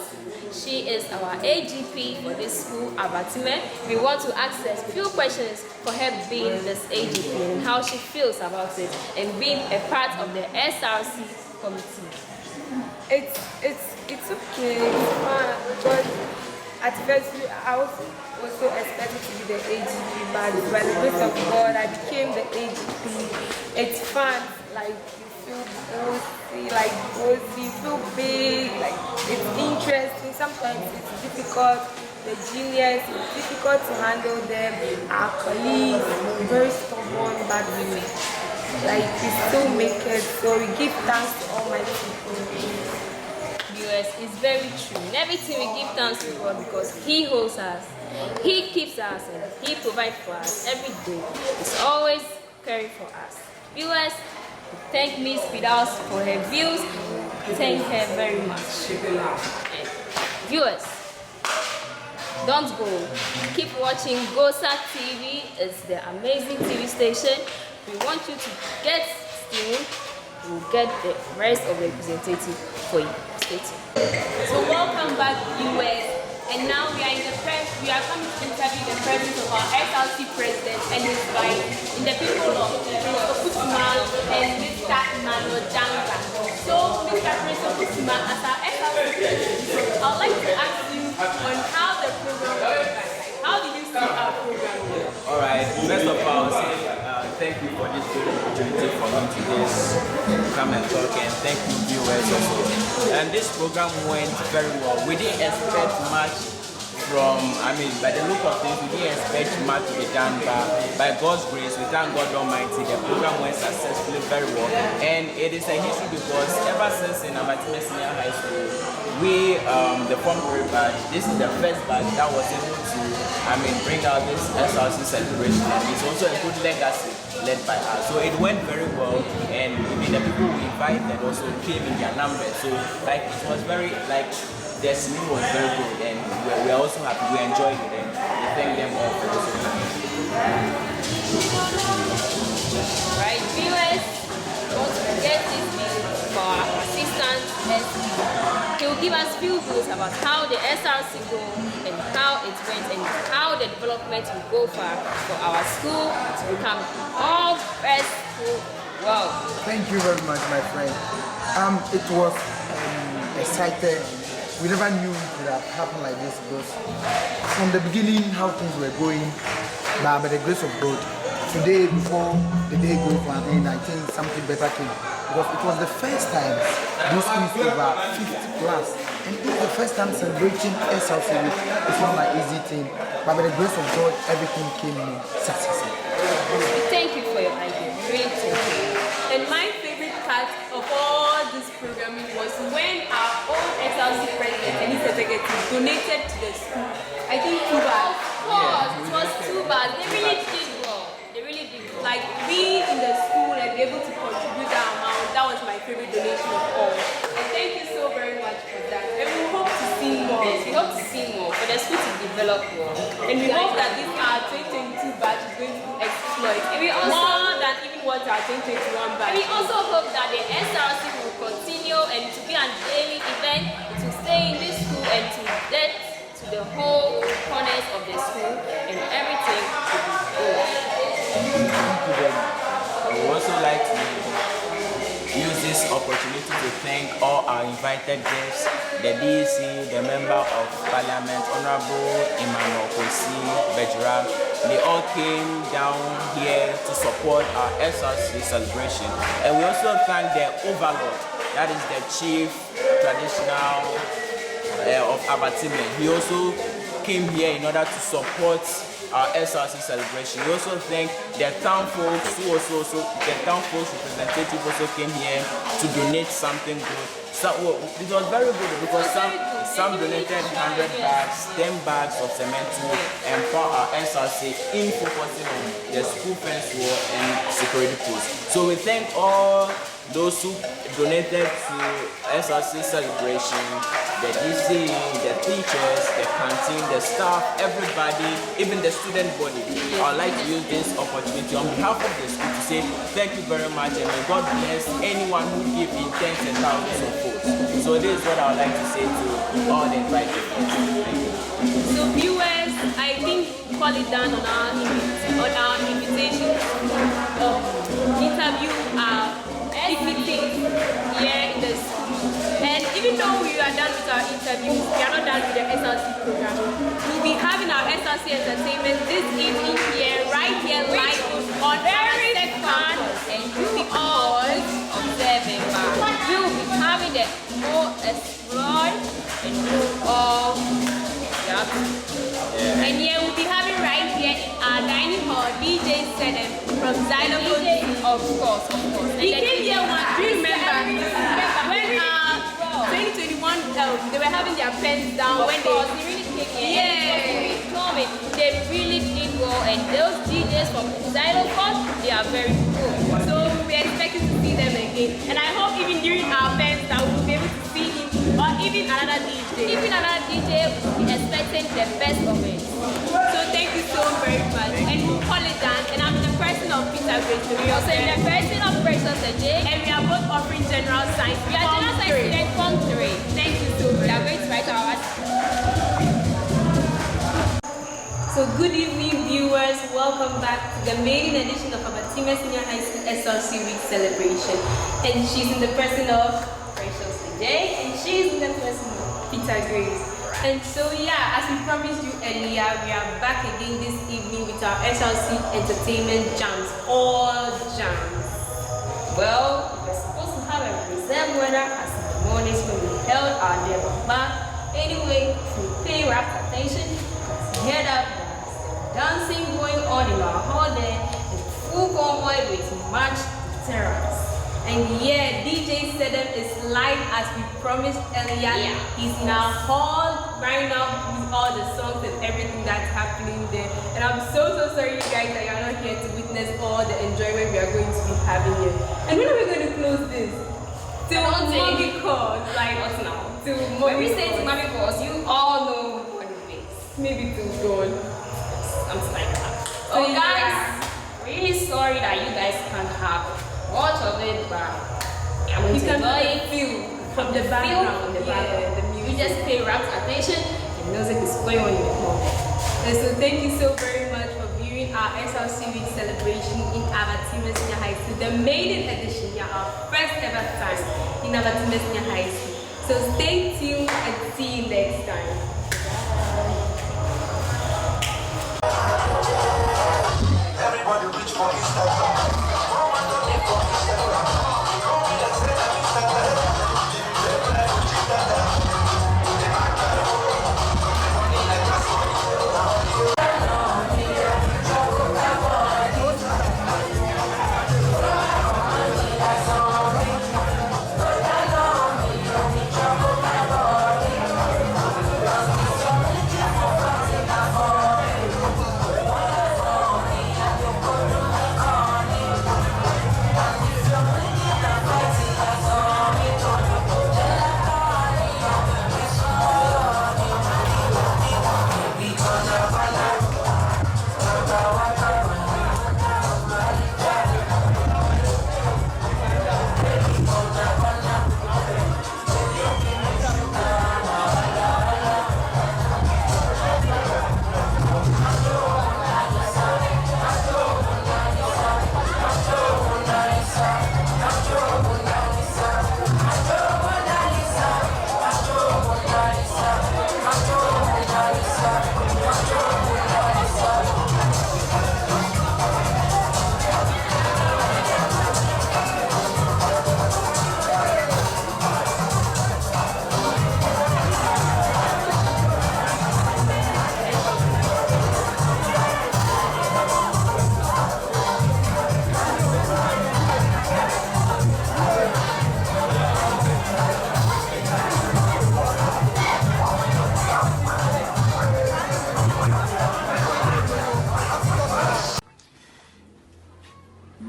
She is our AGP for this school, Avatime. We want to ask her a few questions for her being this AGP and how she feels about it and being a part of the SRC committee. It's okay, it's fun, but at first I was also expected to be the AGP, but by the grace of God I became the AGP. It's fun, like you feel bossy, you feel big, like it's interesting. Sometimes it's difficult. The juniors, it's difficult to handle them. Our colleagues, very stubborn, but we still make it. So we give thanks to Almighty God. Viewers, it's very true. In everything we give thanks to God because He holds us, He keeps us, and He provides for us every day. He's always caring for us. Viewers, thank Miss Fidaus for her views. Thank her very much. And viewers, don't go. Keep watching GOSA TV. It's the amazing TV station. We want you to get tuned. We'll get the rest of the representative for you. Stay tuned. So welcome back, viewers. And now we are coming to interview the president of our SLC president and his wife, in the people of Mr. Kusuma and Mr. Emmanuel Janga. So, Mr. President Kusuma, as our SLC president, I would like to ask you on how the program was. How did you see our program? Alright, first of all, thank you for this good opportunity for me to come and talk, and thank you viewers also. And this program went very well. We didn't expect much from, by the look of things, we didn't expect much to be done, but by God's grace, we thank God Almighty, the program went successfully very well. And it is a history because ever since in Avatime Senior High School, we, the form batch, this is the first batch that was able to, bring out this SRC celebration. And it's also a good legacy led by us. So it went very well, and even the people we invited also came in their numbers. So it was very, the scene was very good, and we are also happy. We enjoyed it, and we thank them all for this. Right, viewers, don't forget this video for our assistant SE. He will give us few views about how the SRC go and how it went and how the development will go for our school to become all best school world. Thank you very much, my friend. It was exciting. We never knew it would have happened like this because from the beginning how things were going, but by the grace of God, today before the day goes to an end, I think something better came. Because it was the first time those schools over 50 plus, and it was the first time celebrating SLC week. It's not an easy thing, but by the grace of God, everything came successful. Thank you for your idea, really thank you. And my favorite part of all this programming was when our own SLC president and his executive donated to the school. I think 2 bags. It was 2 bags. They really did well. They really did. Like we in the school and be able to contribute that amount, that was my favorite donation of all. And thank you so very much for that. And we hope to see more. We hope to see more for the school to develop more. And we hope that this our 2022 batch is going to exploit more than even what our 2021 batch. And we also hope that the SRC will continue and to be an daily event, to stay in this school and to get to the whole corners of the school and everything to be good. I would also like to use this opportunity to thank all our invited guests, the DEC, the Member of Parliament, Honorable Emmanuel Bejra. They all came down here to support our SRC celebration. And we also thank the Overlord, that is the Chief Traditional of Avatime. He also came here in order to support our SRC celebration. We also thank the town folks who the town folks representative also came here to donate something good. So it was very good because some donated 100 bags, 10 bags of cement to empower our SRC in focusing on the school fence wall and security posts. So we thank all those who donated to SRC celebration, the DC, the teachers, the canteen, the staff, everybody, even the student body. I would like to use this opportunity on behalf of the school to say thank you very much and may God bless anyone who gives in tens and thousands of votes. So this is what I would like to say to all the invited guests. Thank you. So viewers, I think call it down on our invitation to interview our meeting here in the school. And even though we are done with our interviews, we are not done with the SRC program. We'll be having our SRC entertainment this evening here, right here, live on very fun, and you'll be all observing. We will be having the more explored and all. And yeah, we'll be having right here in our dining hall DJ Senem from Xylophone. Of course. He came here once. Do you remember? When 2021, they were having their pens down when they really came here. Yeah. They really did well, and those DJs from Xylophone, they are very cool. So we're expecting to see them again. And I hope even during our pens that we'll be able to see him or even another DJ. Even another DJ, we're expecting the best of it. So thank you so very much. And we'll call it down. And I'm the person of Peter Grace. We also in the person of Precious J. And we are both offering general science. We are general science students from 3. Thank you so much. We are going to write our So good evening viewers, welcome back to the main edition of Avatime Senior High School SRC Week celebration. And she's in the person of Precious J, and she's in the person of Peter Grace. And so yeah, as we promised you earlier, we are back again this evening with our SRC entertainment jams, all jams. Well, we're supposed to have a reserve winner as in the mornings when we held our demo. But anyway, if you pay rapt attention, you hear that dancing going on in our hall there, and full convoy with much deterrence. And yeah, DJ Sedem is live as we promised earlier. Yeah. He's in our hall right now with all the songs and everything that's happening there. And I'm so sorry you guys that you're not here to witness all the enjoyment we are going to be having here. And when are we going to close this? To Mommy Calls. Like, what now? When we say to Mommy Calls, you all know what it means. Maybe to God. Something like that. So guys, really sorry that you guys can't have much of it, but I'm going to enjoy it from the background. The music. You just pay rapt attention, the music is going on in your home. And so thank you so very much for viewing our SRC Week celebration in Avatime Senior High School, the maiden edition, our first ever time in Avatime Senior High School. So stay tuned and see you next time. Everybody reach for Instagram.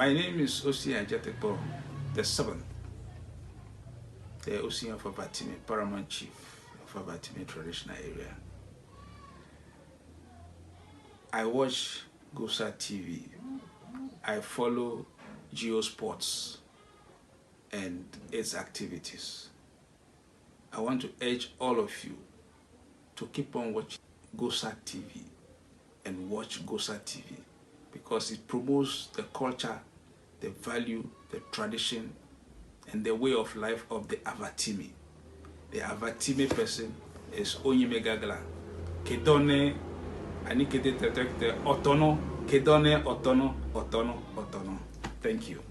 My name is Osi Anjatepo, the 7th, the Osi of Avatime, Paramount Chief of Avatime Traditional Area. I watch Gosa TV. I follow Geosports and its activities. I want to urge all of you to keep on watching Gosa TV and watch Gosa TV because it promotes the culture, the value, the tradition, and the way of life of the Avatime. The Avatime person is Onyime Gagla. Kedone, anikete detecte otono, kedone otono. Thank you.